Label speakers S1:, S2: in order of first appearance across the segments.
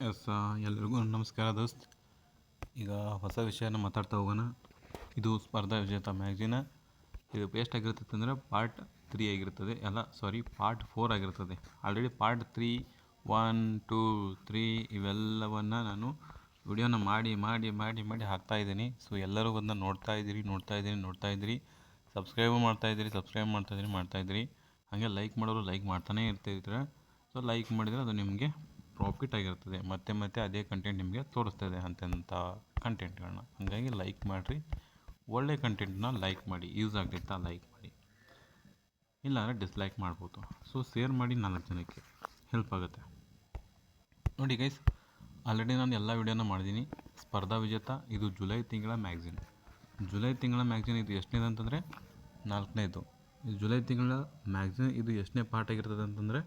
S1: S ಎಲ್ರಿಗೂ ನಮಸ್ಕಾರ ದೋಸ್ತ್. ಈಗ ಹೊಸ ವಿಷಯನ ಮಾತಾಡ್ತಾ ಹೋಗೋಣ. ಇದು ಸ್ಪರ್ಧಾ ವಿಜೇತ ಮ್ಯಾಗ್ಝಿನ. ಇದು ಎಷ್ಟಾಗಿರ್ತದೆ ಅಂದರೆ ಪಾರ್ಟ್ 3 ಆಗಿರ್ತದೆ, ಪಾರ್ಟ್ 4 ಆಗಿರ್ತದೆ. ಆಲ್ರೆಡಿ ಪಾರ್ಟ್ 3, 1, 2, 3 ಇವೆಲ್ಲವನ್ನು ನಾನು ವಿಡಿಯೋನ ಮಾಡಿ ಮಾಡಿ ಮಾಡಿ ಮಾಡಿ ಹಾಕ್ತಾಯಿದ್ದೀನಿ. ಸೊ ಎಲ್ಲರೂ ಅದನ್ನ ನೋಡ್ತಾ ಇದ್ದೀರಿ. ಸಬ್ಸ್ಕ್ರೈಬ್ ಮಾಡ್ತಾಯಿದ್ದೀರಿ. ಹಾಗೆ ಲೈಕ್ ಮಾಡೋರು ಲೈಕ್ ಮಾಡ್ತಾನೇ ಇರ್ತಿದ್ರೆ. ಸೊ ಲೈಕ್ ಮಾಡಿದರೆ ಅದು ನಿಮಗೆ ಪ್ರಾಫಿಟ್ ಆಗಿರ್ತದೆ. ಮತ್ತೆ ಅದೇ ಕಂಟೆಂಟ್ ನಿಮಗೆ ತೋರಿಸ್ತದೆ ಅಂಥ ಕಂಟೆಂಟ್ಗಳನ್ನ. ಹಾಗಾಗಿ ಲೈಕ್ ಮಾಡಿರಿ, ಒಳ್ಳೆ ಕಂಟೆಂಟ್ನ ಲೈಕ್ ಮಾಡಿ. ಯೂಸ್ ಆಗ್ತಿತ್ತಾ ಲೈಕ್ ಮಾಡಿ, ಇಲ್ಲಾಂದರೆ ಡಿಸ್ಲೈಕ್ ಮಾಡ್ಬೋದು. ಸೊ ಶೇರ್ ಮಾಡಿ, 4 ಜನಕ್ಕೆ ಹೆಲ್ಪ್ ಆಗುತ್ತೆ. ನೋಡಿ ಗೈಸ್, ಆಲ್ರೆಡಿ ನಾನು ಎಲ್ಲ ವಿಡಿಯೋನ ಮಾಡಿದ್ದೀನಿ. ಸ್ಪರ್ಧಾ ವಿಜೇತ ಇದು ಜುಲೈ ತಿಂಗಳ ಮ್ಯಾಗ್ಝಿನ್. ಇದು ಎಷ್ಟನೇದು ಅಂತಂದರೆ 4ನೇದು. ಇದು ಜುಲೈ ತಿಂಗಳ ಮ್ಯಾಗ್ಝಿನ್. ಇದು ಎಷ್ಟನೇ ಪಾರ್ಟ್ ಆಗಿರ್ತದೆ ಅಂತಂದರೆ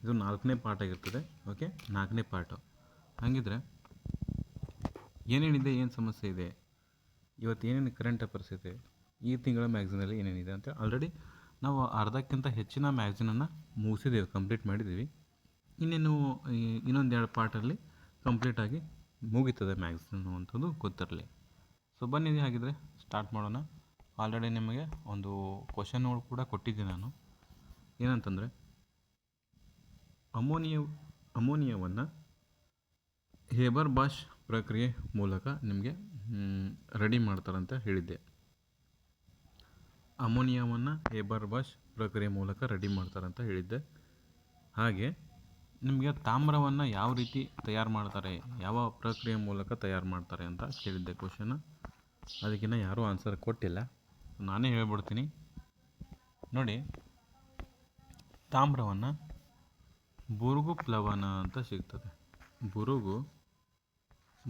S1: ಇದು 4ನೇ ಪಾರ್ಟ್ ಆಗಿರ್ತದೆ. ಓಕೆ, 4ನೇ ಪಾರ್ಟು. ಹಾಗಿದ್ರೆ ಏನೇನಿದೆ, ಏನು ಸಮಸ್ಯೆ ಇದೆ, ಇವತ್ತು ಏನೇನು ಕರೆಂಟ್ ಅಫೇರ್ಸ್ ಇದೆ, ಈ ತಿಂಗಳ ಮ್ಯಾಗ್ಝಿನಲ್ಲಿ ಏನೇನಿದೆ ಅಂತ ಆಲ್ರೆಡಿ ನಾವು ಅರ್ಧಕ್ಕಿಂತ ಹೆಚ್ಚಿನ ಮ್ಯಾಗ್ಝಿನನ್ನು ಮುಗಿಸಿದ್ದೇವೆ, ಕಂಪ್ಲೀಟ್ ಮಾಡಿದ್ದೀವಿ. ಇನ್ನೇನು ಇನ್ನೊಂದು 2 ಪಾರ್ಟಲ್ಲಿ ಕಂಪ್ಲೀಟಾಗಿ ಮುಗೀತದೆ ಮ್ಯಾಗ್ಝಿನ್ ಅನ್ನುವಂಥದ್ದು ಗೊತ್ತಿರಲಿ. ಸೊ ಬನ್ನಿ, ಹಾಗಿದ್ರೆ ಸ್ಟಾರ್ಟ್ ಮಾಡೋಣ. ಆಲ್ರೆಡಿ ನಿಮಗೆ ಒಂದು ಕ್ವಶನ್ಗಳು ಕೂಡ ಕೊಟ್ಟಿದ್ದೆ ನಾನು. ಏನಂತಂದರೆ ಅಮೋನಿಯಾವನ್ನು ಹೇಬರ್ ಬಾಷ್ ಪ್ರಕ್ರಿಯೆ ಮೂಲಕ ನಿಮಗೆ ರೆಡಿ ಮಾಡ್ತಾರಂತ ಹೇಳಿದ್ದೆ. ಅಮೋನಿಯಾವನ್ನು ಹೇಬರ್ ಬಾಷ್ ಪ್ರಕ್ರಿಯೆ ಮೂಲಕ ರೆಡಿ ಮಾಡ್ತಾರಂತ ಹೇಳಿದ್ದೆ. ಹಾಗೆ ನಿಮಗೆ ತಾಮ್ರವನ್ನು ಯಾವ ರೀತಿ ತಯಾರು ಮಾಡ್ತಾರೆ, ಯಾವ ಪ್ರಕ್ರಿಯೆ ಮೂಲಕ ತಯಾರು ಮಾಡ್ತಾರೆ ಅಂತ ಕೇಳಿದ್ದೆ ಕ್ವಶನ್. ಅದಕ್ಕಿಂತ ಯಾರೂ ಆನ್ಸರ್ ಕೊಟ್ಟಿಲ್ಲ, ನಾನೇ ಹೇಳ್ಬಿಡ್ತೀನಿ. ನೋಡಿ, ತಾಮ್ರವನ್ನು ಬುರುಗು ಪ್ಲವನ ಅಂತ ಸಿಗ್ತದೆ.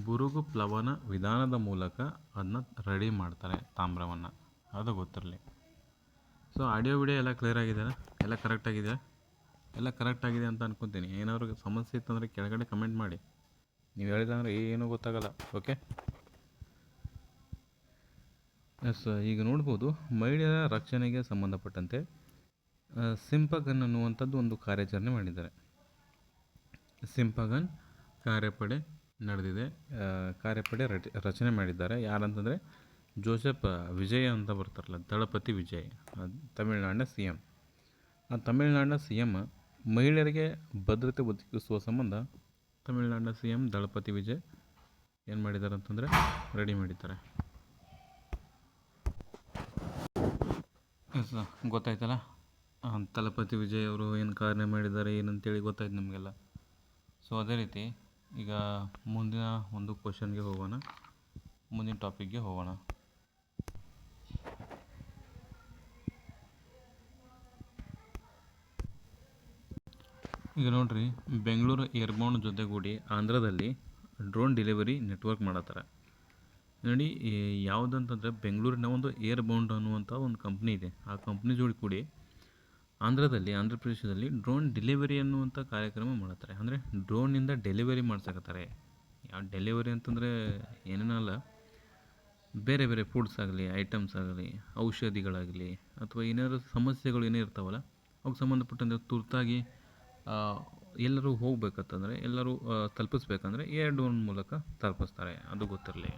S1: ಬುರುಗು ಪ್ಲವನ ವಿಧಾನದ ಮೂಲಕ ಅದನ್ನ ರೆಡಿ ಮಾಡ್ತಾರೆ ತಾಮ್ರವನ್ನು, ಅದು ಗೊತ್ತಿರಲಿ. ಸೊ ಆಡಿಯೋ ವಿಡಿಯೋ ಎಲ್ಲ ಕ್ಲಿಯರ್ ಆಗಿದೆ, ಎಲ್ಲ ಕರೆಕ್ಟಾಗಿದೆ ಅಂತ ಅನ್ಕೊತೀನಿ. ಏನಾದ್ರು ಸಮಸ್ಯೆ ಇತ್ತಂದರೆ ಕೆಳಗಡೆ ಕಮೆಂಟ್ ಮಾಡಿ. ನೀವು ಹೇಳಿದಂದರೆ ಏನೂ ಗೊತ್ತಾಗಲ್ಲ. Okay, yes. ಈಗ ನೋಡ್ಬೋದು, ಮಹಿಳೆಯರ ರಕ್ಷಣೆಗೆ ಸಂಬಂಧಪಟ್ಟಂತೆ ಸಿಂಪಗನ್ ಅನ್ನುವಂಥದ್ದು ಒಂದು ಕಾರ್ಯಾಚರಣೆ ಮಾಡಿದ್ದಾರೆ. ಸಿಂಪಗನ್ ಕಾರ್ಯಪಡೆ ನಡೆದಿದೆ. ಕಾರ್ಯಪಡೆ ರಚನೆ ಮಾಡಿದ್ದಾರೆ. ಯಾರಂತಂದರೆ ಜೋಸೆಫ್ ವಿಜಯ್ ಅಂತ ಬರ್ತಾರಲ್ಲ, ದಳಪತಿ ವಿಜಯ್, ತಮಿಳುನಾಡಿನ CM. ಆ ತಮಿಳುನಾಡಿನ CM ಮಹಿಳೆಯರಿಗೆ ಭದ್ರತೆ ಒದಗಿಸುವ ಸಂಬಂಧ ತಮಿಳುನಾಡಿನ CM ದಳಪತಿ ವಿಜಯ್ ಏನು ಮಾಡಿದ್ದಾರೆ ಅಂತಂದರೆ ರೆಡಿ ಮಾಡಿದ್ದಾರೆ. ಎಸ್, ಗೊತ್ತಾಯ್ತಲ್ಲ, ದಳಪತಿ ವಿಜಯ್ ಅವರು ಏನು ಕಾರ್ಯ ಮಾಡಿದ್ದಾರೆ ಏನಂತೇಳಿ ಗೊತ್ತಾಯ್ತು ನಮಗೆಲ್ಲ. ಸೊ ಅದೇ ರೀತಿ ಈಗ ಮುಂದಿನ ಒಂದು ಕ್ವಶನ್ಗೆ ಹೋಗೋಣ, ಮುಂದಿನ ಟಾಪಿಕ್ಗೆ ಹೋಗೋಣ. ಈಗ ನೋಡ್ರಿ, ಬೆಂಗಳೂರು ಏರ್ಬೌಂಡ್ ಜೊತೆಗೂಡಿ ಆಂಧ್ರದಲ್ಲಿ ಡ್ರೋನ್ ಡೆಲಿವರಿ ನೆಟ್ವರ್ಕ್ ಮಾಡತ್ತಾರೆ. ನೋಡಿ, ಯಾವುದಂತಂದರೆ ಬೆಂಗಳೂರಿನ ಒಂದು ಏರ್ಬೌಂಡ್ ಅನ್ನುವಂಥ ಒಂದು ಕಂಪ್ನಿ ಇದೆ. ಆ ಕಂಪ್ನಿ ಜೋಡಿ ಕೂಡಿ ಆಂಧ್ರ ಪ್ರದೇಶದಲ್ಲಿ ಡ್ರೋನ್ ಡೆಲಿವರಿ ಅನ್ನುವಂಥ ಕಾರ್ಯಕ್ರಮ ಮಾಡ್ತಾರೆ. ಅಂದರೆ ಡ್ರೋನಿಂದ ಡೆಲಿವರಿ ಮಾಡ್ಸಕತ್ತಾರೆ. ಯಾವ ಡೆಲಿವರಿ ಅಂತಂದರೆ ಏನೇನಲ್ಲ, ಬೇರೆ ಬೇರೆ ಫುಡ್ಸ್ ಆಗಲಿ, ಐಟಮ್ಸ್ ಆಗಲಿ, ಔಷಧಿಗಳಾಗಲಿ, ಅಥವಾ ಏನಾದರೂ ಸಮಸ್ಯೆಗಳು ಏನೇ ಇರ್ತಾವಲ್ಲ ಅವಕ್ಕೆ ಸಂಬಂಧಪಟ್ಟಂತೆ ತುರ್ತಾಗಿ ಎಲ್ಲರೂ ಹೋಗ್ಬೇಕಂತಂದರೆ, ಎಲ್ಲರೂ ತಲುಪಿಸ್ಬೇಕಂದ್ರೆ ಏರ್ ಡ್ರೋನ್ ಮೂಲಕ ತಲುಪಿಸ್ತಾರೆ, ಅದು ಗೊತ್ತಿರಲಿ.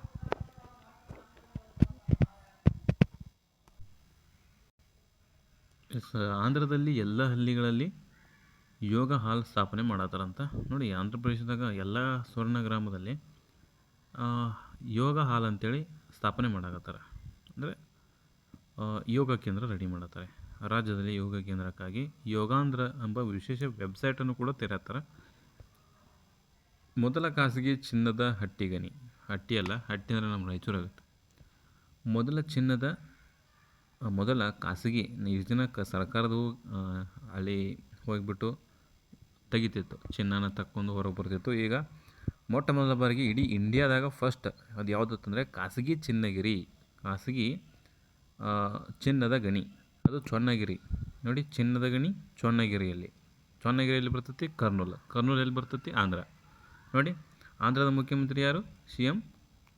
S1: ಆಂಧ್ರದಲ್ಲಿ ಎಲ್ಲ ಹಳ್ಳಿಗಳಲ್ಲಿ ಯೋಗ ಹಾಲ್ ಸ್ಥಾಪನೆ ಮಾಡತ್ತಾರಂತ. ನೋಡಿ, ಆಂಧ್ರ ಪ್ರದೇಶದಾಗ ಎಲ್ಲ ಸ್ವರ್ಣ ಗ್ರಾಮದಲ್ಲಿ ಯೋಗ ಹಾಲ್ ಅಂತೇಳಿ ಸ್ಥಾಪನೆ ಮಾಡಾಕತ್ತಾರೆ. ಅಂದರೆ ಯೋಗ ಕೇಂದ್ರ ರೆಡಿ ಮಾಡತ್ತಾರೆ. ರಾಜ್ಯದಲ್ಲಿ ಯೋಗ ಕೇಂದ್ರಕ್ಕಾಗಿ ಯೋಗಾಂಧ್ರ ಎಂಬ ವಿಶೇಷ ವೆಬ್ಸೈಟನ್ನು ಕೂಡ ತೆರೆಯುತ್ತಾರೆ. ಮೊದಲ ಖಾಸಗಿ ಚಿನ್ನದ ಹಟ್ಟಿಗಣಿ, ಹಟ್ಟಿ ಅಂದರೆ ನಮ್ಮ ರಾಯಚೂರಾಗುತ್ತೆ. ಮೊದಲ ಖಾಸಗಿ ಇದನ್ನ ಸರ್ಕಾರದ ಅಲ್ಲಿ ಹೋಗಿಬಿಟ್ಟು ತೆಗಿತಿತ್ತು, ಚಿನ್ನನ ತಕ್ಕೊಂಡು ಹೊರಗೆ ಬರ್ತಿತ್ತು. ಈಗ ಮೊಟ್ಟ ಮೊದಲ ಬಾರಿಗೆ ಇಡೀ ಇಂಡಿಯಾದಾಗ ಫಸ್ಟ್ ಅದು ಯಾವುದಂತಂದರೆ ಖಾಸಗಿ ಚಿನ್ನದ ಗಣಿ, ಅದು ಚೊನ್ನಗಿರಿ. ನೋಡಿ, ಚಿನ್ನದ ಗಣಿ ಚೊನ್ನಗಿರಿಯಲ್ಲಿ ಬರ್ತೈತಿ. ಕರ್ನೂಲ್ ಎಲ್ಲಿ ಬರ್ತೈತಿ? ಆಂಧ್ರ. ನೋಡಿ, ಆಂಧ್ರದ ಮುಖ್ಯಮಂತ್ರಿ ಯಾರು? CM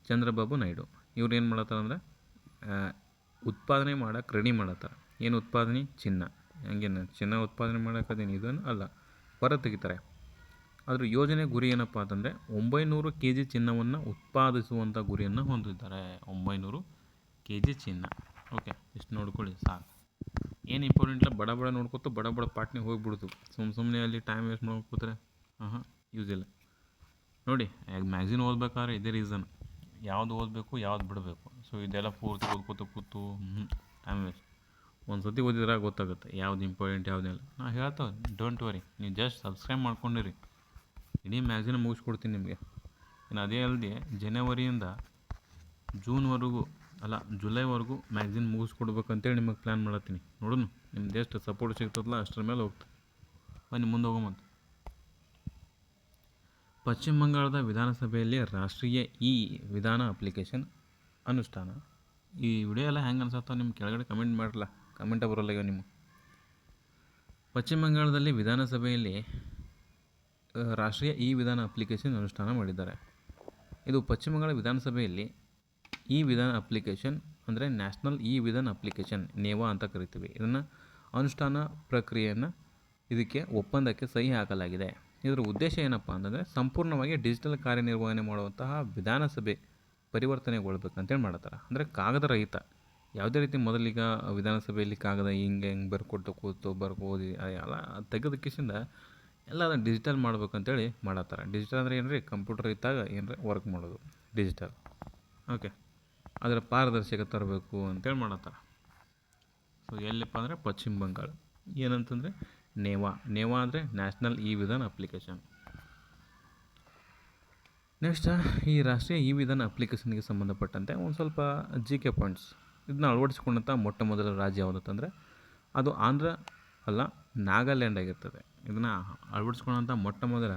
S1: ಚಂದ್ರಬಾಬು ನಾಯ್ಡು. ಇವ್ರು ಏನು ಮಾಡತ್ತಾರಂದ್ರೆ ಉತ್ಪಾದನೆ ಮಾಡೋಕ್ಕೆ ರೆಡಿ ಮಾಡತ್ತಾರೆ. ಏನು ಉತ್ಪಾದನೆ? ಚಿನ್ನ. ಹಂಗೇನು ಚಿನ್ನ ಉತ್ಪಾದನೆ ಮಾಡೋಕ್ಕದೇನು ಇದನ್ನು ಅಲ್ಲ, ಹೊರ ತೆಗಿತಾರೆ. ಅದರ ಯೋಜನೆ ಗುರಿ ಏನಪ್ಪ ಅಂತಂದರೆ 900 kg ಚಿನ್ನವನ್ನು ಉತ್ಪಾದಿಸುವಂಥ ಗುರಿಯನ್ನು ಹೊಂದಿದ್ದಾರೆ. 900 kg ಚಿನ್ನ. ಓಕೆ, ಇಷ್ಟು ನೋಡ್ಕೊಳ್ಳಿ ಸಾಕು. ಏನು ಇಂಪಾರ್ಟೆಂಟ್ ಇಲ್ಲ, ಬಡ ಬಡ ನೋಡ್ಕೊತು ಬಡ ಬಡ ಪಾಟ್ನಿಗೆ ಹೋಗಿಬಿಡ್ತು. ಸುಮ್ಮನೆ ಅಲ್ಲಿ ಟೈಮ್ ವೇಸ್ಟ್ ಮಾಡ್ಕೊತಾರೆ. ಯೂಸ್ ಇಲ್ಲ. ನೋಡಿ, ಮ್ಯಾಗ್ಝಿನ್ ಓದ್ಬೇಕಾದ್ರೆ ಇದೇ ರೀಸನ್, ಯಾವುದು ಓದಬೇಕು ಯಾವ್ದು ಬಿಡಬೇಕು. ಸೊ ಇದೆಲ್ಲ ಪೂರ್ತಿ ಓದ್ಕೋತ ಕೂತು ಟೈಮ್ ವೇಸ್ಟ್. ಒಂದು ಸತಿ ಓದಿದ್ರೆ ಗೊತ್ತಾಗುತ್ತೆ ಯಾವ್ದು ಇಂಪಾರ್ಟೆಂಟ್ ಯಾವುದಿಲ್ಲ. ನಾ ಹೇಳ್ತೇವೆ, ಡೋಂಟ್ ವರಿ, ನೀವು ಜಸ್ಟ್ ಸಬ್ಸ್ಕ್ರೈಬ್ ಮಾಡ್ಕೊಂಡಿರಿ, ಇಡೀ ಮ್ಯಾಗ್ಝಿನ್ ಮುಗಿಸ್ಕೊಡ್ತೀನಿ ನಿಮಗೆ. ಇನ್ನು ಅದೇ ಅಲ್ಲದೆ ಜನವರಿಯಿಂದ ಜೂನ್ವರೆಗೂ ಅಲ್ಲ ಜುಲೈವರೆಗೂ ಮ್ಯಾಗ್ಝಿನ್ ಮುಗಿಸ್ಕೊಡ್ಬೇಕಂತೇಳಿ ನಿಮಗೆ ಪ್ಲ್ಯಾನ್ ಮಾಡತ್ತೀನಿ. ನೋಡೋಣ ನಿಮ್ದು ಎಷ್ಟು ಸಪೋರ್ಟ್ ಸಿಗ್ತದಲ್ಲ ಅಷ್ಟರ ಮೇಲೆ ಹೋಗ್ತದೆ. ಬನ್ನಿ ಮುಂದೆ ಹೋಗೋಮಂತ. ಪಶ್ಚಿಮ ಬಂಗಾಳದ ವಿಧಾನಸಭೆಯಲ್ಲಿ ರಾಷ್ಟ್ರೀಯ ವಿಧಾನ ಅಪ್ಲಿಕೇಶನ್ ಅನುಷ್ಠಾನ. ಈ ವಿಡಿಯೋ ಎಲ್ಲ ಹೆಂಗೆ ಅನ್ಸತ್ತೋ ನಿಮ್ಮ ಕೆಳಗಡೆ ಕಮೆಂಟ್ ಮಾಡಲ್ಲ, ಕಮೆಂಟ ಬರೋಲ್ಲ ಈಗ ನಿಮ್ಮ. ಪಶ್ಚಿಮ ಬಂಗಾಳದಲ್ಲಿ ವಿಧಾನಸಭೆಯಲ್ಲಿ ರಾಷ್ಟ್ರೀಯ ವಿಧಾನ ಅಪ್ಲಿಕೇಶನ್ ಅನುಷ್ಠಾನ ಮಾಡಿದ್ದಾರೆ. ಇದು ಪಶ್ಚಿಮ ಬಂಗಾಳ ವಿಧಾನಸಭೆಯಲ್ಲಿ ವಿಧಾನ ಅಪ್ಲಿಕೇಶನ್ ಅಂದರೆ ನ್ಯಾಷನಲ್ ವಿಧಾನ ಅಪ್ಲಿಕೇಶನ್ ನೇವಾ ಅಂತ ಕರಿತೀವಿ. ಇದನ್ನು ಅನುಷ್ಠಾನ ಪ್ರಕ್ರಿಯೆಯನ್ನು ಇದಕ್ಕೆ ಒಪ್ಪಂದಕ್ಕೆ ಸಹಿ ಹಾಕಲಾಗಿದೆ. ಇದರ ಉದ್ದೇಶ ಏನಪ್ಪ ಅಂತಂದರೆ ಸಂಪೂರ್ಣವಾಗಿ ಡಿಜಿಟಲ್ ಕಾರ್ಯನಿರ್ವಹಣೆ ಮಾಡುವಂತಹ ವಿಧಾನಸಭೆ ಪರಿವರ್ತನೆಗೊಳ್ಬೇಕಂತೇಳಿ ಮಾಡ್ತಾರೆ. ಅಂದರೆ ಕಾಗದ ರಹಿತ, ಯಾವುದೇ ರೀತಿ ಮೊದಲೀಗ ವಿಧಾನಸಭೆಯಲ್ಲಿ ಕಾಗದ ಹಿಂಗೆ ಬರ್ಕೊಟ್ಟು ಕೂತು ಓದಿ ಎಲ್ಲ ತೆಗೆದ ಕಿಸಿಂದ ಎಲ್ಲ ಅದನ್ನು ಡಿಜಿಟಲ್ ಮಾಡ್ಬೇಕಂತೇಳಿ ಮಾಡತ್ತಾರೆ. ಡಿಜಿಟಲ್ ಅಂದರೆ ಏನು ರೀ, ಕಂಪ್ಯೂಟರ್ ಇದ್ದಾಗ ಏನರ ವರ್ಕ್ ಮಾಡೋದು ಡಿಜಿಟಲ್. ಓಕೆ, ಅದರ ಪಾರದರ್ಶಕತೆ ತರಬೇಕು ಅಂತೇಳಿ ಮಾಡತ್ತಾರೆ. ಸೊ ಎಲ್ಲಿಪ್ಪ ಅಂದರೆ ಪಶ್ಚಿಮ ಬಂಗಾಳ. ಏನಂತಂದರೆ ನೇವಾ ಅಂದರೆ ನ್ಯಾಷನಲ್ ವಿಧಾನ ಅಪ್ಲಿಕೇಶನ್. ನೆಕ್ಸ್ಟ್, ಈ ರಾಷ್ಟ್ರೀಯ ವಿಧಾನ ಅಪ್ಲಿಕೇಶನ್ಗೆ ಸಂಬಂಧಪಟ್ಟಂತೆ ಒಂದು ಸ್ವಲ್ಪ GK ಪಾಯಿಂಟ್ಸ್. ಇದನ್ನ ಅಳವಡಿಸಿಕೊಂಡಂಥ ಮೊಟ್ಟ ಮೊದಲ ರಾಜ್ಯ ಯಾವುದಂತಂದರೆ ಅದು ಆಂಧ್ರ ಅಲ್ಲ, ನಾಗಾಲ್ಯಾಂಡ್ ಆಗಿರ್ತದೆ. ಇದನ್ನು ಅಳವಡಿಸ್ಕೊಳ್ಳೋಂಥ ಮೊಟ್ಟ ಮೊದಲ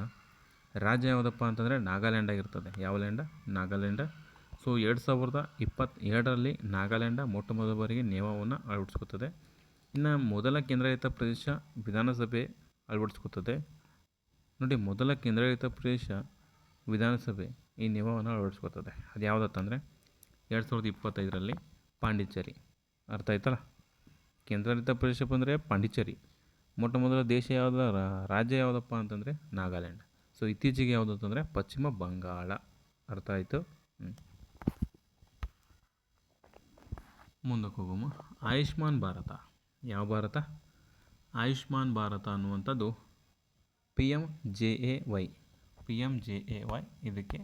S1: ರಾಜ್ಯ ಯಾವುದಪ್ಪ ಅಂತಂದರೆ ನಾಗಾಲ್ಯಾಂಡ್ ಆಗಿರ್ತದೆ. ಯಾವ ಲ್ಯಾಂಡ? ನಾಗಾಲ್ಯಾಂಡ. ಸೊ 2022ರಲ್ಲಿ ನಾಗಾಲ್ಯಾಂಡ ಮೊಟ್ಟ ಮೊದಲ ಬಾರಿಗೆ ನೇವಾವನ್ನು ಅಳವಡಿಸ್ಕೊತದೆ. ಇನ್ನು ಮೊದಲ ಕೇಂದ್ರಾಡಳಿತ ಪ್ರದೇಶ ವಿಧಾನಸಭೆ ಅಳವಡಿಸ್ಕೊತದೆ. ನೋಡಿ, ಮೊದಲ ಕೇಂದ್ರಾಡಳಿತ ಪ್ರದೇಶ ವಿಧಾನಸಭೆ ಈ ನೇವಾವನ್ನು ಅಳವಡಿಸ್ಕೊತದೆ. ಅದು ಯಾವುದಂತಂದರೆ 2025ರಲ್ಲಿ ಪಾಂಡಿಚೇರಿ. ಅರ್ಥ ಆಯ್ತಲ್ಲ, ಕೇಂದ್ರಾಡಳಿತ ಪ್ರದೇಶ ಬಂದರೆ ಪಾಂಡಿಚೇರಿ. ಮೊಟ್ಟ ಮೊದಲ ದೇಶ ಯಾವುದ ರಾಜ್ಯ ಯಾವುದಪ್ಪ ಅಂತಂದರೆ ನಾಗಾಲ್ಯಾಂಡ್. ಸೊ ಇತ್ತೀಚೆಗೆ ಯಾವುದಂತಂದರೆ ಪಶ್ಚಿಮ ಬಂಗಾಳ. ಅರ್ಥ ಆಯಿತು. ಮುಂದಕ್ಕೆ ಹೋಗೋಮ. ಆಯುಷ್ಮಾನ್ ಭಾರತ. ಯಾವ ಭಾರತ? ಆಯುಷ್ಮಾನ್ ಭಾರತ ಅನ್ನುವಂಥದ್ದು PMJAY ಇದಕ್ಕೆ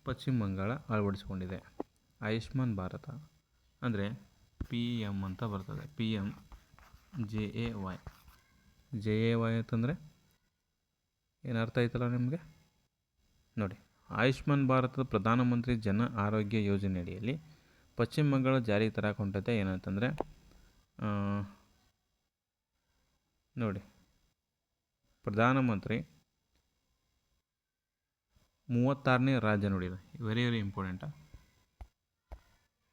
S1: ಪಶ್ಚಿಮ ಬಂಗಾಳ ಅಳವಡಿಸಿಕೊಂಡಿದೆ. ಆಯುಷ್ಮಾನ್ ಭಾರತ ಅಂದರೆ PM ಅಂತ ಬರ್ತದೆ. PMJAY ಅಂತಂದರೆ ಏನು ಅರ್ಥ ಆಯ್ತಲ್ಲ ನಿಮಗೆ? ನೋಡಿ, ಆಯುಷ್ಮಾನ್ ಭಾರತದ ಪ್ರಧಾನಮಂತ್ರಿ ಜನ ಆರೋಗ್ಯ ಯೋಜನೆ ಅಡಿಯಲ್ಲಿ ಪಶ್ಚಿಮ ಬಂಗಾಳ ಜಾರಿಗೆ ತರಕ್ಕೆ ಹೊಂಟೈತೆ. ಏನಂತಂದರೆ ನೋಡಿ, ಪ್ರಧಾನಮಂತ್ರಿ 36ನೇ ರಾಜ್ಯ. ನೋಡಿ, ವೆರಿ ಇಂಪಾರ್ಟೆಂಟ.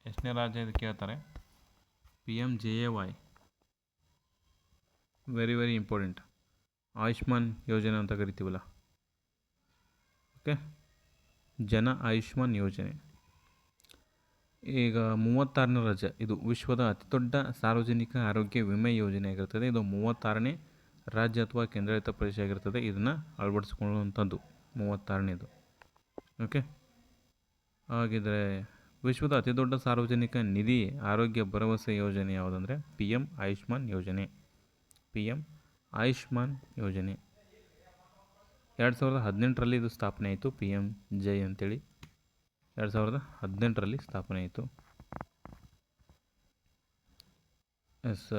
S1: ಎಷ್ಟನೇ ರಾಜ್ಯ ಇದು ಕೇಳ್ತಾರೆ? PMJAY very important. ಆಯುಷ್ಮಾನ್ ಯೋಜನೆ ಅಂತ ಕರಿತೀವಲ್ಲ. ಓಕೆ, ಜನ ಆಯುಷ್ಮಾನ್ ಯೋಜನೆ ಈಗ 36ನೇ ರಾಜ್ಯ. ಇದು ವಿಶ್ವದ ಅತಿ ದೊಡ್ಡ ಸಾರ್ವಜನಿಕ ಆರೋಗ್ಯ ವಿಮೆ ಯೋಜನೆ ಆಗಿರ್ತದೆ. ಇದು 36ನೇ ರಾಜ್ಯ ಅಥವಾ ಕೇಂದ್ರಾಡಳಿತ ಪ್ರದೇಶ ಆಗಿರ್ತದೆ. ಇದನ್ನು ಅಳವಡಿಸಿಕೊಳ್ಳುವಂಥದ್ದು 36ನೇದು. ಓಕೆ, ಹಾಗಿದ್ರೆ ವಿಶ್ವದ ಅತಿ ದೊಡ್ಡ ಸಾರ್ವಜನಿಕ ನಿಧಿ ಆರೋಗ್ಯ ಭರವಸೆ ಯೋಜನೆ ಯಾವುದಂದರೆ PM ಆಯುಷ್ಮಾನ್ ಯೋಜನೆ. PM ಆಯುಷ್ಮಾನ್ ಯೋಜನೆ 2018ರಲ್ಲಿ ಇದು ಸ್ಥಾಪನೆ ಆಯಿತು. PMJAY ಅಂತೇಳಿ 2018ರಲ್ಲಿ ಸ್ಥಾಪನೆ ಆಯಿತು. ಎಸ್,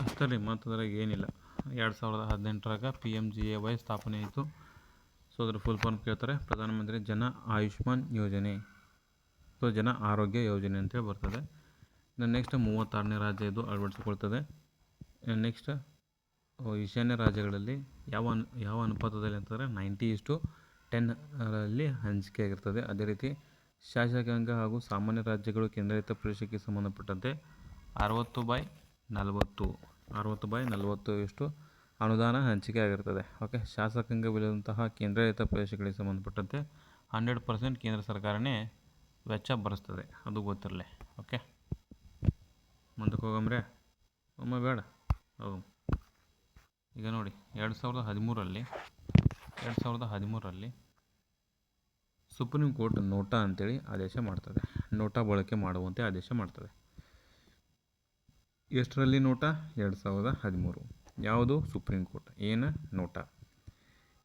S1: ಅಷ್ಟೇ ರೀ, ಮತ್ತದ್ರಾಗ ಏನಿಲ್ಲ. 2018ರಾಗ PMJAY ಸ್ಥಾಪನೆ ಆಯಿತು. ಸೊ ಅದ್ರ ಫುಲ್ ಫಾರ್ಮ್ ಕೇಳ್ತಾರೆ, ಪ್ರಧಾನಮಂತ್ರಿ ಜನ ಆಯುಷ್ಮಾನ್ ಯೋಜನೆ. ಸೊ ಜನ ಆರೋಗ್ಯ ಯೋಜನೆ ಅಂತೇಳಿ ಬರ್ತದೆ. ನೆಕ್ಸ್ಟ್ 36ನೇ ರಾಜ್ಯ ಇದು ಅಳವಡಿಸಿಕೊಳ್ತದೆ. ನೆಕ್ಸ್ಟ್ ಈಶಾನ್ಯ ರಾಜ್ಯಗಳಲ್ಲಿ ಯಾವ ಅನುಪಾತದಲ್ಲಿ ಅಂತಂದರೆ 90:10ರಲ್ಲಿ ಹಂಚಿಕೆ ಆಗಿರ್ತದೆ. ಅದೇ ರೀತಿ ಶಾಸಕಾಂಗ ಹಾಗೂ ಸಾಮಾನ್ಯ ರಾಜ್ಯಗಳು ಕೇಂದ್ರಾಡಳಿತ ಪ್ರದೇಶಕ್ಕೆ ಸಂಬಂಧಪಟ್ಟಂತೆ 60/40 ಎಷ್ಟು ಅನುದಾನ ಹಂಚಿಕೆ ಆಗಿರ್ತದೆ. ಓಕೆ, ಶಾಸಕಾಂಗವಿಲ್ಲದಂತಹ ಕೇಂದ್ರಾಡಳಿತ ಪ್ರದೇಶಗಳಿಗೆ ಸಂಬಂಧಪಟ್ಟಂತೆ 100% ಕೇಂದ್ರ ಸರ್ಕಾರನೇ ವೆಚ್ಚ ಭರಿಸ್ತದೆ. ಅದು ಗೊತ್ತಿರಲಿ. ಓಕೆ, ಮುಂದಕ್ಕೆ ಹೋಗಮ್ರೆ ಒಮ್ಮೆ ಬೇಡ ಹೋಗಮ್. ಈಗ ನೋಡಿ 2013ರಲ್ಲಿ ಸುಪ್ರೀಂ ಕೋರ್ಟ್ ನೋಟಾ ಅಂತೇಳಿ ಆದೇಶ ಮಾಡ್ತದೆ. ನೋಟಾ ಬಳಕೆ ಮಾಡುವಂತೆ ಆದೇಶ ಮಾಡ್ತದೆ. ಎಷ್ಟರಲ್ಲಿ ನೋಟಾ? 2013. ಯಾವುದು? Supreme court. ಏನು? ನೋಟಾ.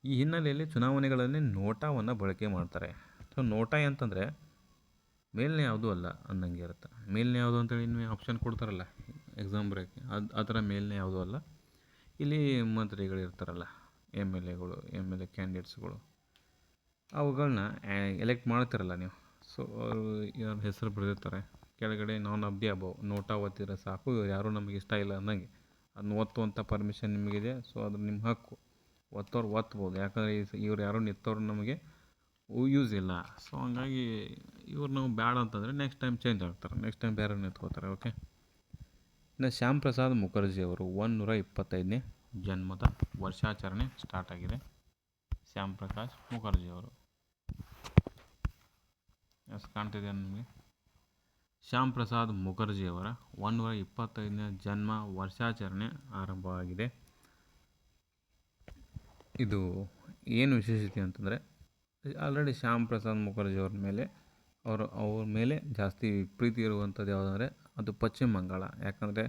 S1: ಈ ಹಿನ್ನೆಲೆಯಲ್ಲಿ ಚುನಾವಣೆಗಳಲ್ಲಿ ನೋಟಾವನ್ನು ಬಳಕೆ ಮಾಡ್ತಾರೆ. ಸೊ ನೋಟಾ ಅಂತಂದರೆ ಮೇಲ್ನೇ ಯಾವುದೂ ಅಲ್ಲ ಅಂದಂಗೆ ಇರುತ್ತೆ. ಮೇಲ್ನೇ ಯಾವುದು ಅಂತೇಳಿ ನೀವು ಆಪ್ಷನ್ ಕೊಡ್ತಾರಲ್ಲ ಎಕ್ಸಾಮ್ ಬರೋಕ್ಕೆ, ಆ ಥರ ಮೇಲ್ನೇ ಯಾವುದೂ ಅಲ್ಲ. ಇಲ್ಲಿ ಮಂತ್ರಿಗಳಿರ್ತಾರಲ್ಲ, ಎಮ್ ಎಲ್ ಎ ಕ್ಯಾಂಡಿಡೇಟ್ಸ್ಗಳು, ಅವುಗಳನ್ನ ಎಲೆಕ್ಟ್ ಮಾಡ್ತಾರಲ್ಲ ನೀವು. ಸೊ ಅವರು ಯಾರ ಹೆಸರು ಬರೆದಿರ್ತಾರೆ ಕೆಳಗಡೆ, ನಾನ್ ಆಫ್ ದಿ ಅಬೌವ್, ನೋಟಾ ಒತ್ತಿದ್ರೆ ಸಾಕು, ಇವ್ರು ಯಾರೂ ನಮಗೆ ಇಷ್ಟ ಇಲ್ಲ ಅನ್ನಂಗೆ. ಅದನ್ನ ಒತ್ತುವಂಥ ಪರ್ಮಿಷನ್ ನಿಮಗಿದೆ. ಸೊ ಅದು ನಿಮ್ಮ ಹಕ್ಕು. ಒತ್ತೋರು ಒತ್ಬೋದು, ಯಾಕಂದರೆ ಇವ್ರು ಯಾರೂ ನಿಂತವ್ರು ನಮಗೆ ಯೂಸ್ ಇಲ್ಲ. ಸೊ ಹಂಗಾಗಿ ಇವ್ರು ನಾವು ಬ್ಯಾಡ ಅಂತಂದರೆ ನೆಕ್ಸ್ಟ್ ಟೈಮ್ ಚೇಂಜ್ ಆಗ್ತಾರೆ, ನೆಕ್ಸ್ಟ್ ಟೈಮ್ ಬೇರೆ ನಿಂತ್ಕೋತಾರೆ. ಓಕೆ. ಇನ್ನು ಶ್ಯಾಮ್ ಪ್ರಸಾದ್ ಮುಖರ್ಜಿ ಅವರು 125ನೇ ಜನ್ಮದ ವರ್ಷಾಚರಣೆ ಸ್ಟಾರ್ಟ್ ಆಗಿದೆ. ಶ್ಯಾಮ್ ಪ್ರಕಾಶ್ ಮುಖರ್ಜಿ ಅವರು ಎಷ್ಟು ಕಾಣ್ತಿದೆ ನಿಮಗೆ? ಶ್ಯಾಮ್ ಪ್ರಸಾದ್ ಮುಖರ್ಜಿಯವರ 125ನೇ ಜನ್ಮ ವರ್ಷಾಚರಣೆ ಆರಂಭವಾಗಿದೆ. ಇದು ಏನು ವಿಶೇಷತೆ ಅಂತಂದರೆ, ಆಲ್ರೆಡಿ ಶ್ಯಾಮ್ ಪ್ರಸಾದ್ ಮುಖರ್ಜಿ ಅವ್ರ ಮೇಲೆ ಜಾಸ್ತಿ ಪ್ರೀತಿ ಇರುವಂಥದ್ದು ಯಾವುದಂದರೆ ಅದು ಪಶ್ಚಿಮ ಬಂಗಾಳ. ಯಾಕಂದರೆ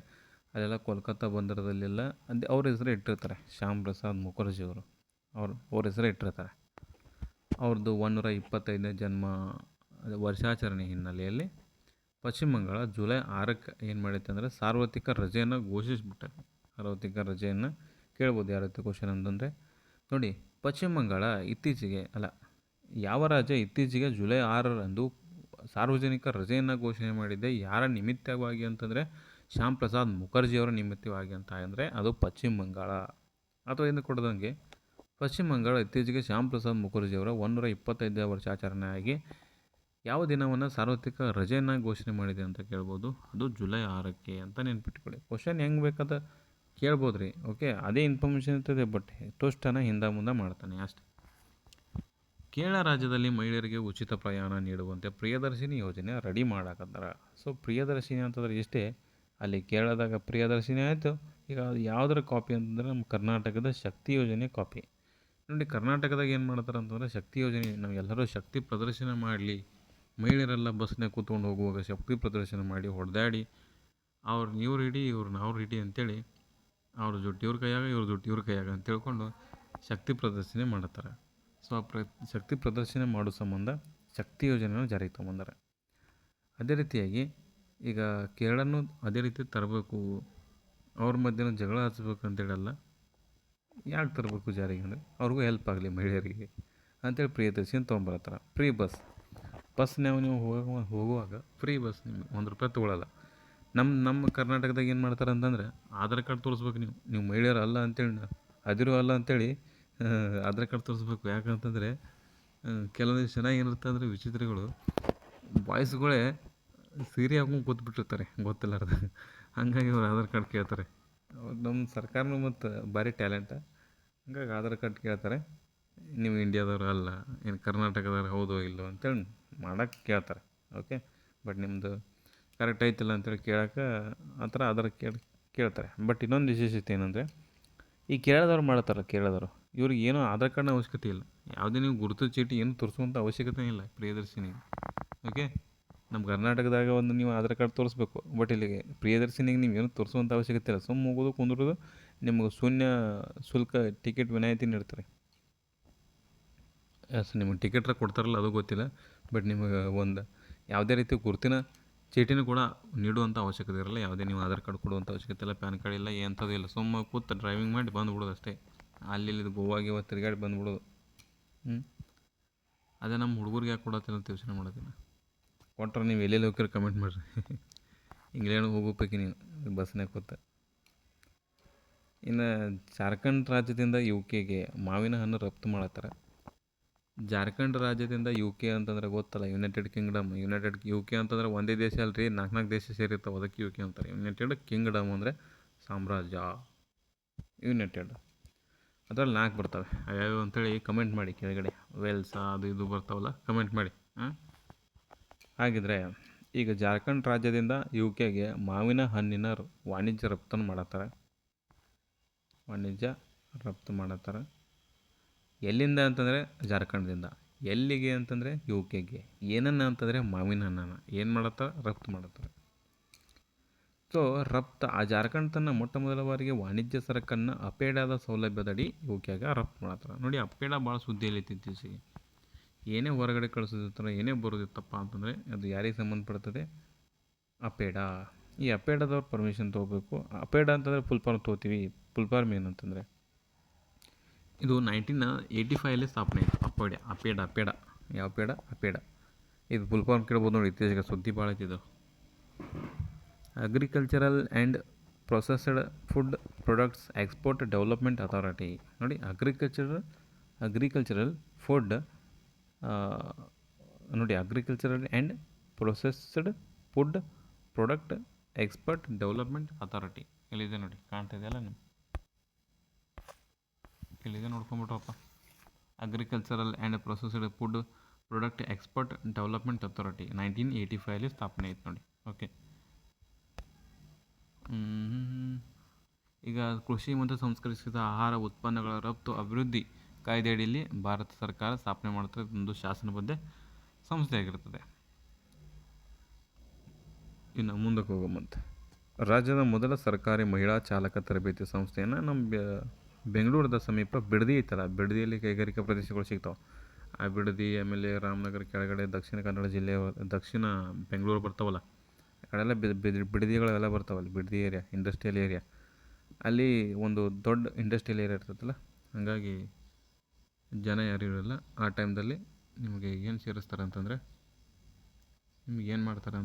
S1: ಅಲ್ಲೆಲ್ಲ ಕೋಲ್ಕತ್ತಾ ಬಂದರದಲ್ಲೆಲ್ಲ ಅವ್ರ ಹೆಸರೇ ಇಟ್ಟಿರ್ತಾರೆ, ಶ್ಯಾಮ್ ಪ್ರಸಾದ್ ಮುಖರ್ಜಿ ಅವರು ಅವ್ರ ಹೆಸರೇ ಇಟ್ಟಿರ್ತಾರೆ. ಅವ್ರದ್ದು 125ನೇ ಜನ್ಮ ವರ್ಷಾಚರಣೆ ಹಿನ್ನೆಲೆಯಲ್ಲಿ ಪಶ್ಚಿಮ ಬಂಗಾಳ ಜುಲೈ 6ಕ್ಕೆ ಏನು ಮಾಡೈತೆ ಅಂದರೆ ಸಾರ್ವತ್ರಿಕ ರಜೆಯನ್ನು ಘೋಷಿಸಿಬಿಟ್ಟೆ. ಸಾರ್ವತ್ರಿಕ ರಜೆಯನ್ನು ಕೇಳ್ಬೋದು ಯಾವ ರೀತಿ ಕ್ವಶನ್ ಅಂತಂದರೆ, ನೋಡಿ, ಪಶ್ಚಿಮ ಬಂಗಾಳ ಯಾವ ರಾಜ್ಯ ಇತ್ತೀಚೆಗೆ ಜುಲೈ 6ರಂದು ಸಾರ್ವಜನಿಕ ರಜೆಯನ್ನು ಘೋಷಣೆ ಮಾಡಿದೆ, ಯಾರ ನಿಮಿತ್ತವಾಗಿ ಅಂತಂದರೆ ಶ್ಯಾಮ್ ಪ್ರಸಾದ್ ಮುಖರ್ಜಿಯವರ ನಿಮಿತ್ತವಾಗಿ ಅಂತ ಅಂದರೆ ಅದು ಪಶ್ಚಿಮ ಬಂಗಾಳ. ಅಥವಾ ಎಂದು ಕೊಡದಂಗೆ ಪಶ್ಚಿಮ ಬಂಗಾಳ ಇತ್ತೀಚೆಗೆ ಶ್ಯಾಮ್ ಪ್ರಸಾದ್ ಮುಖರ್ಜಿಯವರ 125ನೇ ವರ್ಷಾಚರಣೆಯಾಗಿ ಯಾವ ದಿನವನ್ನು ಸಾರ್ವತ್ರಿಕ ರಜೆಯನ್ನು ಘೋಷಣೆ ಮಾಡಿದೆ ಅಂತ ಕೇಳ್ಬೋದು. ಅದು ಜುಲೈ 6ಕ್ಕೆ ಅಂತ ನೆನ್ಪಿಟ್ಕೊಳ್ಳಿ. ಕ್ವಶನ್ ಹೆಂಗೆ ಬೇಕಾದ ಕೇಳ್ಬೋದು ರೀ. ಓಕೆ, ಅದೇ ಇನ್ಫಾರ್ಮೇಷನ್ ಇರ್ತದೆ, ಬಟ್ ಎಷ್ಟೋಷ್ಟನ ಹಿಂದೆ ಮುಂದೆ ಮಾಡ್ತಾನೆ ಅಷ್ಟೆ. ಕೇರಳ ರಾಜ್ಯದಲ್ಲಿ ಮಹಿಳೆಯರಿಗೆ ಉಚಿತ ಪ್ರಯಾಣ ನೀಡುವಂತೆ ಪ್ರಿಯದರ್ಶಿನಿ ಯೋಜನೆ ರೆಡಿ ಮಾಡಾಕತ್ತಾರ. ಸೊ ಪ್ರಿಯದರ್ಶಿನಿ ಅಂತಂದ್ರೆ ಇಷ್ಟೇ, ಅಲ್ಲಿ ಕೇರಳದಾಗ ಪ್ರಿಯದರ್ಶಿನಿ ಆಯಿತು. ಈಗ ಅದು ಯಾವುದರ ಕಾಪಿ ಅಂತಂದ್ರೆ ನಮ್ಮ ಕರ್ನಾಟಕದ ಶಕ್ತಿ ಯೋಜನೆ ಕಾಪಿ. ನೋಡಿ, ಕರ್ನಾಟಕದಾಗ ಏನು ಮಾಡ್ತಾರೆ ಅಂತಂದರೆ ಶಕ್ತಿ ಯೋಜನೆ, ನಾವೆಲ್ಲರೂ ಶಕ್ತಿ ಪ್ರದರ್ಶನ ಮಾಡಲಿ, ಮಹಿಳೆಯರೆಲ್ಲ ಬಸ್ನಾಗ ಕೂತ್ಕೊಂಡು ಹೋಗುವಾಗ ಶಕ್ತಿ ಪ್ರದರ್ಶನ ಮಾಡಿ ಹೊಡೆದಾಡಿ ಅವ್ರನ್ನ ಇವ್ರು ಹಿಡಿ ಇವ್ರನ್ನ ಅವ್ರು ಹಿಡಿ ಅಂತೇಳಿ, ಅವ್ರ ಜೊತೆ ಇವ್ರ ಕೈಯಾಗ ಇವ್ರ ಜೊತೆ ಇವ್ರ ಕೈಯಾಗ ಅಂತ ತಿಳ್ಕೊಂಡು ಶಕ್ತಿ ಪ್ರದರ್ಶನ ಮಾಡ್ತಾರೆ. ಸೊ ಆ ಶಕ್ತಿ ಪ್ರದರ್ಶನ ಮಾಡೋ ಸಂಬಂಧ ಶಕ್ತಿ ಯೋಜನೆಯನ್ನು ಜಾರಿಗೆ ತೊಗೊಂಬಂದಾರೆ. ಅದೇ ರೀತಿಯಾಗಿ ಈಗ ಕೇರಳನೂ ಅದೇ ರೀತಿ ತರಬೇಕು, ಅವ್ರ ಮಧ್ಯೆ ಜಗಳ ಹಚ್ಬೇಕು ಅಂತೇಳಲ್ಲ. ಯಾಕೆ ತರಬೇಕು ಜಾರಿಗೆ ಅಂದರೆ ಅವ್ರಿಗೂ ಹೆಲ್ಪ್ ಆಗಲಿ ಮಹಿಳೆಯರಿಗೆ ಅಂತೇಳಿ ಪ್ರಿಯದರ್ಶಿನಿ ತೊಗೊಂಬರತ್ತಾರ. ಫ್ರೀ ಬಸ್ನ್ಯಾಗ ನೀವು ಹೋಗುವಾಗ ಫ್ರೀ ಬಸ್, ನಿಮಗೆ ₹1 ತೊಗೊಳಲ್ಲ. ನಮ್ಮ ಕರ್ನಾಟಕದಾಗ ಏನು ಮಾಡ್ತಾರೆ ಅಂತಂದರೆ ಆಧಾರ್ ಕಾರ್ಡ್ ತೋರಿಸ್ಬೇಕು. ನೀವು ಮಹಿಳೆಯರು ಅಲ್ಲ ಅಂತೇಳಿ, ಅದಿರೋ ಅಲ್ಲ ಅಂತೇಳಿ ಆಧಾರ್ ಕಾರ್ಡ್ ತೋರಿಸ್ಬೇಕು. ಯಾಕಂತಂದರೆ ಕೆಲವೊಂದಿಷ್ಟು ಜನ ಏನಿರುತ್ತೆ ಅಂದರೆ ವಿಚಿತ್ರಗಳು, ಬಾಯ್ಸ್ಗಳೇ ಸೀರೆ ಹಾಕೊಂಡು ಕೂತ್ಬಿಟ್ಟಿರ್ತಾರೆ ಗೊತ್ತಿಲ್ಲಾರ್ದ. ಹಂಗಾಗಿ ಅವ್ರು ಆಧಾರ್ ಕಾರ್ಡ್ ಕೇಳ್ತಾರೆ. ನಮ್ಮ ಸರ್ಕಾರನೂ ಮತ್ತು ಭಾರಿ ಟ್ಯಾಲೆಂಟ, ಹಂಗಾಗಿ ಆಧಾರ್ ಕಾರ್ಡ್ ಕೇಳ್ತಾರೆ. ನೀವು ಇಂಡಿಯಾದವ್ರು ಅಲ್ಲ, ಏನು ಕರ್ನಾಟಕದವ್ರು ಹೌದೋ ಇಲ್ಲೋ ಅಂತೇಳಿ ಮಾಡೋಕ್ಕೆ ಕೇಳ್ತಾರೆ. ಓಕೆ, ಬಟ್ ನಿಮ್ಮದು ಕರೆಕ್ಟ್ ಐತಿಲ್ಲ ಅಂತೇಳಿ ಕೇಳೋಕೆ ಆ ಥರ ಆಧಾರ್ ಕೇಳ್ತಾರೆ. ಬಟ್ ಇನ್ನೊಂದು ವಿಶೇಷತೆ ಏನಂದರೆ, ಈ ಕೇರಳದವ್ರು ಮಾಡ್ತಾರೆ, ಕೇರಳದವರು ಇವ್ರಿಗೆ ಏನೂ ಆಧಾರ್ ಕಾರ್ಡ್ನ ಅವಶ್ಯಕತೆ ಇಲ್ಲ, ಯಾವುದೇ ನೀವು ಗುರುತು ಚೀಟಿ ಏನು ತೋರಿಸುವಂಥ ಅವಶ್ಯಕತೆ ಇಲ್ಲ ಪ್ರಿಯದರ್ಶಿನಿಗೆ. ಓಕೆ, ನಮ್ಮ ಕರ್ನಾಟಕದಾಗ ಒಂದು ನೀವು ಆಧಾರ್ ಕಾರ್ಡ್ ತೋರಿಸ್ಬೇಕು, ಬಟ್ ಇಲ್ಲಿಗೆ ಪ್ರಿಯದರ್ಶಿನಿಗೆ ನೀವು ಏನು ತೋರಿಸುವಂಥ ಅವಶ್ಯಕತೆ ಇಲ್ಲ. ಸುಮ್ಮ ಹೋಗೋದು ಕುಂದ್ರೋದು, ನಿಮಗೆ ಶೂನ್ಯ ಶುಲ್ಕ ಟಿಕೆಟ್ ವಿನಾಯಿತಿ ನೀಡ್ತಾರೆ. ನಿಮಗೆ ಟಿಕೆಟ್ರ ಕೊಡ್ತಾರಲ್ಲ ಅದು ಗೊತ್ತಿಲ್ಲ, ಬಟ್ ನಿಮಗೆ ಒಂದು ಯಾವುದೇ ರೀತಿ ಗುರುತಿನ ಚೀಟಿನೂ ಕೂಡ ನೀಡುವಂಥ ಅವಶ್ಯಕತೆ ಇರಲ್ಲ. ಯಾವುದೇ ನೀವು ಆಧಾರ್ ಕಾರ್ಡ್ ಕೊಡುವಂಥ ಅವಶ್ಯಕತೆ ಇಲ್ಲ, ಪ್ಯಾನ್ ಕಾರ್ಡ್ ಇಲ್ಲ, ಎಂಥದ್ದು ಇಲ್ಲ. ಸುಮ್ಮ ಕೂತು ಡ್ರೈವಿಂಗ್ ಮಾಡಿ ಬಂದುಬಿಡೋದು ಅಷ್ಟೇ. ಅಲ್ಲಿ ಗೋವಾಗೆ ತಿರುಗಾಡಿ ಬಂದುಬಿಡೋದು. ಅದೇ ನಮ್ಮ ಹುಡುಗರಿಗೆ ಯಾಕೆ ಕೊಡತ್ತಿಲ್ಲ ಅಂತ ಯೋಚನೆ ಮಾಡೋದಿಲ್ಲ. ಕೊಟ್ಟರೆ ನೀವು ಎಲ್ಲೆಲ್ಲಿ ಹೋಗ್ತೀರ ಕಮೆಂಟ್ ಮಾಡಿರಿ. ಇಂಗ್ಲೆಂಡ್ ಹೋಗೋಪೈಕಿ ನೀವು ಬಸ್ನಾಗ ಕೂತ. ಇನ್ನು ಜಾರ್ಖಂಡ್ ರಾಜ್ಯದಿಂದ UK ಮಾವಿನ ಹಣ್ಣು ರಫ್ತು ಮಾಡತ್ತಾರೆ. ಜಾರ್ಖಂಡ್ ರಾಜ್ಯದಿಂದ UK ಅಂತಂದ್ರೆ ಗೊತ್ತಲ್ಲ, ಯುನೈಟೆಡ್ ಕಿಂಗ್ಡಮ್. UK ಅಂತಂದ್ರೆ ಒಂದೇ ದೇಶ ಅಲ್ರಿ, 4 ದೇಶ ಸೇರಿರ್ತಾವೆ, ಅದಕ್ಕೆ UK ಅಂತಾರೆ. ಯುನೈಟೆಡ್ ಕಿಂಗ್ಡಮ್ ಅಂದರೆ ಸಾಮ್ರಾಜ್ಯ, ಯುನೈಟೆಡ್. ಅದ್ರಲ್ಲಿ 4 ಬರ್ತವೆ, ಯಾವ್ಯಾವ ಅಂತೇಳಿ ಕಮೆಂಟ್ ಮಾಡಿ ಕೆಳಗಡೆ. ವೇಲ್ಸ್ ಅದು ಇದು ಬರ್ತಾವಲ್ಲ, ಕಮೆಂಟ್ ಮಾಡಿ. ಹಾಗಿದ್ರೆ ಈಗ ಜಾರ್ಖಂಡ್ ರಾಜ್ಯದಿಂದ ಯು ಕೆಗೆ ಮಾವಿನ ಹಣ್ಣಿನ ವಾಣಿಜ್ಯ ರಫ್ತನ್ನು ಮಾಡತ್ತಾರೆ. ವಾಣಿಜ್ಯ ರಫ್ತು ಮಾಡತ್ತಾರೆ. ಎಲ್ಲಿಂದ ಅಂತಂದರೆ ಜಾರ್ಖಂಡ್ದಿಂದ. ಎಲ್ಲಿಗೆ ಅಂತಂದರೆ ಯು ಕೆಗೆ. ಏನನ್ನ ಅಂತಂದರೆ ಮಾವಿನ ಹಣ್ಣನ್ನು ಏನು ಮಾಡತ್ತಾರೆ, ರಫ್ತು ಮಾಡತ್ತಾರೆ. ಸೊ ರಫ್ತು ಆ ಜಾರ್ಖಂಡ್ ತನ್ನ ಮೊಟ್ಟ ಮೊದಲ ಬಾರಿಗೆ ವಾಣಿಜ್ಯ ಸರಕನ್ನು ಅಪೇಡಾದ ಸೌಲಭ್ಯದಡಿ ಯು ಕೆಗೆ ರಫ್ತು ಮಾಡತ್ತಾರೆ. ನೋಡಿ, ಅಪೇಡ ಭಾಳ ಸುದ್ದಿಯಲ್ಲಿ ಇತ್ತೀಚೆಗೆ. ಏನೇ ಹೊರಗಡೆ ಕಳಿಸೋದಿರ್ತಾರೆ, ಏನೇ ಬರೋದಿತ್ತಪ್ಪ ಅಂತಂದರೆ ಅದು ಯಾರಿಗೆ ಸಂಬಂಧಪಡ್ತದೆ? ಅಪೇಡ. ಈ ಅಪೇಡದವ್ರು ಪರ್ಮಿಷನ್ ತೊಗೋಬೇಕು. ಅಪೇಡ ಅಂತಂದರೆ ಫುಲ್ ಫಾರ್ಮ್ ತೊಗೋತೀವಿ. ಫುಲ್ ಫಾರ್ಮ್ ಏನಂತಂದರೆ ಇದು 1985 ಸ್ಥಾಪನೆ ಆಯಿತು. ಅಪೇಡ ಯಾವ ಅಪೇಡ. ಇದು ಫುಲ್ ಫಾರ್ಮ್ ಕೇಳ್ಬೋದು ನೋಡಿ, ಇತ್ತೀಚೆಗೆ ಸುದ್ದಿ ಭಾಳ ಐತಿದ್ದು. Agricultural and processed food products export development authority. ನೋಡಿ, ಅಗ್ರಿಕಲ್ಚರಲ್ ಫುಡ್ ನೋಡಿ agricultural and processed food product export development authority ಇಲ್ಲಿದೆ ನೋಡಿ, ಕಾಣ್ತಾ ಇದೆಯಲ್ಲ ನೀವು, ಇಲ್ಲಿದೆ ನೋಡ್ಕೊಂಬಿಟ್ರಪ್ಪ. Agricultural and processed food product export development authority 1985 ಸ್ಥಾಪನೆ ಆಯ್ತು ನೋಡಿ. ಓಕೆ, ಈಗ ಕೃಷಿ ಮತ್ತು ಸಂಸ್ಕರಿಸಿದ ಆಹಾರ ಉತ್ಪನ್ನಗಳ ರಫ್ತು ಅಭಿವೃದ್ಧಿ ಕಾಯ್ದೆಯಡಿಯಲ್ಲಿ ಭಾರತ ಸರ್ಕಾರ ಸ್ಥಾಪನೆ ಮಾಡುತ್ತದೆ. ಒಂದು ಶಾಸನಬದ್ಧ ಸಂಸ್ಥೆಯಾಗಿರ್ತದೆ. ಇನ್ನು ಮುಂದಕ್ಕೆ ಹೋಗೋಮಂತೆ. ರಾಜ್ಯದ ಮೊದಲ ಸರ್ಕಾರಿ ಮಹಿಳಾ ಚಾಲಕ ತರಬೇತಿ ಸಂಸ್ಥೆಯನ್ನು ನಮ್ಮ ಬೆಂಗಳೂರದ ಸಮೀಪ ಬಿಡದಿ ಐತಲ್ಲ, ಬಿಡದಿಯಲ್ಲಿ ಕೈಗಾರಿಕಾ ಪ್ರದೇಶಗಳು ಸಿಗ್ತಾವೆ. ಆ ಬಿಡದಿ, ಆಮೇಲೆ ರಾಮನಗರ ಕೆಳಗಡೆ ದಕ್ಷಿಣ ಕನ್ನಡ ಜಿಲ್ಲೆ, ದಕ್ಷಿಣ ಬೆಂಗಳೂರು ಬರ್ತಾವಲ್ಲ, ಆ ಕಡೆಲ್ಲ ಬಿಡದಿಗಳೆಲ್ಲ ಬರ್ತಾವಲ್ಲ. ಬಿಡದಿ ಏರಿಯಾ ಇಂಡಸ್ಟ್ರಿಯಲ್ ಏರಿಯಾ, ಅಲ್ಲಿ ಒಂದು ದೊಡ್ಡ ಇಂಡಸ್ಟ್ರಿಯಲ್ ಏರಿಯಾ ಇರ್ತೈತಲ್ಲ, ಹಾಗಾಗಿ ಜನ ಯಾರು ಇರೋಲ್ಲ. ಆ ಟೈಮ್ದಲ್ಲಿ ನಿಮಗೆ ಏನು ಸೇರಿಸ್ತಾರೆ ಅಂತಂದರೆ, ನಿಮ್ಗೆ ಏನು ಮಾಡ್ತಾರೆ,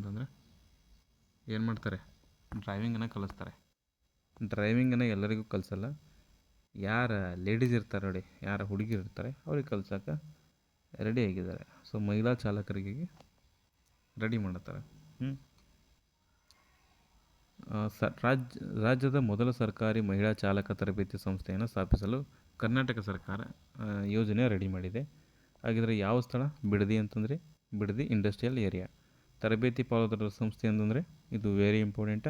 S1: ಡ್ರೈವಿಂಗನ್ನು ಕಲಿಸ್ತಾರೆ. ಡ್ರೈವಿಂಗನ್ನು ಎಲ್ಲರಿಗೂ ಕಲಿಸಲ್ಲ. ಯಾರು ಲೇಡೀಸ್ ಇರ್ತಾರೆ ನೋಡಿ, ಯಾರು ಹುಡುಗಿರು ಇರ್ತಾರೆ ಅವ್ರಿಗೆ ಕಲ್ಸೋಕೆ ರೆಡಿ ಆಗಿದ್ದಾರೆ. ಸೊ ಮಹಿಳಾ ಚಾಲಕರಿಗೆ ರೆಡಿ ಮಾಡ್ತಾರೆ. ರಾಜ್ಯದ ಮೊದಲ ಸರ್ಕಾರಿ ಮಹಿಳಾ ಚಾಲಕ ತರಬೇತಿ ಸಂಸ್ಥೆಯನ್ನು ಸ್ಥಾಪಿಸಲು ಕರ್ನಾಟಕ ಸರ್ಕಾರ ಯೋಜನೆ ರೆಡಿ ಮಾಡಿದೆ. ಹಾಗಿದ್ರೆ ಯಾವ ಸ್ಥಳ? ಬಿಡದಿ ಅಂತಂದರೆ ಬಿಡದಿ ಇಂಡಸ್ಟ್ರಿಯಲ್ ಏರಿಯಾ. ತರಬೇತಿ ಪಾಲುದಾರರ ಸಂಸ್ಥೆ ಅಂತಂದರೆ ಇದು ವೆರಿ ಇಂಪಾರ್ಟೆಂಟ್,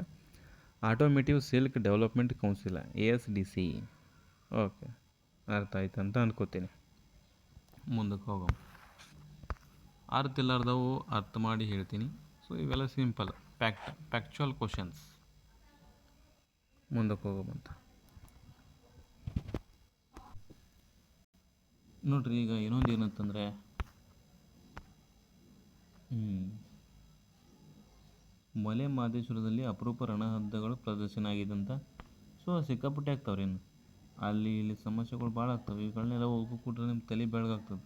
S1: ಆಟೋಮೇಟಿವ್ ಸಿಲ್ಕ್ ಡೆವಲಪ್ಮೆಂಟ್ ಕೌನ್ಸಿಲ್ ASDC. ಓಕೆ, ಅರ್ಥ ಆಯ್ತು ಅಂತ ಅಂದ್ಕೋತೀನಿ. ಮುಂದಕ್ಕೆ ಹೋಗೋಣ. ಅರ್ಥಿಲ್ಲಾರ್ದವು ಅರ್ಥ ಮಾಡಿ ಹೇಳ್ತೀನಿ. ಸೊ ಇವೆಲ್ಲ ಸಿಂಪಲ್ ಫ್ಯಾಕ್ಚುಯಲ್ ಕ್ವಶನ್ಸ್. ಮುಂದಕ್ಕೆ ಹೋಗೋಮಂತ ನೋಡ್ರಿ. ಈಗ ಇನ್ನೊಂದು ಏನಂತಂದರೆ, ಮಲೆ ಮಹದೇಶ್ವರದಲ್ಲಿ ಅಪರೂಪ ರಣಹದ್ದಗಳು ಪ್ರದರ್ಶನ ಆಗಿದೆ ಅಂತ. ಸೊ ಸಿಕ್ಕಾಪಟ್ಟೆ ಆಗ್ತಾವ್ರಿ. ಇನ್ನು ಅಲ್ಲಿ ಇಲ್ಲಿ ಸಮಸ್ಯೆಗಳು ಭಾಳ ಆಗ್ತವೆ. ಇವುಗಳನ್ನೆಲ್ಲ ಹೋಗ್ಬಿಟ್ರೆ ನಿಮ್ಮ ತಲೆ ಬೆಳಗಾಗ್ತದೆ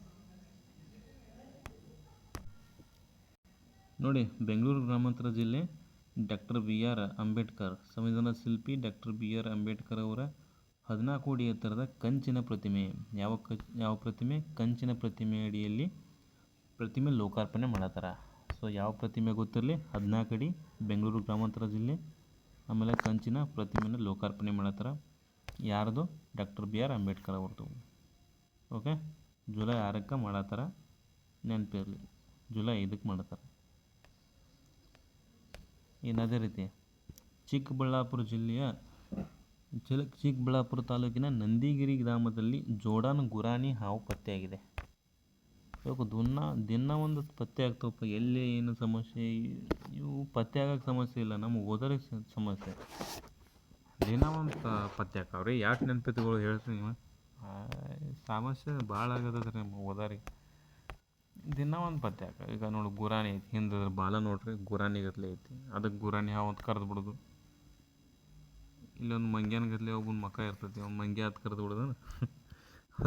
S1: ನೋಡಿ. ಬೆಂಗಳೂರು ಗ್ರಾಮಾಂತರ ಜಿಲ್ಲೆ ಡಾಕ್ಟರ್ BR ಅಂಬೇಡ್ಕರ್ ಸಂವಿಧಾನ ಶಿಲ್ಪಿ ಡಾಕ್ಟರ್ BR ಅಂಬೇಡ್ಕರ್ ಅವರ 14 ಅಡಿ ಎತ್ತರದ ಕಂಚಿನ ಪ್ರತಿಮೆ. ಯಾವ ಪ್ರತಿಮೆ? ಕಂಚಿನ ಪ್ರತಿಮೆ ಅಡಿಯಲ್ಲಿ ಪ್ರತಿಮೆ ಲೋಕಾರ್ಪಣೆ ಮಾಡತ್ತಾರ. ಸೊ ಯಾವ ಪ್ರತಿಮೆ ಗೊತ್ತಿರಲಿ, 14 ಅಡಿ, ಬೆಂಗಳೂರು ಗ್ರಾಮಾಂತರ ಜಿಲ್ಲೆ, ಆಮೇಲೆ ಕಂಚಿನ ಪ್ರತಿಮೆನ ಲೋಕಾರ್ಪಣೆ ಮಾಡತ್ತಾರ. ಯಾರ್ದು? ಡಾಕ್ಟರ್ BR ಅಂಬೇಡ್ಕರ್ ಅವ್ರದ್ದು. ಓಕೆ, ಜುಲೈ 6ಕ್ಕೆ ಮಾಡತ್ತಾರ, ನೆನಪಿರಲಿ. ಜುಲೈ 5ಕ್ಕೆ ಮಾಡತ್ತಾರ. ಇನ್ನು ಅದೇ ರೀತಿ ಚಿಕ್ಕಬಳ್ಳಾಪುರ ಜಿಲ್ಲೆಯ ಚಿಕ್ಕಬಳ್ಳಾಪುರ ತಾಲೂಕಿನ ನಂದಿಗಿರಿ ಗ್ರಾಮದಲ್ಲಿ ಜೋಡಾನ್ ಗುರಾಣಿ ಹಾವು ಪತ್ತೆಯಾಗಿದೆ. ಇವಾಗ ದಿನ ಒಂದು ಪತ್ತೆ ಆಗ್ತಾವಪ್ಪ. ಎಲ್ಲಿ ಏನು ಸಮಸ್ಯೆ? ಇವು ಪತ್ತೆ ಆಗೋಕ್ಕೆ ಸಮಸ್ಯೆ ಇಲ್ಲ, ನಮಗೆ ಓದೋರಿಗೆ ಸಮಸ್ಯೆ. ದಿನ ಒಂದು ಪತ್ತೆ ಆಕಾವ್ರಿ. ಯಾಕೆ ನೆನಪಿತ್ಗಳು ಹೇಳ್ತೀನಿ ನೀವು? ಸಮಸ್ಯೆ ಭಾಳ ಆಗತ್ತದ್ರಿ ನಮ್ಗೆ ಓದೋರಿಗೆ. ದಿನ ಒಂದು ಪತ್ತೆ ಆಕ. ಈಗ ನೋಡಿ, ಗುರಾಣಿ ಐತಿ, ಹಿಂದೆ ಬಾಲ ನೋಡ್ರಿ ಗುರಾಣಿ ಗತ್ಲೆ ಐತಿ. ಅದಕ್ಕೆ ಗುರಾಣಿ ಹಾವು ಅಂತ ಕರೆದು ಬಿಡೋದು. ಇಲ್ಲೊಂದು ಮಂಗ್ಯಾನ ಗತ್ಲೆ ಒಬ್ಬನ ಮಕ್ಕ ಇರ್ತೈತಿ, ಅವ್ನು ಮಂಗ್ಯ ಅಂತ ಕರೆದು ಬಿಡೋದು.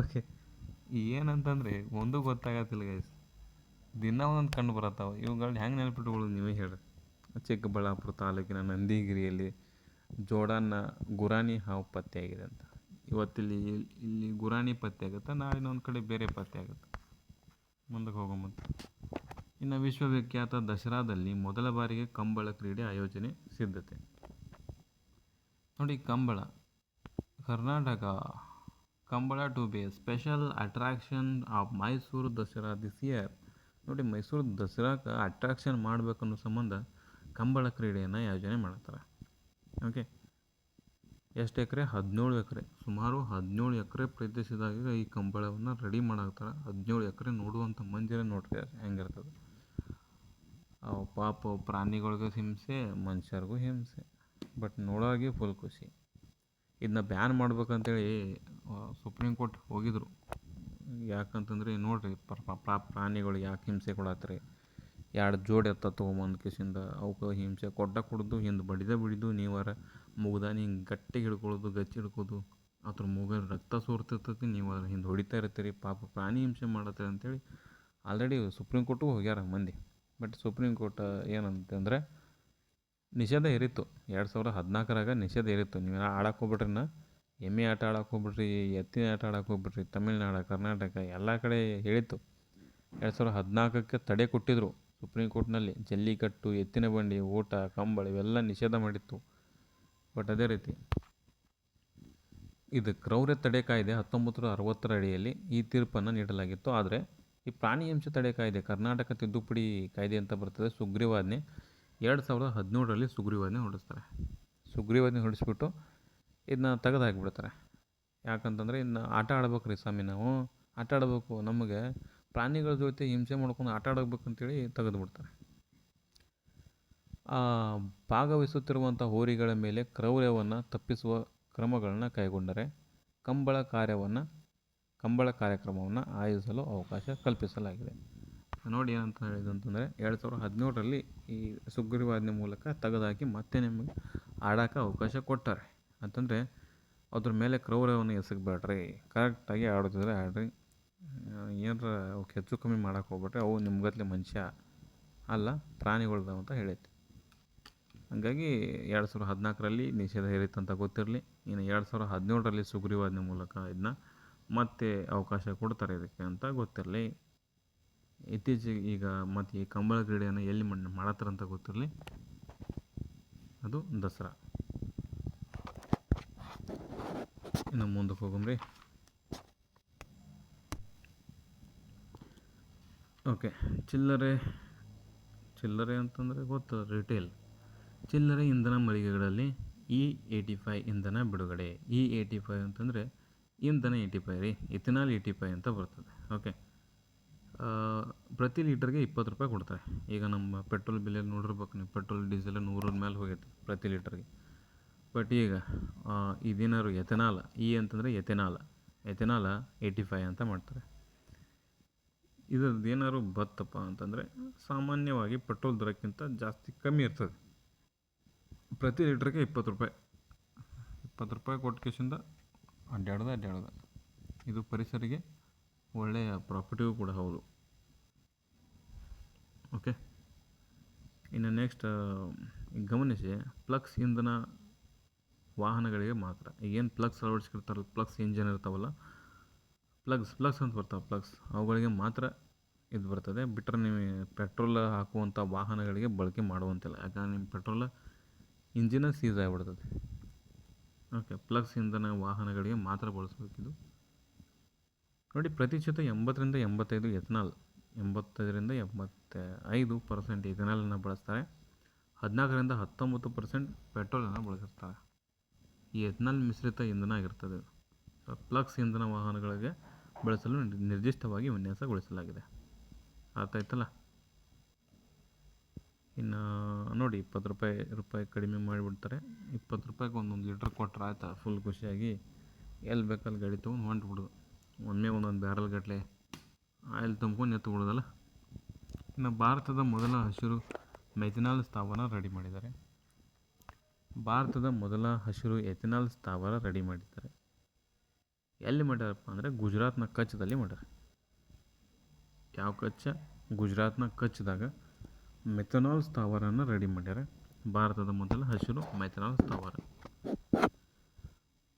S1: ಓಕೆ, ಏನಂತಂದರೆ ಒಂದು ಗೊತ್ತಾಗತ್ತಿಲ್ಲ ಗೈಸ್. ದಿನ ಒಂದೊಂದು ಕಂಡು ಬರತ್ತಾವೆ. ಇವುಗಳನ್ನ ಹೆಂಗೆ ನೆನಪಿಟ್ಕೊಳ್ಳೋದು ನೀವೇ ಹೇಳ್ರಿ. ಚಿಕ್ಕಬಳ್ಳಾಪುರ ತಾಲೂಕಿನ ನಂದಿಗಿರಿಯಲ್ಲಿ ಜೋಡಾನ್ನ ಗುರಾಣಿ ಹಾವು ಪತ್ತೆಯಾಗಿದೆ ಅಂತ. ಇವತ್ತಿಲ್ಲಿ ಗುರಾಣಿ ಪತ್ತೆ ಆಗುತ್ತೆ, ನಾಳಿನ ಒಂದು ಕಡೆ ಬೇರೆ ಪತ್ತೆ ಆಗುತ್ತೆ. ಮುಂದಕ್ಕೆ ಹೋಗೋಮಂತ. ಇನ್ನು ವಿಶ್ವವಿಖ್ಯಾತ ದಸರಾದಲ್ಲಿ ಮೊದಲ ಬಾರಿಗೆ ಕಂಬಳ ಕ್ರೀಡೆ ಆಯೋಜನೆ ಸಿದ್ಧತೆ. ನೋಡಿ, Kambala Karnataka. Kambala to be special attraction of Mysuru Dasara this year. ನೋಡಿ, ಮೈಸೂರು ದಸರಾಕ್ಕೆ ಅಟ್ರಾಕ್ಷನ್ ಮಾಡಬೇಕನ್ನೋ ಸಂಬಂಧ ಕಂಬಳ ಕ್ರೀಡೆಯನ್ನು ಯೋಜನೆ ಮಾಡ್ತಾರೆ. ಓಕೆ, ಎಷ್ಟು ಎಕರೆ? 17 ಎಕರೆ. ಸುಮಾರು 17 ಎಕರೆ ಪ್ರದೇಶದಾಗ ಈ ಕಂಬಳವನ್ನು ರೆಡಿ ಮಾಡಾಕ್ತಾರೆ. 17 ಎಕರೆ ನೋಡುವಂಥ ಮಂದಿರ ನೋಡ್ರಿ ಹೆಂಗಿರ್ತದೆ. ಅವು ಪಾಪ ಪ್ರಾಣಿಗಳಿಗೂ ಹಿಂಸೆ, ಮನುಷ್ಯರಿಗೂ ಹಿಂಸೆ, ಬಟ್ ನೋಡೋರಿಗೆ ಫುಲ್ ಖುಷಿ. ಇದನ್ನ ಬ್ಯಾನ್ ಮಾಡ್ಬೇಕಂತೇಳಿ ಸುಪ್ರೀಂ ಕೋರ್ಟ್ ಹೋಗಿದ್ರು. ಯಾಕಂತಂದ್ರೆ ನೋಡಿರಿ, ಪ್ರಾಣಿಗಳಿಗೆ ಯಾಕೆ ಹಿಂಸೆ ಕೊಡತ್ರಿ? 2 ಜೋಡಿ ಎತ್ತ ತೊಗೊಂಬಂದು ಕಿಸಿಂದ ಅವಕ್ಕೆ ಹಿಂಸೆ ಕೊಡೋದು, ಹಿಂದೆ ಬಿಡಿದು ನೀವಾರ ಮುಗ್ದಾನಿ ಹಿಂಗೆ ಗಟ್ಟಿಗೆ ಹಿಡ್ಕೊಳ್ಳೋದು, ಗಚ್ಚಿ ಹಿಡ್ಕೋದು, ಅದ್ರ ಮೂಗ ರಕ್ತ ಸೋರ್ತಿರ್ತೈತಿ, ನೀವು ಅದ್ರ ಹಿಂದೆ ಹೊಡಿತಾ ಇರ್ತೀರಿ, ಪಾಪ ಪ್ರಾಣಿ ಹಿಂಸೆ ಮಾಡತ್ತೀರಿ ಅಂತೇಳಿ ಆಲ್ರೆಡಿ ಸುಪ್ರೀಂ ಕೋರ್ಟಿಗೂ ಹೋಗ್ಯಾರ ಮಂದಿ. ಬಟ್ ಸುಪ್ರೀಂ ಕೋರ್ಟ್ ಏನಂತಂದರೆ ನಿಷೇಧ ಇರಿತ್ತು. 2014ರಾಗ ನಿಷೇಧ ಇರಿತ್ತು. ನೀವು ಆಡಕ್ಕೆ ಹೋಗ್ಬಿಟ್ರಿನ, ಎಮ್ಮೆ ಆಟ ಆಡಕ್ಕೆ ಹೋಗ್ಬಿಟ್ರಿ, ಎತ್ತಿನ ಆಟ ಆಡಕ್ಕೆ ಹೋಗ್ಬಿಟ್ರಿ, ತಮಿಳ್ನಾಡು, ಕರ್ನಾಟಕ ಎಲ್ಲ ಕಡೆ ಹೇಳಿತ್ತು. 2014ಕ್ಕೆ ತಡೆ ಕೊಟ್ಟಿದ್ರು ಸುಪ್ರೀಂ ಕೋರ್ಟ್ನಲ್ಲಿ. ಜಲ್ಲಿಕಟ್ಟು, ಎತ್ತಿನ ಬಂಡಿ, ಓಟ, ಕಂಬಳ ಇವೆಲ್ಲ ನಿಷೇಧ ಮಾಡಿತ್ತು. ಬಟ್ ಅದೇ ರೀತಿ ಇದು ಕ್ರೌರ್ಯ ತಡೆ ಕಾಯ್ದೆ 1960ರ ಅಡಿಯಲ್ಲಿ ಈ ತೀರ್ಪನ್ನು ನೀಡಲಾಗಿತ್ತು. ಆದರೆ ಈ ಪ್ರಾಣಿ ಹಿಂಸೆ ತಡೆ ಕಾಯ್ದೆ, ಕರ್ನಾಟಕ ತಿದ್ದುಪಡಿ ಕಾಯ್ದೆ ಅಂತ ಬರ್ತದೆ, ಸುಗ್ರೀವಾಜ್ಞೆ 2017ರಲ್ಲಿ ಸುಗ್ರೀವಾಜ್ಞೆ ಹೊರಡಿಸ್ತಾರೆ. ಸುಗ್ರೀವಾಜ್ಞೆ ಹೊರಡಿಸ್ಬಿಟ್ಟು ಇದನ್ನ ತೆಗೆದು ಹಾಕಿಬಿಡ್ತಾರೆ. ಯಾಕಂತಂದರೆ ಇನ್ನು ಆಟ ಆಡ್ಬೇಕು ಸ್ವಾಮಿ, ನಾವು ಆಟ ಆಡಬೇಕು, ನಮಗೆ ಪ್ರಾಣಿಗಳ ಜೊತೆ ಹಿಂಸೆ ಮಾಡ್ಕೊಂಡು ಆಟ ಆಡಬೇಕಂತೇಳಿ ತೆಗೆದುಬಿಡ್ತಾರೆ. ಭಾಗವಹಿಸುತ್ತಿರುವಂಥ ಹೋರಿಗಳ ಮೇಲೆ ಕ್ರೌರ್ಯವನ್ನು ತಪ್ಪಿಸುವ ಕ್ರಮಗಳನ್ನು ಕೈಗೊಂಡರೆ ಕಂಬಳ ಕಾರ್ಯಕ್ರಮವನ್ನು ಆಯೋಜಿಸಲು ಅವಕಾಶ ಕಲ್ಪಿಸಲಾಗಿದೆ. ನೋಡಿ ಏನಂತ ಹೇಳಿದಂತಂದರೆ 2017ರಲ್ಲಿ ಈ ಸುಗ್ರೀವಾಜ್ಞೆ ಮೂಲಕ ತೆಗೆದುಹಾಕಿ ಮತ್ತೆ ನಿಮಗೆ ಆಡೋಕ್ಕೆ ಅವಕಾಶ ಕೊಟ್ಟಾರೆ. ಅಂತಂದರೆ ಅದ್ರ ಮೇಲೆ ಕ್ರೌರ್ಯವನ್ನು ಎಸಗಬೇಡ್ರಿ, ಕರೆಕ್ಟಾಗಿ ಆಡೋದಿದ್ರೆ ಆಡ್ರಿ, ಏನಾರ ಅವಕ್ಕೆ ಹೆಚ್ಚು ಕಮ್ಮಿ ಮಾಡೋಕ್ಕೆ ಹೋಗ್ಬಿಟ್ರೆ ಅವು ನಿಮ್ಗತ್ಲೆ ಮನುಷ್ಯ ಅಲ್ಲ, ಪ್ರಾಣಿಗಳ್ದಾವ ಅಂತ ಹೇಳೈತಿ. ಹಾಗಾಗಿ 2014ರಲ್ಲಿ ನಿಷೇಧ ಇರಿತ್ತಂತ ಗೊತ್ತಿರಲಿ. ಇನ್ನು 2017ರಲ್ಲಿ ಸುಗ್ರೀವಾಜ್ಞೆ ಮೂಲಕ ಇದನ್ನ ಮತ್ತೆ ಅವಕಾಶ ಕೊಡ್ತಾರೆ ಇದಕ್ಕೆ ಅಂತ ಗೊತ್ತಿರಲಿ. ಇತ್ತೀಚೆಗೆ ಈಗ ಮತ್ತು ಈ ಕಂಬಳ ಕ್ರೀಡೆಯನ್ನು ಎಲ್ಲಿ ಮಾಡತ್ತಾರಂತ ಗೊತ್ತಿರಲಿ. ಅದು ದಸರಾ. ಇನ್ನು ಮುಂದಕ್ಕೆ ಹೋಗಮ್ರಿ. ಓಕೆ, ಚಿಲ್ಲರೆ ಅಂತಂದರೆ ಗೊತ್ತು, ರಿಟೇಲ್ ಚಿಲ್ಲರೆ ಇಂಧನ ಮಳಿಗೆಗಳಲ್ಲಿ E85 ಇಂಧನ ಬಿಡುಗಡೆ. E85 ಅಂತಂದರೆ ಇಂಧನ 85 ರೀ, ಇಥೆನಾಲ್ 85 ಅಂತ ಬರ್ತದೆ. ಓಕೆ, ಪ್ರತಿ ಲೀಟರ್ಗೆ 20 ರೂಪಾಯಿ ಕೊಡ್ತಾರೆ. ಈಗ ನಮ್ಮ ಪೆಟ್ರೋಲ್ ಬೆಲೆಯಲ್ಲಿ ನೋಡಿರ್ಬೇಕು ನೀವು, ಪೆಟ್ರೋಲ್ ಡೀಸೆಲ್ 100 ಮೇಲೆ ಹೋಗೈತೆ ಪ್ರತಿ ಲೀಟರ್ಗೆ. ಬಟ್ ಈಗ ಇದೇನಾದ್ರು ಎಥೆನಾಲ್, ಅಂತಂದರೆ ಎಥೆನಾಲ್ 85 ಅಂತ ಮಾಡ್ತಾರೆ. ಇದ್ರದ್ದು ಏನಾದ್ರು ಬತ್ತಪ್ಪ ಅಂತಂದರೆ ಸಾಮಾನ್ಯವಾಗಿ ಪೆಟ್ರೋಲ್ ದರಕ್ಕಿಂತ ಜಾಸ್ತಿ ಕಮ್ಮಿ ಇರ್ತದೆ. ಪ್ರತಿ ಲೀಟ್ರಿಗೆ 20 ರೂಪಾಯಿ ಕೊಟ್ಟ ಕೇಸಿಂದ ಅಡ್ಡಾಡೋದು. ಇದು ಪರಿಸರಿಗೆ ಒಳ್ಳೆಯ ಪ್ರಾಫಿಟಿಗೂ ಕೂಡ ಹೌದು. ಓಕೆ, ಇನ್ನು ನೆಕ್ಸ್ಟ್ ಗಮನಿಸಿ, ಪ್ಲಗ್ಸ್ ಇಂಧನ ವಾಹನಗಳಿಗೆ ಮಾತ್ರ. ಈಗೇನು ಪ್ಲಗ್ಸ್ ಅಳವಡಿಸಿರ್ತಾರಲ್ಲ, ಪ್ಲಗ್ಸ್ ಇಂಜಿನ್ ಇರ್ತಾವಲ್ಲ, ಪ್ಲಗ್ಸ್ ಅಂತ ಬರ್ತಾವೆ, ಪ್ಲಗ್ಸ್ ಅವುಗಳಿಗೆ ಮಾತ್ರ ಇದು ಬರ್ತದೆ. ಬಿಟ್ಟರೆ ನೀವು ಪೆಟ್ರೋಲ್ ಹಾಕುವಂಥ ವಾಹನಗಳಿಗೆ ಬಳಕೆ ಮಾಡುವಂತಿಲ್ಲ. ಯಾಕಂದರೆ ನಿಮ್ಮ ಪೆಟ್ರೋಲ್ ಇಂಜಿನ ಸೀಸ್ ಆಗಿಬಿಡ್ತದೆ. ಓಕೆ, ಪ್ಲಗ್ಸ್ ಇಂಧನ ವಾಹನಗಳಿಗೆ ಮಾತ್ರ ಬಳಸಬೇಕಿದು. ನೋಡಿ, ಪ್ರತಿಶತ 80ರಿಂದ 85 ಎಥೆನಾಲ್, 85ರಿಂದ 85% ಎಥೆನಾಲನ್ನು ಬಳಸ್ತಾರೆ. 14ರಿಂದ 19% ಪೆಟ್ರೋಲನ್ನು ಬಳಸಿರ್ತಾರೆ. ಈ ಎಥೆನಾಲ್ ಮಿಶ್ರಿತ ಇಂಧನ ಆಗಿರ್ತದೆ. ಪ್ಲಗ್ಸ್ ಇಂಧನ ವಾಹನಗಳಿಗೆ ಬಳಸಲು ನಿರ್ದಿಷ್ಟವಾಗಿ ವಿನ್ಯಾಸಗೊಳಿಸಲಾಗಿದೆ. ಅರ್ಥ ಆಯ್ತಲ್ಲ? ಇನ್ನು ನೋಡಿ, 20 ರೂಪಾಯಿ ಕಡಿಮೆ ಮಾಡಿಬಿಡ್ತಾರೆ. 20 ರೂಪಾಯಿಗೆ ಒಂದೊಂದು ಲೀಟ್ರ್ ಕೊಟ್ಟರೆ ಆಯ್ತಾ, ಫುಲ್ ಖುಷಿಯಾಗಿ ಎಲ್ಲಿ ಬೇಕಲ್ಲಿ ಗಾಡಿ ತೊಗೊಂಡು ಹೊಂಟ್ಬಿಡೋದು. ಒಂದೊಂದು ಬ್ಯಾರಲ್ ಗಟ್ಟಲೆ ಆಯಿಲ್ ತುಂಬ್ಕೊಂಡು ಎತ್ಬಿಡೋದಲ್ಲ. ಇನ್ನು ಭಾರತದ ಮೊದಲ ಹಸಿರು ಮೆಥೆನಾಲ್ ಸ್ಥಾವರ ರೆಡಿ ಮಾಡಿದ್ದಾರೆ. ಎಲ್ಲಿ ಮಾಡ್ಯಾರಪ್ಪ ಅಂದರೆ ಗುಜರಾತ್ನ ಕಚ್ದಲ್ಲಿ ಮಾಡ್ಯಾರ. ಯಾವ ಕಚ್ಚ? ಗುಜರಾತ್ನ ಕಚ್ದಾಗ ಮೆಥನಾಲ್ ಸ್ಥಾವರನ ರೆಡಿ ಮಾಡ್ಯಾರ. ಭಾರತದ ಮೊದಲ ಹಸಿರು ಮೆಥನಾಲ್ ಸ್ಥಾವರ.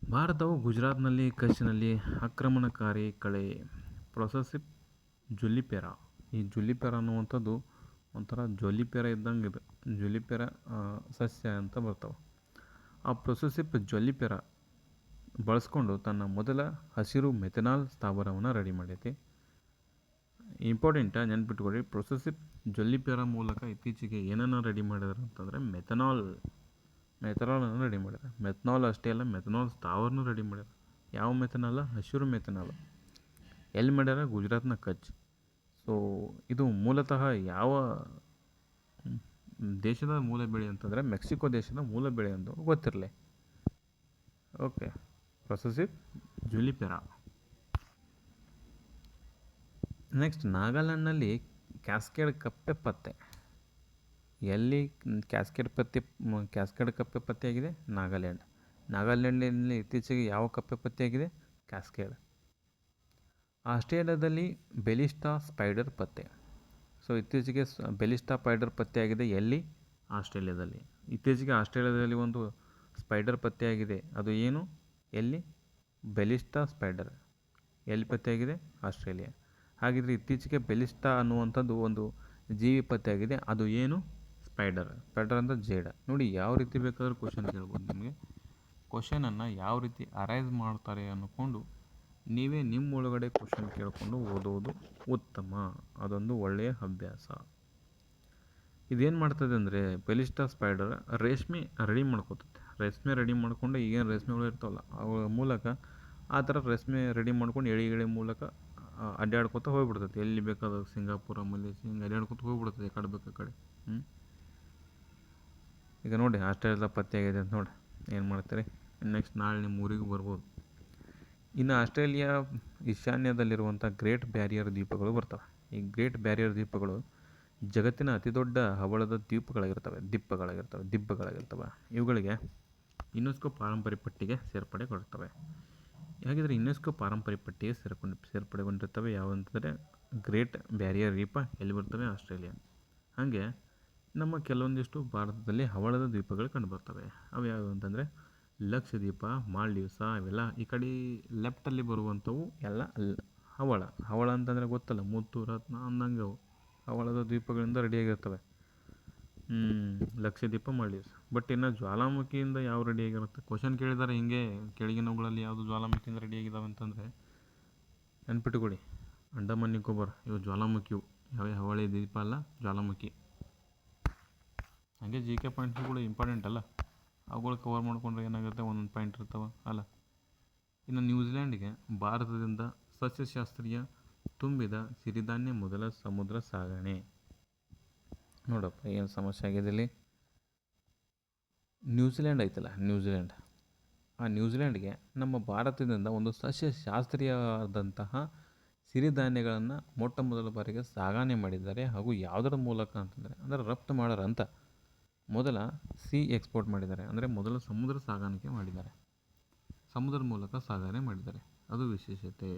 S1: ಭಾರತವು ಗುಜರಾತ್ನಲ್ಲಿ ಕಚ್ನಲ್ಲಿ ಆಕ್ರಮಣಕಾರಿ ಕಳೆ ಪ್ರೊಸೆಸಿಪ್ ಜುಲಿಪೆರಾ. ಈ ಜುಲಿಪೆರಾ ಅನ್ನುವಂಥದ್ದು ಒಂಥರ ಜೊಲಿಪೆರಾ ಇದ್ದಂಗೆ ಇದು. ಜುಲಿಪೆರಾ ಸಸ್ಯ ಅಂತ ಬರ್ತಾವೆ. ಆ ಪ್ರೊಸೆಸಿಪ್ ಜೊಲಿಪೆರಾ ಬಳಸ್ಕೊಂಡು ತನ್ನ ಮೊದಲ ಹಸಿರು ಮೆಥನಾಲ್ ಸ್ಥಾವರವನ್ನು ರೆಡಿ ಮಾಡೈತಿ. ಇಂಪಾರ್ಟೆಂಟ ನೆನ್ಪಿಟ್ಕೊಳ್ಳಿ. ಪ್ರೊಸೆಸಿವ್ ಜೊಲ್ಲಿಪೆರ ಮೂಲಕ ಇತ್ತೀಚೆಗೆ ಏನನ್ನು ರೆಡಿ ಮಾಡಿದಾರೆ ಅಂತಂದರೆ ಮೆಥನಾಲನ್ನು ರೆಡಿ ಮಾಡಿದ್ದಾರೆ. ಮೆಥನಾಲ್ ಅಷ್ಟೇ ಅಲ್ಲ, ಮೆಥನಾಲ್ ಸ್ಥಾವರನೂ ರೆಡಿ ಮಾಡ್ಯಾರ. ಯಾವ ಮೆಥನಾಲ? ಹಸಿರು ಮೆಥನಾಲ್. ಎಲ್ಲಿ ಮಾಡ್ಯಾರ? ಗುಜರಾತ್ನ ಕಚ್. ಸೊ ಇದು ಮೂಲತಃ ಯಾವ ದೇಶದ ಮೂಲ ಬೆಳೆ ಅಂತಂದರೆ ಮೆಕ್ಸಿಕೋ ದೇಶದ ಮೂಲ ಬೆಳೆ ಅಂತ ಗೊತ್ತಿರಲಿ. ಓಕೆ, ಪ್ರೊಸೆಸಿವ್ ಜುಲಿಪೆರಾ. ನೆಕ್ಸ್ಟ್, ನಾಗಾಲ್ಯಾಂಡ್ನಲ್ಲಿ ಕ್ಯಾಸ್ಕೇಡ್ ಕಪ್ಪೆ ಪತ್ತೆ. ಎಲ್ಲಿ ಕ್ಯಾಸ್ಕೇಡ್ ಕಪ್ಪೆ ಪತ್ತೆಯಾಗಿದೆ? ನಾಗಾಲ್ಯಾಂಡ್ನಲ್ಲಿ ಇತ್ತೀಚೆಗೆ ಯಾವ ಕಪ್ಪೆ ಪತ್ತೆಯಾಗಿದೆ? ಕ್ಯಾಸ್ಕೇಡ್. ಆಸ್ಟ್ರೇಲಿಯಾದಲ್ಲಿ ಬೆಲಿಸ್ಟಾ ಸ್ಪೈಡರ್ ಪತ್ತೆ. ಸೊ ಇತ್ತೀಚೆಗೆ ಬೆಲಿಸ್ಟಾ ಸ್ಪೈಡರ್ ಪತ್ತೆಯಾಗಿದೆ. ಎಲ್ಲಿ? ಆಸ್ಟ್ರೇಲಿಯಾದಲ್ಲಿ. ಇತ್ತೀಚೆಗೆ ಆಸ್ಟ್ರೇಲಿಯಾದಲ್ಲಿ ಒಂದು ಸ್ಪೈಡರ್ ಪತ್ತೆಯಾಗಿದೆ. ಅದು ಏನು? ಎಲ್ಲಿ? ಬೆಲಿಸ್ಟಾ ಸ್ಪೈಡರ್. ಎಲ್ಲಿ ಪತ್ತೆಯಾಗಿದೆ? ಆಸ್ಟ್ರೇಲಿಯಾ. ಹಾಗಿದ್ರೆ ಇತ್ತೀಚೆಗೆ ಬೆಲಿಸ್ಟಾ ಅನ್ನುವಂಥದ್ದು ಒಂದು ಜೀವಿ ಪತ್ತೆಯಾಗಿದೆ. ಅದು ಏನು? ಸ್ಪೈಡರ್ ಅಂತ ಜೇಡ. ನೋಡಿ, ಯಾವ ರೀತಿ ಬೇಕಾದರೂ ಕ್ವಶನ್ ಕೇಳ್ಬೋದು ನಿಮಗೆ. ಕ್ವಶನನ್ನು ಯಾವ ರೀತಿ ಅರೈಸ್ ಮಾಡ್ತಾರೆ ಅಂದ್ಕೊಂಡು ನೀವೇ ನಿಮ್ಮ ಒಳಗಡೆ ಕ್ವಶನ್ ಕೇಳಿಕೊಂಡು ಓದೋದು ಉತ್ತಮ. ಅದೊಂದು ಒಳ್ಳೆಯ ಅಭ್ಯಾಸ. ಇದೇನು ಮಾಡ್ತದೆ ಅಂದರೆ, ಬೆಲಿಸ್ಟಾ ಸ್ಪೈಡರ್ ರೇಷ್ಮೆ ರೆಡಿ ಮಾಡ್ಕೋತದೆ. ರೇಷ್ಮೆ ರೆಡಿ ಮಾಡ್ಕೊಂಡು ಈಗೇನು ರೇಷ್ಮೆಗಳು ಇರ್ತಾವಲ್ಲ ಅವುಗಳ ಮೂಲಕ ಆ ಥರ ರೇಷ್ಮೆ ರೆಡಿ ಮಾಡ್ಕೊಂಡು ಎಳೆ ಮೂಲಕ ಅಡ್ಡಾಡ್ಕೊತ ಹೋಗ್ಬಿಡ್ತೈತೆ. ಎಲ್ಲಿ ಬೇಕಾದ ಸಿಂಗಾಪುರ, ಮಲೇಷಿಯಾ ಹಿಂಗೆ ಅಡ್ಡಾಡ್ಕೊತ ಹೋಗ್ಬಿಡ್ತದೆ. ಕಡೆ ಬೇಕಾ ಕಡೆ. ಈಗ ನೋಡಿ, ಆಸ್ಟ್ರೇಲಿಯಾದ ಪತ್ತೆ ಆಗಿದೆ ಅಂತ ನೋಡಿ. ಏನು ಮಾಡ್ತಾರೆ? ನೆಕ್ಸ್ಟ್ ನಾಳೆ ನಿಮ್ಮ ಊರಿಗೂ ಬರ್ಬೋದು. ಇನ್ನು ಆಸ್ಟ್ರೇಲಿಯಾ ಈಶಾನ್ಯದಲ್ಲಿರುವಂಥ ಗ್ರೇಟ್ ಬ್ಯಾರಿಯರ್ ದ್ವೀಪಗಳು ಬರ್ತವೆ. ಈ ಗ್ರೇಟ್ ಬ್ಯಾರಿಯರ್ ದ್ವೀಪಗಳು ಜಗತ್ತಿನ ಅತಿ ದೊಡ್ಡ ಹವಳದ ದಿಬ್ಬಗಳಾಗಿರ್ತವೆ. ಇವುಗಳಿಗೆ ಯುನೆಸ್ಕೋ ಪಾರಂಪರಿಕ ಪಟ್ಟಿಗೆ ಸೇರ್ಪಡೆಗೊಳ್ಳುತ್ತವೆ. ಹಾಗಿದ್ರೆ ಯುನೆಸ್ಕೋ ಪಾರಂಪರಿಕ ಪಟ್ಟಿಗೆ ಸೇರ್ಪಡೆಗೊಂಡಿರ್ತವೆ ಯಾವಂತಂದರೆ ಗ್ರೇಟ್ ಬ್ಯಾರಿಯರ್ ರೀಫ್ ಎಲ್ಲಿ ಬರ್ತವೆ? ಆಸ್ಟ್ರೇಲಿಯಾ. ಹಾಗೆ ನಮ್ಮ ಕೆಲವೊಂದಿಷ್ಟು ಭಾರತದಲ್ಲಿ ಹವಳದ ದ್ವೀಪಗಳು ಕಂಡುಬರ್ತವೆ. ಅವು ಯಾವುವು ಅಂತಂದರೆ ಲಕ್ಷದ್ವೀಪ, ಮಾಲ್ಡೀವ್ಸ, ಅವೆಲ್ಲ ಈ ಕಡೆ ಲೆಫ್ಟಲ್ಲಿ ಬರುವಂಥವು ಎಲ್ಲ ಹವಳ ಅಂತಂದರೆ ಗೊತ್ತಲ್ಲ, ಮುತ್ತು ರತ್ನ ಅಂದಂಗೆ ಅವು ಹವಳದ ದ್ವೀಪಗಳಿಂದ ರೆಡಿಯಾಗಿರ್ತವೆ. ಲಕ್ಷದ್ವೀಪ, ಮಾಲ್ಡೀವ್ಸ್. ಬಟ್ ಇನ್ನು ಜ್ವಾಲಾಮುಖಿಯಿಂದ ಯಾವ ರೆಡಿಯಾಗಿರುತ್ತೆ? ಕ್ವಶನ್ ಕೇಳಿದ್ದಾರೆ ಹಿಂಗೆ, ಕೆಳಗಿನವುಗಳಲ್ಲಿ ಯಾವುದು ಜ್ವಾಲಾಮುಖಿಯಿಂದ ರೆಡಿಯಾಗಿದ್ದಾವೆ ಅಂತಂದರೆ ನೆನ್ಪಿಟ್ಟುಕೊಳ್ಳಿ, ಅಂಡಮಾನ್ ನಿಕೋಬಾರ್ ಇವು ಜ್ವಾಲಾಮುಖಿವು. ಯಾವೇ ಹವಳಿ ದ್ವೀಪ ಅಲ್ಲ, ಜ್ವಾಲಾಮುಖಿ. ಹಾಗೆ GK ಪಾಯಿಂಟ್ಸ್ಗಳು ಇಂಪಾರ್ಟೆಂಟ್ ಅಲ್ಲ, ಅವುಗಳು ಕವರ್ ಮಾಡಿಕೊಂಡ್ರೆ ಏನಾಗುತ್ತೆ, ಒಂದೊಂದು ಪಾಯಿಂಟ್ ಇರ್ತಾವೆ ಅಲ್ಲ. ಇನ್ನು ನ್ಯೂಜಿಲ್ಯಾಂಡ್ಗೆ ಭಾರತದಿಂದ ಸಸ್ಯಶಾಸ್ತ್ರೀಯ ತುಂಬಿದ ಸಿರಿಧಾನ್ಯ ಮೊದಲ ಸಮುದ್ರ ಸಾಗಣೆ. ನೋಡಪ್ಪ ಏನು ಸಮಸ್ಯೆ ಆಗಿದೆ ಇಲ್ಲಿ. ನ್ಯೂಜಿಲ್ಯಾಂಡ್ ಐತಲ್ಲ, ಆ ನ್ಯೂಜಿಲ್ಯಾಂಡ್ಗೆ ನಮ್ಮ ಭಾರತದಿಂದ ಒಂದು ಸಸ್ಯಶಾಸ್ತ್ರೀಯವಾದಂತಹ ಸಿರಿಧಾನ್ಯಗಳನ್ನು ಮೊಟ್ಟ ಮೊದಲ ಬಾರಿಗೆ ಸಾಗಣೆ ಮಾಡಿದ್ದಾರೆ. ಹಾಗೂ ಯಾವುದರ ಮೂಲಕ ಅಂತಂದರೆ, ಅಂದರೆ ರಫ್ತು ಮಾಡೋರಂತ ಮೊದಲ ಎಕ್ಸ್ಪೋರ್ಟ್ ಮಾಡಿದ್ದಾರೆ. ಅಂದರೆ ಮೊದಲ ಸಮುದ್ರ ಸಾಗಾಣಿಕೆ ಮಾಡಿದ್ದಾರೆ, ಸಮುದ್ರದ ಮೂಲಕ ಸಾಗಣೆ ಮಾಡಿದ್ದಾರೆ. ಅದು ವಿಶೇಷತೆ.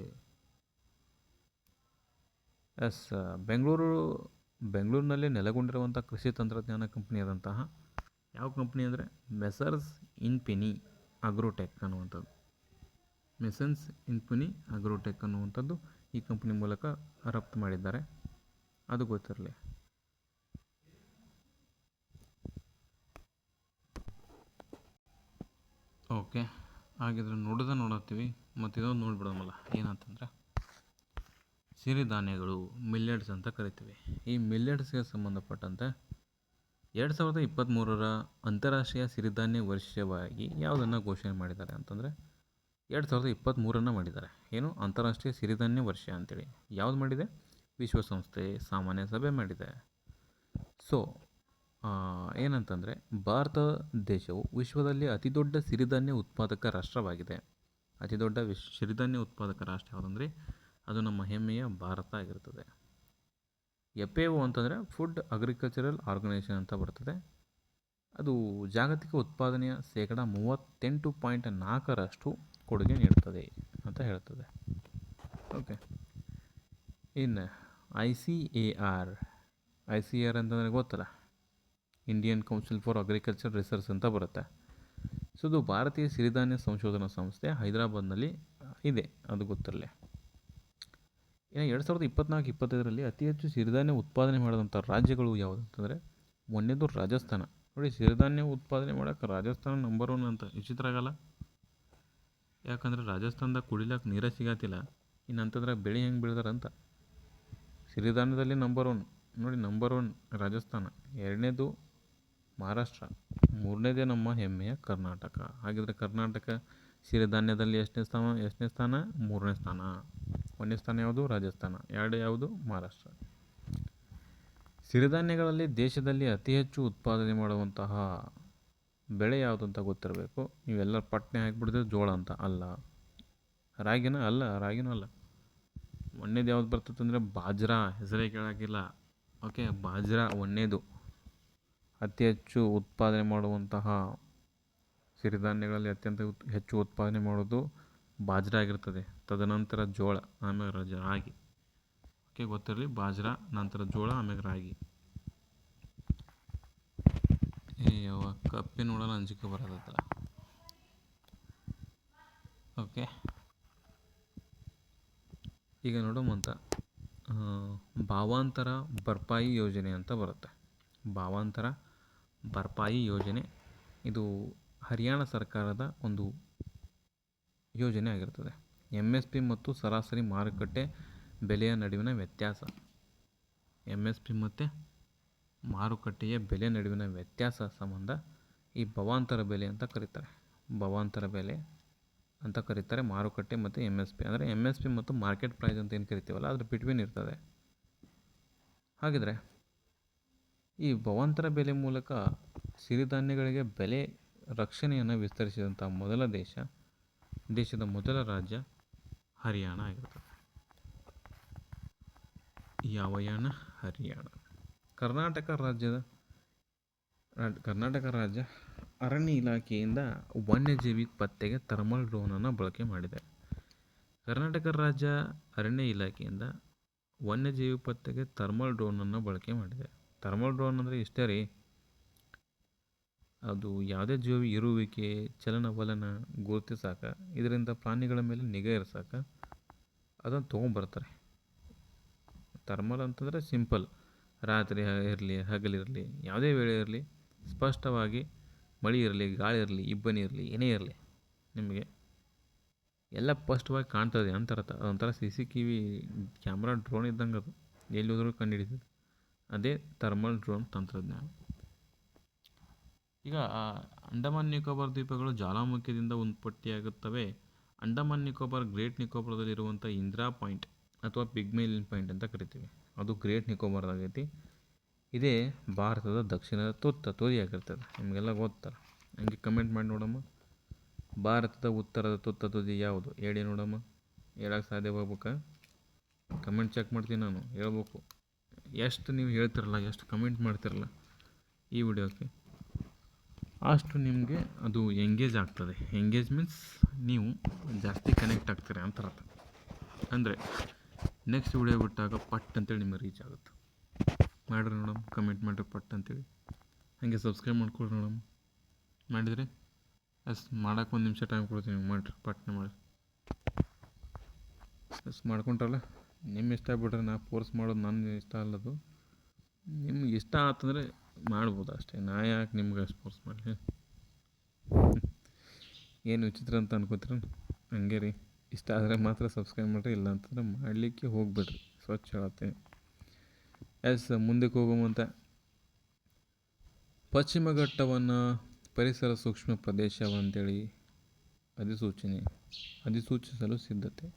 S1: ಬೆಂಗಳೂರಿನಲ್ಲಿ ನೆಲೆಗೊಂಡಿರುವಂಥ ಕೃಷಿ ತಂತ್ರಜ್ಞಾನ ಕಂಪನಿಯಾದಂತಹ ಯಾವ ಕಂಪ್ನಿ ಅಂದರೆ ಮೆಸರ್ಸ್ ಇನ್ಫಿನಿ ಅಗ್ರೋಟೆಕ್ ಅನ್ನುವಂಥದ್ದು. ಅನ್ನುವಂಥದ್ದು ಈ ಕಂಪ್ನಿ ಮೂಲಕ ರಫ್ತು ಮಾಡಿದ್ದಾರೆ. ಅದು ಗೊತ್ತಿರಲಿ. ಓಕೆ, ಹಾಗಿದ್ರೆ ನೋಡತ್ತೀವಿ. ಮತ್ತು ಇದೊಂದು ನೋಡಿಬಿಡೋಮಲ್ಲ, ಏನಂತಂದ್ರೆ ಸಿರಿಧಾನ್ಯಗಳು, ಮಿಲ್ಲೆಟ್ಸ್ ಅಂತ ಕರಿತೀವಿ. ಈ ಮಿಲ್ಲೆಟ್ಸ್ಗೆ ಸಂಬಂಧಪಟ್ಟಂತೆ 2023 ಅಂತಾರಾಷ್ಟ್ರೀಯ ಸಿರಿಧಾನ್ಯ ವರ್ಷವಾಗಿ ಯಾವುದನ್ನು ಘೋಷಣೆ ಮಾಡಿದ್ದಾರೆ ಅಂತಂದರೆ 2023 ಮಾಡಿದ್ದಾರೆ. ಏನು? ಅಂತಾರಾಷ್ಟ್ರೀಯ ಸಿರಿಧಾನ್ಯ ವರ್ಷ ಅಂತೇಳಿ. ಯಾವುದು ಮಾಡಿದೆ? ವಿಶ್ವಸಂಸ್ಥೆ ಸಾಮಾನ್ಯ ಸಭೆ ಮಾಡಿದೆ. ಸೊ ಏನಂತಂದರೆ, ಭಾರತ ದೇಶವು ವಿಶ್ವದಲ್ಲಿ ಅತಿ ದೊಡ್ಡ ಸಿರಿಧಾನ್ಯ ಉತ್ಪಾದಕ ರಾಷ್ಟ್ರವಾಗಿದೆ. ಅತಿ ದೊಡ್ಡ ಸಿರಿಧಾನ್ಯ ಉತ್ಪಾದಕ ರಾಷ್ಟ್ರ ಯಾವುದಂದರೆ ಅದು ನಮ್ಮ ಹೆಮ್ಮೆಯ ಭಾರತ ಆಗಿರ್ತದೆ. FAO ಅಂತಂದರೆ ಫುಡ್ ಅಗ್ರಿಕಲ್ಚರಲ್ ಆರ್ಗನೈಸೇಷನ್ ಅಂತ ಬರ್ತದೆ. ಅದು ಜಾಗತಿಕ ಉತ್ಪಾದನೆಯ 38.4% ಕೊಡುಗೆ ನೀಡುತ್ತದೆ ಅಂತ ಹೇಳ್ತದೆ. ಓಕೆ, ಇನ್ನು ICAR ಅಂತಂದರೆ ಗೊತ್ತಲ್ಲ, Indian council for agriculture research ಅಂತ ಬರುತ್ತೆ. ಸೊ ಇದು ಭಾರತೀಯ ಸಿರಿಧಾನ್ಯ ಸಂಶೋಧನಾ ಸಂಸ್ಥೆ ಹೈದರಾಬಾದ್ನಲ್ಲಿ ಇದೆ, ಅದು ಗೊತ್ತಿರಲಿ. ಇನ್ನು 2024-25 ಅತಿ ಹೆಚ್ಚು ಸಿರಿಧಾನ್ಯ ಉತ್ಪಾದನೆ ಮಾಡಿದಂಥ ರಾಜ್ಯಗಳು ಯಾವುದು ಅಂತಂದರೆ ಮೊನ್ನೆದು ರಾಜಸ್ಥಾನ. ನೋಡಿ, ಸಿರಿಧಾನ್ಯ ಉತ್ಪಾದನೆ ಮಾಡೋಕ್ಕೆ ರಾಜಸ್ಥಾನ ನಂಬರ್ 1 ಅಂತ. ವಿಚಿತ್ರ ಆಗಲ್ಲ? ಯಾಕಂದರೆ ರಾಜಸ್ಥಾನದಾಗ ಕುಡಿಲಿಕ್ಕೆ ನೀರೇ ಸಿಗತ್ತಿಲ್ಲ, ಇನ್ನು ಅಂತಂದ್ರೆ ಬೆಳೆ ಹೆಂಗೆ ಬೆಳೆದಾರಂತ. ಸಿರಿಧಾನ್ಯದಲ್ಲಿ ನಂಬರ್ 1 ನೋಡಿ, ನಂಬರ್ 1 ರಾಜಸ್ಥಾನ, ಎರಡನೇದು ಮಹಾರಾಷ್ಟ್ರ, ಮೂರನೇದೇ ನಮ್ಮ ಹೆಮ್ಮೆಯ ಕರ್ನಾಟಕ. ಹಾಗಿದ್ರೆ ಕರ್ನಾಟಕ ಸಿರಿಧಾನ್ಯದಲ್ಲಿ ಎಷ್ಟನೇ ಸ್ಥಾನ? 3ನೇ ಸ್ಥಾನ. 1ನೇ ಸ್ಥಾನ ಯಾವುದು? ರಾಜಸ್ಥಾನ. 2 ಯಾವುದು? ಮಹಾರಾಷ್ಟ್ರ. ಸಿರಿಧಾನ್ಯಗಳಲ್ಲಿ ದೇಶದಲ್ಲಿ ಅತಿ ಹೆಚ್ಚು ಉತ್ಪಾದನೆ ಮಾಡುವಂತಹ ಬೆಳೆ ಯಾವುದು ಅಂತ ಗೊತ್ತಿರಬೇಕು. ನೀವೆಲ್ಲ ಪಟ್ನೆ ಹಾಕಿಬಿಡ್ತೀವಿ ಜೋಳ ಅಂತ. ಅಲ್ಲ. ರಾಗಿನೂ ಅಲ್ಲ. ಒಂದೇದು ಯಾವ್ದು ಬರ್ತದೆ ಅಂದರೆ ಬಾಜ್ರಾ, ಹೆಸರೇ ಕೇಳೋಕ್ಕಿಲ್ಲ. ಓಕೆ, ಬಾಜ್ರಾ ಒಂದೇದು ಅತಿ ಹೆಚ್ಚು ಉತ್ಪಾದನೆ ಮಾಡುವಂತಹ ಸಿರಿಧಾನ್ಯಗಳಲ್ಲಿ ಅತ್ಯಂತ ಹೆಚ್ಚು ಉತ್ಪಾದನೆ ಮಾಡೋದು ಬಾಜ್ರಾ ಆಗಿರ್ತದೆ. ತದನಂತರ ಜೋಳ, ಆಮೇಲೆ ರಾಗಿ. ಓಕೆ, ಗೊತ್ತಿರಲಿ, ಬಾಜ್ರಾ ನಂತರ ಜೋಳ, ಆಮೇಲೆ ರಾಗಿ. ಕಪ್ಪೆ ನೋಡೋಣ ಅಂಜಿಕೆ ಬರೋದತ್ತಲ್ಲ. ಓಕೆ, ಈಗ ನೋಡೋಮಂತ ಭಾವಾಂತರ ಭರ್ಪಾಯಿ ಯೋಜನೆ ಅಂತ ಬರುತ್ತೆ. ಭಾವಾಂತರ ಭರ್ಪಾಯಿ ಯೋಜನೆ ಇದು ಹರಿಯಾಣ ಸರ್ಕಾರದ ಒಂದು ಯೋಜನೆ ಆಗಿರ್ತದೆ. MSP ಮತ್ತು ಸರಾಸರಿ ಮಾರುಕಟ್ಟೆ ಬೆಲೆಯ ನಡುವಿನ ವ್ಯತ್ಯಾಸ. MSP ಮತ್ತು ಮಾರುಕಟ್ಟೆಯ ಬೆಲೆ ನಡುವಿನ ವ್ಯತ್ಯಾಸ ಸಂಬಂಧ ಈ ಭಾವಾಂತರ ಬೆಲೆ ಅಂತ ಕರೀತಾರೆ. ಭಾವಾಂತರ ಬೆಲೆ ಅಂತ ಕರೀತಾರೆ. ಮಾರುಕಟ್ಟೆ ಮತ್ತು MSP ಅಂದರೆ MSP ಮತ್ತು ಮಾರ್ಕೆಟ್ ಪ್ರೈಸ್ ಅಂತ ಏನು ಕರಿತೀವಲ್ಲ, ಅದ್ರ ಬಿಟ್ವೀನ್ ಇರ್ತದೆ. ಹಾಗಿದ್ರೆ ಈ ಭಾವಾಂತರ ಬೆಲೆ ಮೂಲಕ ಸಿರಿಧಾನ್ಯಗಳಿಗೆ ಬೆಲೆ ರಕ್ಷಣೆಯನ್ನು ವಿಸ್ತರಿಸಿದಂಥ ದೇಶದ ಮೊದಲ ರಾಜ್ಯ ಹರಿಯಾಣ ಆಗಿರ್ತದೆ. ಹರಿಯಾಣ. ಕರ್ನಾಟಕ ರಾಜ್ಯ ಅರಣ್ಯ ಇಲಾಖೆಯಿಂದ ವನ್ಯಜೀವಿ ಪತ್ತೆಗೆ ಥರ್ಮಲ್ ಡ್ರೋನನ್ನು ಬಳಕೆ ಮಾಡಿದೆ. ಕರ್ನಾಟಕ ರಾಜ್ಯ ಅರಣ್ಯ ಇಲಾಖೆಯಿಂದ ವನ್ಯಜೀವಿ ಪತ್ತೆಗೆ ಥರ್ಮಲ್ ಡ್ರೋನನ್ನು ಬಳಕೆ ಮಾಡಿದೆ. ಥರ್ಮಲ್ ಡ್ರೋನ್ ಅಂದರೆ ಇಷ್ಟೇ ರೀ, ಅದು ಯಾವುದೇ ಜೀವಿ ಇರುವಿಕೆ, ಚಲನವಲನ ಗುರುತಿಸಾಕ, ಇದರಿಂದ ಪ್ರಾಣಿಗಳ ಮೇಲೆ ನಿಗಾ ಇರಿಸಾಕ ಅದನ್ನು ತೊಗೊಂಬರ್ತಾರೆ. ಥರ್ಮಲ್ ಅಂತಂದರೆ ಸಿಂಪಲ್, ರಾತ್ರಿ ಇರಲಿ ಹಗಲಿರಲಿ ಯಾವುದೇ ವೇಳೆ ಇರಲಿ, ಸ್ಪಷ್ಟವಾಗಿ ಮಳೆ ಇರಲಿ ಗಾಳಿ ಇರಲಿ ಇಬ್ಬನಿ ಇರಲಿ ಏನೇ ಇರಲಿ ನಿಮಗೆ ಎಲ್ಲ ಸ್ಪಷ್ಟವಾಗಿ ಕಾಣ್ತದೆ ಅಂತ ಅರ್ಥ. ಅದೊಂಥರ CCTV ಕ್ಯಾಮ್ರಾ ಡ್ರೋನ್ ಇದ್ದಂಗೆ, ಅದು ಎಲ್ಲಿ ಹೋದರೂ ಕಂಡುಹಿಡಿತದೆ. ಅದೇ ಥರ್ಮಲ್ ಡ್ರೋನ್ ತಂತ್ರಜ್ಞಾನ. ಈಗ ಅಂಡಮಾನ್ ನಿಕೋಬಾರ್ ದ್ವೀಪಗಳು ಜ್ವಾಲಾಮುಖಿಯಿಂದ ಉತ್ಪತ್ತಿಯಾಗುತ್ತವೆ. ಅಂಡಮಾನ್ ನಿಕೋಬಾರ್ ಗ್ರೇಟ್ ನಿಕೋಬಾರ್ದಲ್ಲಿರುವಂಥ ಇಂದಿರಾ ಪಾಯಿಂಟ್ ಅಥವಾ ಪಿಗ್ಮೇಲಿಯನ್ ಪಾಯಿಂಟ್ ಅಂತ ಕರಿತೀವಿ. ಅದು ಗ್ರೇಟ್ ನಿಕೋಬಾರ್ದಾಗೈತಿ. ಇದೇ ಭಾರತದ ದಕ್ಷಿಣದ ತುದಿಯಾಗಿರ್ತದೆ. ನಿಮಗೆಲ್ಲ ಗೊತ್ತಲ್ಲ, ಹಂಗೆ ಕಮೆಂಟ್ ಮಾಡಿ ನೋಡಮ್ಮ. ಭಾರತದ ಉತ್ತರದ ತುದಿ ಯಾವುದು ಹೇಳಿ ನೋಡಮ್ಮ. ಹೇಳಕ್ಕೆ ಸಾಧ್ಯವಾಗ್ಬೇಕಾ? ಕಮೆಂಟ್ ಚೆಕ್ ಮಾಡ್ತೀನಿ ನಾನು, ಹೇಳ್ಬೇಕು. ಎಷ್ಟು ನೀವು ಹೇಳ್ತಿರಲ್ಲ, ಎಷ್ಟು ಕಮೆಂಟ್ ಮಾಡ್ತಿರಲ್ಲ ಈ ವಿಡಿಯೋಕ್ಕೆ, ಅಷ್ಟು ನಿಮಗೆ ಅದು ಎಂಗೇಜ್ ಆಗ್ತದೆ. ಎಂಗೇಜ್ ಮೀನ್ಸ್ ನೀವು ಜಾಸ್ತಿ ಕನೆಕ್ಟ್ ಆಗ್ತೀರ ಅಂತ ಅರ್ಥ. ಅಂದರೆ ನೆಕ್ಸ್ಟ್ ವಿಡಿಯೋ ಬಿಟ್ಟಾಗ ಪಟ್ ಅಂತೇಳಿ ನಿಮಗೆ ರೀಚ್ ಆಗುತ್ತೆ. ಮಾಡಿರಿ ನೋಡಮ್ಮ, ಕಮೆಂಟ್ ಮಾಡಿರಿ ಪಟ್ ಅಂತೇಳಿ. ಹಾಗೆ ಸಬ್ಸ್ಕ್ರೈಬ್ ಮಾಡ್ಕೊಳ್ರಿ ನೋಡಮ್ಮ. ಮಾಡಿದರೆ ಮಾಡೋಕೆ 1 ನಿಮಿಷ ಟೈಮ್ ಕೊಡ್ತೀನಿ, ಮಾಡಿರಿ ಪಟ್ನೆ ಮಾಡಿ. ಮಾಡ್ಕೊಂಡ್ರಲ್ಲ, ನಿಮ್ಮ ಇಷ್ಟ ಬಿಡ್ರಿ, ನಾ ಫೋರ್ಸ್ ಮಾಡೋದು ನನ್ನ ಇಷ್ಟ ಅಲ್ಲದು. ನಿಮ್ಗೆ ಇಷ್ಟ ಆತಂದರೆ ಮಾಡ್ಬೋದು ಅಷ್ಟೇ. ನಾ ಯಾಕೆ ನಿಮ್ಗೆ ಅಷ್ಟು ಫೋರ್ಸ್ ಮಾಡಲಿ? ಏನು ವಿಚಿತ್ರ ಅಂತ ಅನ್ಕೋತೀರ? ಹಂಗೆ ರೀ, ಇಷ್ಟ ಆದರೆ ಮಾತ್ರ ಸಬ್ಸ್ಕ್ರೈಬ್ ಮಾಡಿರಿ, ಇಲ್ಲ ಅಂತಂದ್ರೆ ಮಾಡಲಿಕ್ಕೆ ಹೋಗ್ಬಿಡ್ರಿ. ಸ್ವಚ್ಛ ಹೇಳ್ತೀನಿ. ಮುಂದಕ್ಕೆ ಹೋಗುವಂತ ಪಶ್ಚಿಮ ಘಟ್ಟವನ್ನು ಪರಿಸರ ಸೂಕ್ಷ್ಮ ಪ್ರದೇಶವಂತೇಳಿ ಅಧಿಸೂಚಿಸಲು ಸಿದ್ಧತೆ.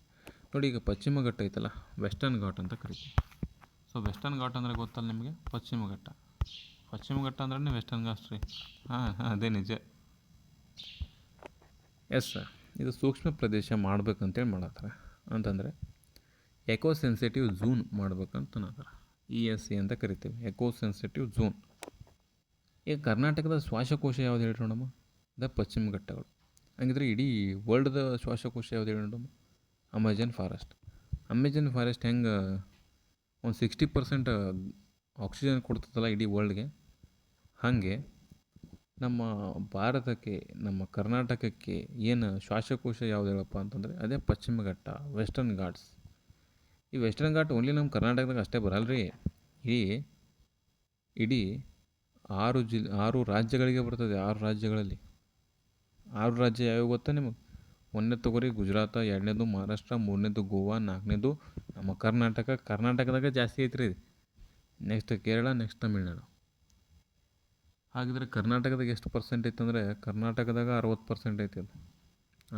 S1: ನೋಡಿ, ಈಗ ಪಶ್ಚಿಮ ಘಟ್ಟ ಐತಲ್ಲ, ವೆಸ್ಟರ್ನ್ ಘಾಟ್ ಅಂತ ಕರಿತೀವಿ. ಸೊ ವೆಸ್ಟರ್ನ್ ಘಾಟ್ ಅಂದರೆ ಗೊತ್ತಲ್ಲ ನಿಮಗೆ, ಪಶ್ಚಿಮ ಘಟ್ಟ ಅಂದ್ರೆ ವೆಸ್ಟರ್ನ್ ಘಾಟ್ ರೀ. ಅದೇ ನಿಜ. ಸರ್, ಇದು ಸೂಕ್ಷ್ಮ ಪ್ರದೇಶ ಮಾಡ್ಬೇಕಂತೇಳಿ ಮಾಡತ್ತಾರೆ. ಅಂತಂದರೆ ಎಕೋ ಸೆನ್ಸಿಟಿವ್ ಝೋನ್ ಮಾಡ್ಬೇಕಂತ ಅನ್ನತಾರೆ. ESC ಅಂತ ಕರಿತೀವಿ, ಎಕೋ ಸೆನ್ಸಿಟಿವ್ ಝೋನ್. ಈಗ ಕರ್ನಾಟಕದ ಶ್ವಾಸಕೋಶ ಯಾವ್ದು ಹೇಳಿ ನೋಡಮ್ಮ? ಅದೇ ಪಶ್ಚಿಮ ಘಟ್ಟಗಳು. ಹಂಗಿದ್ರೆ ಇಡೀ ವರ್ಲ್ಡ್ದ ಶ್ವಾಸಕೋಶ ಯಾವ್ದು ಹೇಳಿ ನೋಡಮ್ಮ? ಅಮೆಜಾನ್ ಫಾರೆಸ್ಟ್ ಹೆಂಗೆ ಒಂದು 60% ಆಕ್ಸಿಜನ್ ಕೊಡ್ತದಲ್ಲ ಇಡೀ ವರ್ಲ್ಡ್ಗೆ, ಹಾಗೆ ನಮ್ಮ ಭಾರತಕ್ಕೆ, ನಮ್ಮ ಕರ್ನಾಟಕಕ್ಕೆ ಏನು ಶ್ವಾಸಕೋಶ ಯಾವ್ದು ಹೇಳಪ್ಪ ಅಂತಂದರೆ ಅದೇ ಪಶ್ಚಿಮ ಘಟ್ಟ, ವೆಸ್ಟರ್ನ್ ಘಾಟ್ಸ್. ಈ ವೆಸ್ಟರ್ನ್ ಘಾಟ್ ಓನ್ಲಿ ನಮ್ಮ ಕರ್ನಾಟಕದಾಗ ಅಷ್ಟೇ ಬರಲ್ರಿ, ಇಡೀ 6 ರಾಜ್ಯಗಳಿಗೆ ಬರ್ತದೆ. 6 ರಾಜ್ಯಗಳಲ್ಲಿ 6 ರಾಜ್ಯ ಯಾವ್ಯಾವ ಗೊತ್ತಾ ನಿಮಗೆ? ಒಂದನೇ ತಗೋರಿ ಗುಜರಾತ, ಎರಡನೇದು ಮಹಾರಾಷ್ಟ್ರ, ಮೂರನೇದು ಗೋವಾ, ನಾಲ್ಕನೇದು ನಮ್ಮ ಕರ್ನಾಟಕದಾಗ ಜಾಸ್ತಿ ಐತ್ರಿ ಇದು. Next Kerala, next Tamil Nadu. ಹಾಗಿದ್ರೆ ಕರ್ನಾಟಕದಾಗ ಎಷ್ಟು ಪರ್ಸೆಂಟ್ ಐತಂದರೆ ಕರ್ನಾಟಕದಾಗ 60% ಐತಿ. ಅದು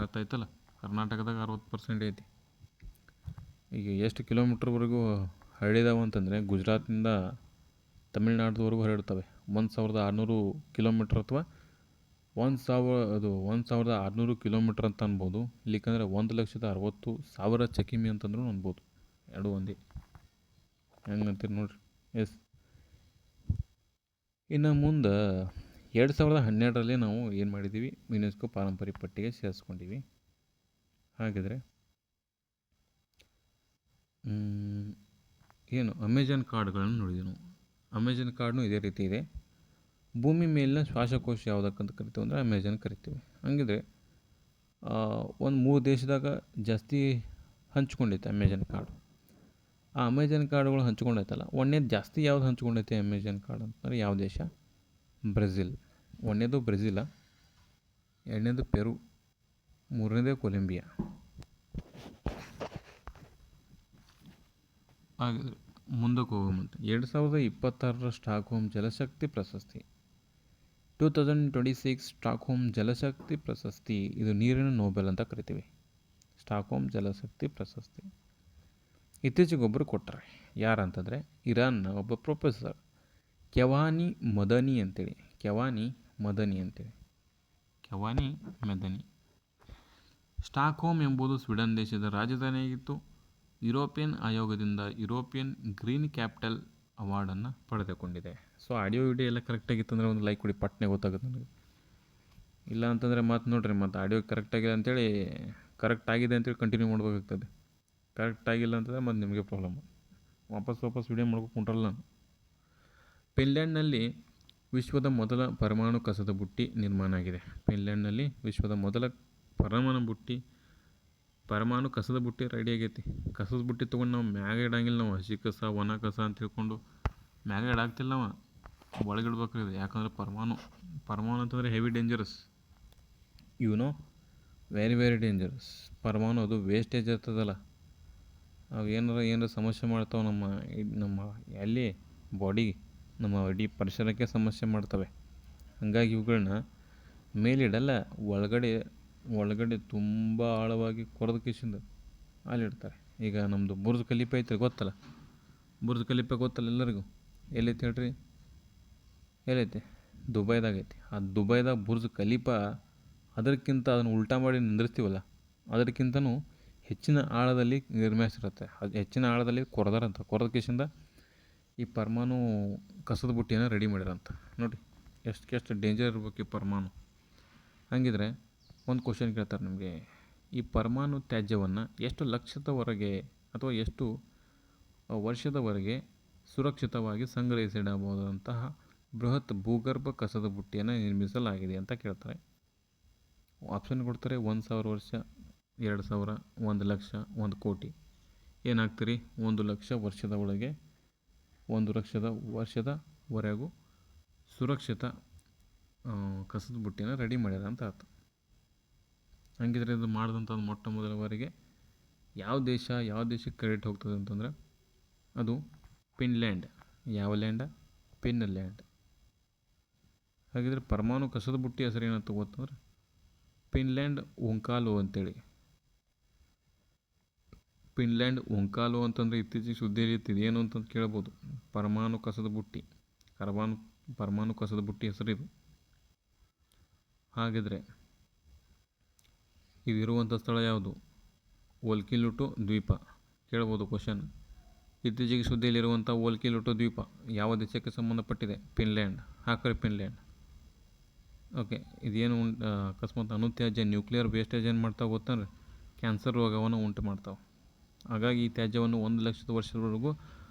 S1: ಅರ್ಥ ಆಯ್ತಲ್ಲ, ಕರ್ನಾಟಕದಾಗ 60% ಐತಿ. ಈಗ ಎಷ್ಟು ಕಿಲೋಮೀಟ್ರ್ವರೆಗೂ ಹರಡಿದಾವೆ ಅಂತಂದರೆ ಗುಜರಾತ್ನಿಂದ ತಮಿಳ್ನಾಡ್ದವರೆಗೂ ಹರಡ್ತವೆ. 1600 ಕಿಲೋಮೀಟ್ರ್ ಅಥವಾ 1600 ಕಿಲೋಮೀಟ್ರ್ ಅಂತ ಅನ್ಬೋದು. ಇಲ್ಲಿಕಂದ್ರೆ 1,60,000 ಚಕಿಮಿ ಅಂತಂದ್ರೂ ಅನ್ಬೋದು. ಎರಡು ಒಂದೇ. ಹೆಂಗಂತೀರಿ ನೋಡ್ರಿ. ಎಸ್. ಇನ್ನು ಮುಂದೆ 2012ರಲ್ಲಿ ನಾವು ಏನು ಮಾಡಿದ್ದೀವಿ, ಯುನೆಸ್ಕೋ ಪಾರಂಪರಿಕ ಪಟ್ಟಿಗೆ ಸೇರಿಸ್ಕೊಂಡಿವಿ. ಹಾಗಿದ್ರೆ ಏನು ಅಮೆಜಾನ್ ಕಾಡುಗಳನ್ನು ನೋಡಿದ್ವಿ ನಾವು. ಅಮೆಜಾನ್ ಕಾಡನ್ನು ಇದೇ ರೀತಿ ಇದೆ. ಭೂಮಿ ಮೇಲಿನ ಶ್ವಾಸಕೋಶ ಯಾವುದಕ್ಕಂತ ಕರಿತೀವಿ ಅಂದರೆ ಅಮೆಜಾನ್ ಕರಿತೀವಿ. ಹಂಗಿದ್ರೆ ಒಂದು 3 ದೇಶದಾಗ ಜಾಸ್ತಿ ಹಂಚ್ಕೊಂಡೈತೆ ಅಮೆಜಾನ್ ಕಾಡು. ಆ ಅಮೆಜಾನ್ ಕಾಡುಗಳು ಹಂಚ್ಕೊಂಡೈತಲ್ಲ, ಒಂದನೇದು ಜಾಸ್ತಿ ಯಾವ್ದು ಹಂಚ್ಕೊಂಡೈತೆ ಅಮೆಜಾನ್ ಕಾಡು ಅಂತಂದರೆ ಯಾವ ದೇಶ? ಬ್ರೆಜಿಲ್. ಒಂದನೇದು ಬ್ರೆಜಿಲ, ಎರಡನೇದು ಪೆರು, ಮೂರನೇದು ಕೊಲಂಬಿಯಾ. ಹಾಗಿದ್ರೆ ಮುಂದಕ್ಕೆ ಹೋಗೋಮಂತೆ 2026 ಸ್ಟಾಕ್ಹೋಮ್ ಜಲಶಕ್ತಿ ಪ್ರಶಸ್ತಿ. 2026 ಸ್ಟಾಕ್ಹೋಮ್ ಜಲಶಕ್ತಿ ಪ್ರಶಸ್ತಿ, ಇದು ನೀರಿನ ನೋಬೆಲ್ ಅಂತ ಕರಿತೀವಿ. ಸ್ಟಾಕ್ಹೋಮ್ ಜಲಶಕ್ತಿ ಪ್ರಶಸ್ತಿ ಇತ್ತೀಚೆಗೆ ಒಬ್ಬರು ಕೊಟ್ಟರೆ. ಯಾರಂತಂದರೆ ಇರಾನ್ನ ಒಬ್ಬ ಪ್ರೊಫೆಸರ್ ಕೆವಾನಿ ಮದನಿ ಅಂತೇಳಿ. ಕೆವಾನಿ ಮದನಿ. ಸ್ಟಾಕ್ಹೋಮ್ ಎಂಬುದು ಸ್ವೀಡನ್ ದೇಶದ ರಾಜಧಾನಿಯಾಗಿತ್ತು. ಯುರೋಪಿಯನ್ ಆಯೋಗದಿಂದ ಯುರೋಪಿಯನ್ ಗ್ರೀನ್ ಕ್ಯಾಪಿಟಲ್ ಅವಾರ್ಡನ್ನು ಪಡೆದುಕೊಂಡಿದೆ. ಸೊ ಆಡಿಯೋ ವಿಡಿಯೋ ಎಲ್ಲ ಕರೆಕ್ಟಾಗಿತ್ತು ಅಂದರೆ ಒಂದು ಲೈಕ್ ಕೊಡಿ, ಪಟ್ನೆ ಗೊತ್ತಾಗುತ್ತೆ ನನಗೆ. ಇಲ್ಲ ಅಂತಂದರೆ ಮತ್ತೆ ನೋಡಿರಿ, ಮತ್ತು ಆಡಿಯೋ ಕರೆಕ್ಟಾಗಿದೆ ಅಂತೇಳಿ ಕರೆಕ್ಟ್ ಆಗಿದೆ ಅಂತೇಳಿ ಕಂಟಿನ್ಯೂ ಮಾಡಬೇಕಾಗ್ತದೆ. ಕರೆಕ್ಟ್ ಆಗಿಲ್ಲ ಅಂತಂದರೆ ಮತ್ತು ನಿಮಗೆ ಪ್ರಾಬ್ಲಮ್. ವಾಪಸ್ ವಿಡಿಯೋ ಮಾಡ್ಕೊಂಡು ಕುಂಟ್ರಲ್ಲ ನಾನು. ಫಿನ್ಲ್ಯಾಂಡ್ನಲ್ಲಿ ವಿಶ್ವದ ಮೊದಲ ಪರಮಾಣು ಕಸದ ಬುಟ್ಟಿ ನಿರ್ಮಾಣ ಆಗಿದೆ. ಫಿನ್ಲ್ಯಾಂಡ್ನಲ್ಲಿ ವಿಶ್ವದ ಮೊದಲ ಪರಮಾಣು ಕಸದ ಬುಟ್ಟಿ ರೆಡಿ ಆಗೈತಿ. ಕಸದ ಬುಟ್ಟಿ ತೊಗೊಂಡು ನಾವು ಮ್ಯಾಗ ಇಡಂಗಿಲ್ಲ. ನಾವು ಹಸಿ ಕಸ, ಒಣ ಕಸ ಅಂತ ತಿಳ್ಕೊಂಡು ಮ್ಯಾಗ ಇಡಾಕ್ತಿಲ್ಲ. ನಾವು ಒಳಗಿಡ್ಬೇಕ್ರಿ ಇದು. ಯಾಕಂದರೆ ಪರಮಾಣು ಅಂತಂದರೆ ಹೆವಿ ಡೇಂಜರಸ್. Very dangerous. ಪರಮಾಣು ಅದು ವೇಸ್ಟೇಜ್ ಇರ್ತದಲ್ಲ, ಅವು ಏನಾರ ಸಮಸ್ಯೆ ಮಾಡ್ತಾವೆ ನಮ್ಮ ಎಲ್ಲಿ ಬಾಡಿಗೆ, ನಮ್ಮ ಇಡೀ ಪರಿಸರಕ್ಕೆ ಸಮಸ್ಯೆ ಮಾಡ್ತವೆ. ಹಾಗಾಗಿ ಇವುಗಳನ್ನ ಮೇಲಿಡಲ್ಲ, ಒಳಗಡೆ ತುಂಬ ಆಳವಾಗಿ ಕೊರೆದು ಕಿಸಿಂದ ಅಲ್ಲಿಡ್ತಾರೆ. ಈಗ ನಮ್ಮದು ಬುರ್ಜ್ ಖಲೀಫಾ ಐತೆ ಗೊತ್ತಲ್ಲ. ಬುರ್ಜ್ ಖಲೀಫಾ ಗೊತ್ತಲ್ಲ ಎಲ್ಲರಿಗೂ. ಎಲ್ಲೈತೆ ಹೇಳ್ರಿ? ಎಲ್ಲೈತೆ? ದುಬೈದಾಗ ಐತಿ. ಆ ದುಬೈದಾಗ ಬುರ್ಜ್ ಖಲೀಫಾ ಅದಕ್ಕಿಂತ ಅದನ್ನು ಉಲ್ಟಾ ಮಾಡಿ ನಿಂದಿರ್ತೀವಲ್ಲ, ಅದಕ್ಕಿಂತನೂ ಹೆಚ್ಚಿನ ಆಳದಲ್ಲಿ ನಿರ್ಮಿಸಿರುತ್ತೆ. ಅದು ಹೆಚ್ಚಿನ ಆಳದಲ್ಲಿ ಕೊರೆದ ಕಿಸಿಂದ ಈ ಪರಮಾಣು ಕಸದ ಬುಟ್ಟಿಯನ್ನು ರೆಡಿ ಮಾಡಿರಂತ. ನೋಡಿ ಎಷ್ಟು ಡೇಂಜರ್ ಇರ್ಬೇಕು ಈ ಪರಮಾಣು. ಹಾಗಿದ್ರೆ ಒಂದು ಕ್ವಶನ್ ಕೇಳ್ತಾರೆ ನಿಮಗೆ, ಈ ಪರಮಾಣು ತ್ಯಾಜ್ಯವನ್ನು ಎಷ್ಟು ಲಕ್ಷದವರೆಗೆ ಅಥವಾ ಎಷ್ಟು ವರ್ಷದವರೆಗೆ ಸುರಕ್ಷಿತವಾಗಿ ಸಂಗ್ರಹಿಸಿಡಬಹುದಂತಹ ಬೃಹತ್ ಭೂಗರ್ಭ ಕಸದ ಬುಟ್ಟಿಯನ್ನು ನಿರ್ಮಿಸಲಾಗಿದೆ ಅಂತ ಕೇಳ್ತಾರೆ. ಆಪ್ಷನ್ ಕೊಡ್ತಾರೆ. 1,000 ವರ್ಷ, 2,000, 1,00,000, 1,00,000. ಏನಾಗ್ತೀರಿ? 1,00,000 ವರ್ಷದ ಒಳಗೆ, 1,00,000 ವರ್ಷದವರೆಗೂ ಸುರಕ್ಷಿತ ಕಸದ ಬುಟ್ಟಿನ ರೆಡಿ ಮಾಡ್ಯಾರ ಅಂತ ಆಯ್ತು. ಹಂಗಿದ್ರೆ ಇದು ಮಾಡಿದಂಥದ್ದು ಮೊಟ್ಟ ಮೊದಲ ಬಾರಿಗೆ ಯಾವ ದೇಶಕ್ಕೆ ಕ್ರೆಡಿಟ್ ಹೋಗ್ತದೆ ಅಂತಂದ್ರೆ ಅದು ಫಿನ್ಲ್ಯಾಂಡ್. ಯಾವ ಲ್ಯಾಂಡ? ಫಿನ್ಲ್ಯಾಂಡ್. ಹಾಗಿದ್ರೆ ಪರಮಾಣು ಕಸದ ಬುಟ್ಟಿ ಹೆಸರು ಏನಂತ ಗೊತ್ತಂದ್ರೆ ಫಿನ್ಲ್ಯಾಂಡ್ ಒಂಕಾಲೋ ಅಂತೇಳಿ. ಫಿನ್ಲ್ಯಾಂಡ್ ಒಂಕಾಲೋ ಅಂತಂದರೆ ಇತ್ತೀಚೆಗೆ ಸುದ್ದಿಯಲ್ಲಿ ಏನು ಅಂತಂದು ಕೇಳ್ಬೋದು. ಪರಮಾಣು ಕಸದ ಬುಟ್ಟಿ ಹೆಸರಿದು. ಹಾಗಿದ್ರೆ ಇದಿರುವಂಥ ಸ್ಥಳ ಯಾವುದು? ವೊಲ್ಕಿಲುಟೋ ದ್ವೀಪ. ಕೇಳ್ಬೋದು ಕ್ವಶನ್. ಇತ್ತೀಚೆಗೆ ಸುದ್ದಿಯಲ್ಲಿರುವಂಥ ವೊಲ್ಕಿಲುಟೋ ದ್ವೀಪ ಯಾವ ದೇಶಕ್ಕೆ ಸಂಬಂಧಪಟ್ಟಿದೆ? ಫಿನ್ಲ್ಯಾಂಡ್. ಹಾಕ್ರಿ ಫಿನ್ಲ್ಯಾಂಡ್. ಓಕೆ. ಇದೇನು ಅಕಸ್ಮಾತ್ ಅಣುತ್ಯಾಜ್ಯ, ನ್ಯೂಕ್ಲಿಯರ್ ವೇಸ್ಟೇಜ್ ಏನು ಮಾಡ್ತಾವೆ ಗೊತ್ತಂದ್ರೆ ಕ್ಯಾನ್ಸರ್ ರೋಗವನ್ನು ಉಂಟು ಮಾಡ್ತಾವೆ. ಹಾಗಾಗಿ ಈ ತ್ಯಾಜ್ಯವನ್ನು 1,00,000 ವರ್ಷದವರೆಗೂ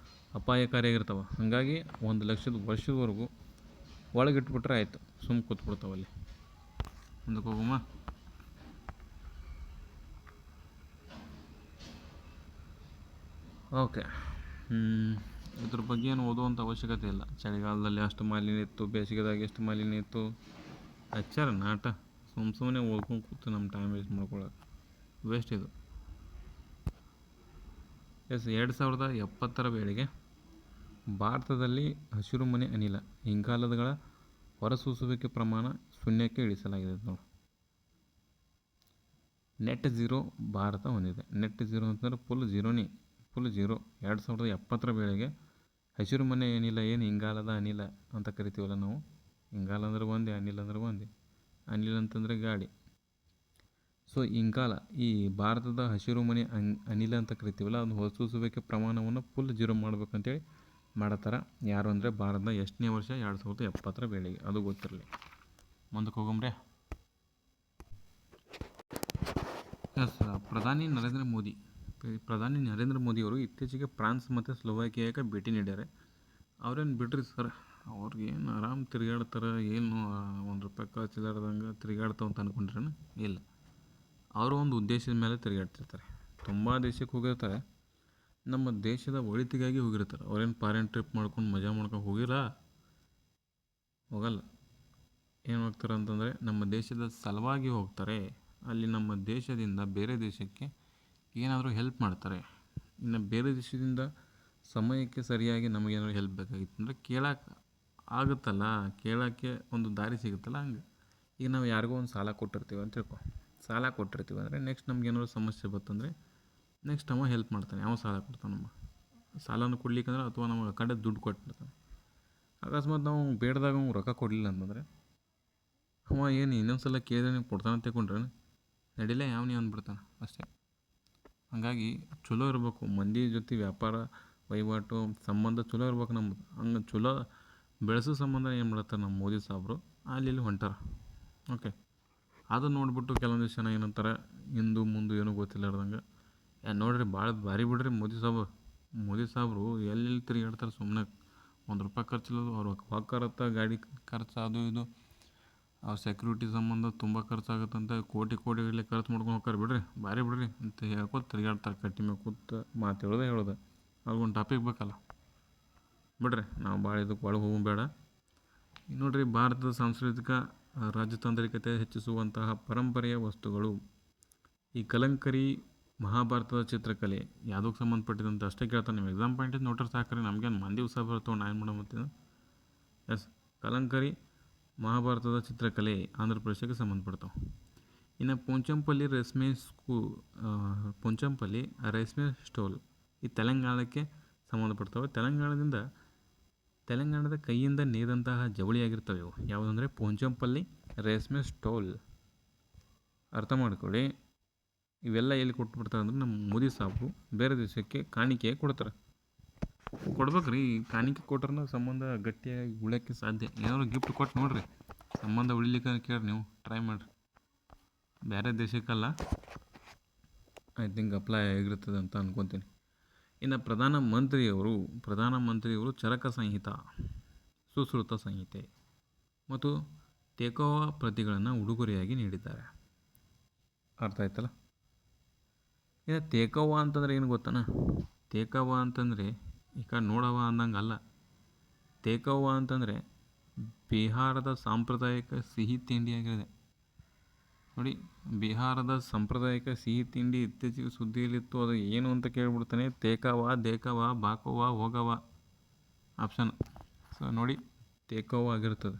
S1: ಅಪಾಯಕಾರಿಯಾಗಿರ್ತಾವೆ. ಹಾಗಾಗಿ 1,00,000 ವರ್ಷದವರೆಗೂ ಒಳಗಿಟ್ಬಿಟ್ರೆ ಆಯಿತು, ಸುಮ್ಮನೆ ಕೂತ್ಬಿಡ್ತಾವಲ್ಲಿ. ಮುಂದಕ್ಕೆ ಹೋಗಮ್ಮ. ಓಕೆ. ಇದ್ರ ಬಗ್ಗೆ ಏನು ಓದುವಂಥ ಅವಶ್ಯಕತೆ ಇಲ್ಲ. ಚಳಿಗಾಲದಲ್ಲಿ ಅಷ್ಟು ಮಾಲಿನ್ಯ ಇತ್ತು, ಬೇಸಿಗೆದಾಗ ಎಷ್ಟು ಮಾಲಿನ್ಯ ಇತ್ತು, ಹಚ್ಚಾರ ನಾಟ. ಸುಮ್ಮನೆ ಓದ್ಕೊಂಡು ಕೂತು ನಮ್ಮ ಟೈಮ್ ವೇಸ್ಟ್ ಮಾಡ್ಕೊಳ್ಳೋಕೆ. ವೇಸ್ಟ್ ಇದು. 2070 ವೇಳೆಗೆ ಭಾರತದಲ್ಲಿ ಹಸಿರುಮನೆ ಅನಿಲ ಇಂಗಾಲಗಳ ಹೊರಸೂಸುವಿಕೆ ಪ್ರಮಾಣ ಶೂನ್ಯಕ್ಕೆ ಇಳಿಸಲಾಗಿದೆ ನೋಡಿ. ನೆಟ್ ಝೀರೋ ಭಾರತ ಹೊಂದಿದೆ. ನೆಟ್ ಝೀರೋ ಅಂತಂದ್ರೆ ಫುಲ್ ಝೀರೋನೇ, ಫುಲ್ ಝೀರೋ. 2070 ವೇಳೆಗೆ ಹಸಿರುಮನೆ ಅನಿಲ ಏನು ಇಂಗಾಲದ ಅನಿಲ ಅಂತ ಕರಿತೀವಲ್ಲ ನಾವು, ಇಂಗಾಲ ಅಂದ್ರೆ ಒಂದೇ, ಅನಿಲ ಅಂದ್ರೆ ಒಂದೇ. ಅನಿಲ ಅಂತಂದರೆ ಗಾಳಿ. ಸೊ ಇಂಗಾಲ ಈ ಭಾರತದ ಹಸಿರುಮನೆ ಅನಿಲ ಅಂತ ಕರಿತೀವಲ್ಲ, ಅದನ್ನು ಹೊರಸೂಸುವಿಕೆ ಪ್ರಮಾಣವನ್ನು ಫುಲ್ ಝೀರೋ ಮಾಡ್ಬೇಕಂತೇಳಿ ಮಾಡತ್ತಾರ. ಯಾರು ಅಂದರೆ ಭಾರತದ ಎಷ್ಟನೇ ವರ್ಷ? 2070 ವೇಳೆಗೆ. ಅದು ಗೊತ್ತಿರಲಿ. ಮುಂದಕ್ಕೆ ಹೋಗಮ್ರೆ. ಪ್ರಧಾನಿ ನರೇಂದ್ರ ಮೋದಿಯವರು ಇತ್ತೀಚೆಗೆ ಫ್ರಾನ್ಸ್ ಮತ್ತು ಸ್ಲೋವಾಕಿಯಾಕ್ಕೆ ಭೇಟಿ ನೀಡ್ಯಾರೆ. ಅವ್ರೇನು ಬಿಡ್ರಿ ಸರ್, ಅವ್ರಿಗೇನು ಆರಾಮ್ ತಿರುಗಾಡ್ತಾರೆ, ಏನು ₹1 ಖರ್ಚಿಲ್ಲಾರ್ದಂಗೆ ತಿರುಗಾಡ್ತಾವ ಅಂತ ಅಂದ್ಕೊಂಡ್ರೇನು? ಇಲ್ಲ, ಅವರು ಒಂದು ಉದ್ದೇಶದ ಮೇಲೆ ತಿರುಗಾಡ್ತಿರ್ತಾರೆ. ತುಂಬ ದೇಶಕ್ಕೆ ಹೋಗಿರ್ತಾರೆ, ನಮ್ಮ ದೇಶದ ಒಳಿತಿಗಾಗಿ ಹೋಗಿರ್ತಾರೆ. ಅವ್ರೇನು ಫಾರಿನ್ ಟ್ರಿಪ್ ಮಾಡ್ಕೊಂಡು ಮಜಾ ಮಾಡ್ಕೊಂಡು ಹೋಗಲ್ಲ. ಏನು ಹೋಗ್ತಾರೆ ಅಂತಂದರೆ ನಮ್ಮ ದೇಶದ ಸಲುವಾಗಿ ಹೋಗ್ತಾರೆ. ಅಲ್ಲಿ ನಮ್ಮ ದೇಶದಿಂದ ಬೇರೆ ದೇಶಕ್ಕೆ ಏನಾದರೂ ಹೆಲ್ಪ್ ಮಾಡ್ತಾರೆ. ಇನ್ನು ಬೇರೆ ದೇಶದಿಂದ ಸಮಯಕ್ಕೆ ಸರಿಯಾಗಿ ನಮಗೇನಾದ್ರು ಹೆಲ್ಪ್ ಬೇಕಾಗಿತ್ತು ಅಂದರೆ ಕೇಳೋಕೆ ಆಗುತ್ತಲ್ಲ, ಕೇಳೋಕ್ಕೆ ಒಂದು ದಾರಿ ಸಿಗುತ್ತಲ್ಲ. ಹಂಗೆ ಈಗ ನಾವು ಯಾರಿಗೋ ಒಂದು ಸಾಲ ಕೊಟ್ಟಿರ್ತೀವಿ ಅಂತ ತಿಳ್ಕೊ. ಸಾಲ ಕೊಟ್ಟಿರ್ತೀವಿ ಅಂದರೆ ನೆಕ್ಸ್ಟ್ ನಮ್ಗೇನಾದ್ರು ಸಮಸ್ಯೆ ಬಂತಂದರೆ ನೆಕ್ಸ್ಟ್ ಅವ ಹೆಲ್ಪ್ ಮಾಡ್ತಾನೆ. ಅವ ಸಾಲ ಕೊಡ್ತಾನೆ. ನಮ್ಮ ಸಾಲನ ಕೊಡ್ಲಿಕ್ಕಂದ್ರೆ ಅಥವಾ ನಮಗೆ ಕಡೆ ದುಡ್ಡು ಕೊಟ್ಬಿಡ್ತಾನೆ. ಅಕಸ್ಮಾತ್ ನಾವು ಬೇಡ್ದಾಗ ಅವ್ನು ರೊಕ್ಕ ಕೊಡಲಿಲ್ಲ ಅಂತಂದರೆ ಅವ ಏನು ಇನ್ನೊಂದು ಸಲ ಕೇಳಿದ್ರೆ ನೀವು ಕೊಡ್ತಾನೆ ಅಂತ ತಿಳ್ಕೊಂಡ್ರೆ ನಡಿಲೇ ಯಾವನೇ ಅಂದ್ಬಿಡ್ತಾನೆ ಅಷ್ಟೇ. ಹಾಗಾಗಿ ಚಲೋ ಇರಬೇಕು, ಮಂದಿ ಜೊತೆ ವ್ಯಾಪಾರ ವಹಿವಾಟು ಸಂಬಂಧ ಚಲೋ ಇರ್ಬೇಕು ನಮ್ಮದು. ಹಂಗೆ ಚಲೋ ಬೆಳೆಸೋ ಸಂಬಂಧ ಏನು ಮಾಡ್ತಾರೆ ನಮ್ಮ ಮೋದಿ ಸಾಹೇಬರು ಅಲ್ಲಿ ಹೊಂಟಾರ. ಓಕೆ, ಅದನ್ನು ನೋಡಿಬಿಟ್ಟು ಕೆಲವೊಂದಿಷ್ಟು ಜನ ಏನಂತಾರೆ, ಹಿಂದು ಮುಂದೆ ಏನೂ ಗೊತ್ತಿಲ್ಲಾರ್ದಂಗೆ ನೋಡ್ರಿ ಭಾಳ ಭಾರಿ ಬಿಡ್ರಿ ಮೋದಿ ಸಾಹೇಬರು ಎಲ್ಲೆಲ್ಲಿ ತಿರುಗಾಡ್ತಾರೆ. ಸುಮ್ಮನೆ ₹1 ಖರ್ಚಿಲ್ಲ, ಅವ್ರು ಹೋಗ್ತಾರತ್ತ ಗಾಡಿ ಖರ್ಚು, ಅದು ಇದು ಅವ್ರ ಸೆಕ್ಯೂರಿಟಿ ಸಂಬಂಧ ತುಂಬ ಖರ್ಚಾಗುತ್ತಂತ ಕೋಟಿಗಟ್ಟಲೆ ಖರ್ಚು ಮಾಡ್ಕೊಂಡು ಹೋಗ್ತಾರೆ. ಭಾರಿ ಬಿಡ್ರಿ ಅಂತ ಹೇಳ್ಕೊತ ತಿರುಗಾಡ್ತಾರೆ. ಕಟ್ಟಿ ಮೇಲೆ ಕೂತು ಮಾತು ಹೇಳೋದು ಅವ್ರಿಗೊಂದು ಟಾಪಿಕ್ ಬೇಕಲ್ಲ. ಬಿಡ್ರಿ, ನಾವು ಭಾಳ ಇದಕ್ಕೆ ಒಳಗೆ ಹೋಗೋದು ಬೇಡ. ನೋಡಿರಿ, ಭಾರತದ ಸಾಂಸ್ಕೃತಿಕ ರಾಜತಾಂತ್ರಿಕತೆ ಹೆಚ್ಚಿಸುವಂತಹ ಪರಂಪರೆಯ ವಸ್ತುಗಳು. ಈ ಕಲಂಕರಿ ಮಹಾಭಾರತದ ಚಿತ್ರಕಲೆ ಯಾವುದಕ್ಕೆ ಸಂಬಂಧಪಟ್ಟಿದಂತ ಅಷ್ಟೇ ಕೇಳ್ತಾರೆ. ನೀವು ಎಕ್ಸಾಮ್ ಪಾಯಿಂಟಿಂದ ನೋಟ್ರಿ ಸಾಕ್ರಿ, ನಮಗೇನು ಮಂದಿ ಉತ್ಸಾಹ ಬರ್ತವೆ, ನಾನು ಏನು ಮಾಡೋ. ಕಲಂಕರಿ ಮಹಾಭಾರತದ ಚಿತ್ರಕಲೆ ಆಂಧ್ರ ಪ್ರದೇಶಕ್ಕೆ ಸಂಬಂಧಪಡ್ತಾವೆ. ಇನ್ನು ಪೋಚಂಪಲ್ಲಿ ರೇಷ್ಮೆ ಸ್ಟೋಲ್ ಈ ತೆಲಂಗಾಣಕ್ಕೆ ಸಂಬಂಧಪಡ್ತವೆ. ತೆಲಂಗಾಣದ ಕೈಯಿಂದ ನೇದಂತಹ ಜವಳಿಯಾಗಿರ್ತವೆ ಇವು. ಯಾವುದಂದರೆ ಪೋಚಂಪಲ್ಲಿ ರೇಷ್ಮೆ ಸ್ಟೋಲ್. ಅರ್ಥ ಮಾಡ್ಕೊಳ್ಳಿ. ಇವೆಲ್ಲ ಎಲ್ಲಿ ಕೊಟ್ಬಿಡ್ತಾರೆ ಅಂದರೆ ನಮ್ಮ ಮೋದಿ ಸಾಹೇಬರು ಬೇರೆ ದೇಶಕ್ಕೆ ಕಾಣಿಕೆ ಕೊಡ್ತಾರೆ. ಕೊಡ್ಬೇಕ್ರಿ, ಕಾಣಿಕೆ ಕೊಟ್ರೆ ಸಂಬಂಧ ಗಟ್ಟಿಯಾಗಿ ಉಳಿಯೋಕ್ಕೆ ಸಾಧ್ಯ. ಏನಾದ್ರು ಗಿಫ್ಟ್ ಕೊಟ್ಟು ನೋಡಿರಿ, ಸಂಬಂಧ ಉಳಿಲಿಕ್ಕೆ ಕೇಳಿ ನೀವು ಟ್ರೈ ಮಾಡಿರಿ. ಬೇರೆ ದೇಶಕ್ಕಲ್ಲ, ಐ ಥಿಂಕ್ ಅಪ್ಲೈ ಆಗಿರ್ತದೆ ಅಂತ ಅಂದ್ಕೊತೀನಿ. ಇನ್ನು ಪ್ರಧಾನಮಂತ್ರಿಯವರು ಚರಕ ಸಂಹಿತ, ಸುಶ್ರುತ ಸಂಹಿತೆ ಮತ್ತು ತೇಕೋವಾ ಪ್ರತಿಗಳನ್ನು ಉಡುಗೊರೆಯಾಗಿ ನೀಡಿದ್ದಾರೆ. ಅರ್ಥ ಆಯ್ತಲ್ಲ. ಇನ್ನು ತೇಕೋವಾ ಅಂತಂದರೆ ಏನು ಗೊತ್ತಾನ? ತೇಕೋವಾ ಅಂತಂದರೆ ಈಗ ನೋಡವ ಅಂದಂಗೆ ಅಲ್ಲ. ತೇಕೋವಾ ಅಂತಂದರೆ ಬಿಹಾರದ ಸಾಂಪ್ರದಾಯಿಕ ಸಿಹಿ ತಿಂಡಿಯಾಗಿದೆ. ನೋಡಿ, ಬಿಹಾರದ ಸಾಂಪ್ರದಾಯಿಕ ಸಿಹಿ ತಿಂಡಿ ಇತ್ತೀಚೆಗೆ ಸುದ್ದಿಯಲ್ಲಿತ್ತು. ಅದು ಏನು ಅಂತ ಕೇಳಿಬಿಡ್ತಾನೆ, ದೇಕವಾ ಬಾಕೋವಾ ಹೋಗವಾ ಆಪ್ಷನ್. ಸೊ ನೋಡಿ, ತೇಕೋವಾ ಆಗಿರ್ತದೆ.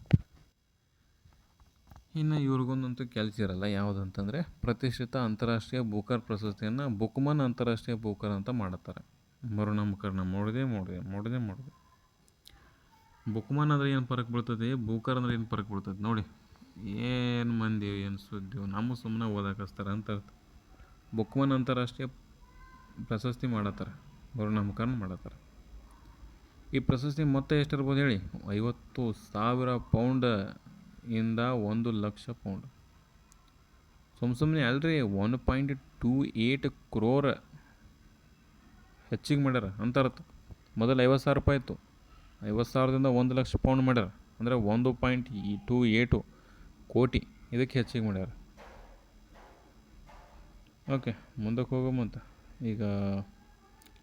S1: ಇನ್ನು ಇವ್ರಿಗೊಂದಂತೂ ಕೆಲಸ ಇರಲ್ಲ. ಯಾವುದಂತಂದರೆ ಪ್ರತಿಷ್ಠಿತ ಅಂತಾರಾಷ್ಟ್ರೀಯ ಬೂಕರ್ ಪ್ರಶಸ್ತಿಯನ್ನು ಬುಕ್ಮನ್ ಅಂತಾರಾಷ್ಟ್ರೀಯ ಬೂಕರ್ ಅಂತ ಮಾಡುತ್ತಾರೆ. ಮರುನಾಮಕರಣ ಮಾಡೋದೇ. ಬುಕ್ಮನ್ ಅಂದರೆ ಏನು ಫರಕ್ ಬೀಳ್ತದೆ, ಬೂಕರ್ ಅಂದರೆ ಏನು ಫರಕ್ ಬೀಳ್ತದೆ ನೋಡಿ. ಏನು ಮಂದಿ ಏನು ಸುದ್ದಿ, ನಮ್ಮ ಸುಮ್ಮನೆ ಓದಕಸ್ತಾರೆ ಅಂತ ಅರ್ಥ. ಬುಕ್ಮನ್ ಅಂತಾರಾಷ್ಟ್ರೀಯ ಪ್ರಶಸ್ತಿ ಮಾಡತ್ತಾರೆ, ಮರುನಾಮಕರಣ ಮಾಡತ್ತಾರೆ. ಈ ಪ್ರಶಸ್ತಿ ಮೊತ್ತ ಎಷ್ಟಿರ್ಬೋದು ಹೇಳಿ? 50,000 ಪೌಂಡ್ ಇಂದ 1,00,000 ಪೌಂಡ್. ಸುಮ್ಮನೆ ಅಲ್ರಿ, 1.28 crore ಹೆಚ್ಚಿಗೆ ಮಾಡ್ಯಾರ ಅಂತ ಅರ್ಥ. ಮೊದಲು 50,000 ರೂಪಾಯಿ ಇತ್ತು, 50,000ದಿಂದ 1,00,000 ಪೌಂಡ್ ಮಾಡ್ಯಾರ. ಅಂದರೆ 1.28 ಕೋಟಿ ಇದಕ್ಕೆ ಹೆಚ್ಚಿಗೆ ಮಾಡ್ಯಾರ. ಓಕೆ, ಮುಂದಕ್ಕೆ ಹೋಗೋಮಂತ. ಈಗ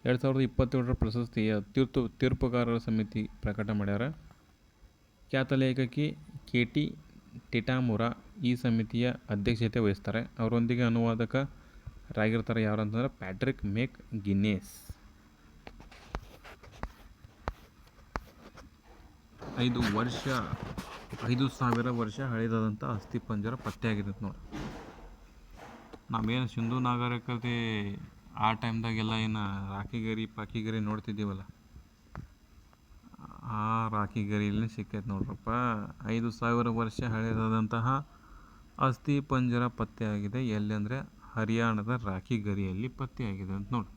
S1: 2027 ಪ್ರಶಸ್ತಿಯ ತೀರ್ಪುಗಾರರ ಸಮಿತಿ ಪ್ರಕಟ ಮಾಡ್ಯಾರ. ಖ್ಯಾತ ಲೇಖಕಿ KT ಟಿಟಾಮುರಾ ಈ ಸಮಿತಿಯ ಅಧ್ಯಕ್ಷತೆ ವಹಿಸ್ತಾರೆ. ಅವರೊಂದಿಗೆ ಅನುವಾದಕ ರಾಗಿರ್ತಾರೆ ಯಾರು ಅಂತಂದ್ರೆ ಪ್ಯಾಟ್ರಿಕ್ ಮೇಕ್ ಗಿನ್ನೇಸ್. 5,000 ವರ್ಷ ಹಳೆಯದಾದಂಥ ಅಸ್ಥಿಪಂಜರ ಪತ್ತೆಯಾಗಿರುತ್ತೆ ನೋಡಿ. ನಾವೇನು ಸಿಂಧೂ ನಾಗರಿಕತೆ ಆ ಟೈಮ್ದಾಗೆಲ್ಲ ಏನು ರಾಕಿಗರಿ ನೋಡ್ತಿದ್ದೀವಲ್ಲ, ಆ ರಾಕಿಗರಿಯಲ್ಲಿ ಸಿಕ್ಕೈತೆ ನೋಡ್ರಪ್ಪ. 5,000 ವರ್ಷ ಹಳೆಯದಾದಂತಹ ಅಸ್ಥಿಪಂಜರ ಪತ್ತೆಯಾಗಿದೆ. ಎಲ್ಲಿ ಅಂದರೆ ಹರಿಯಾಣದ ರಾಕಿಗರಿಯಲ್ಲಿ ಪತ್ತೆಯಾಗಿದೆ ಅಂತ ನೋಡಿ.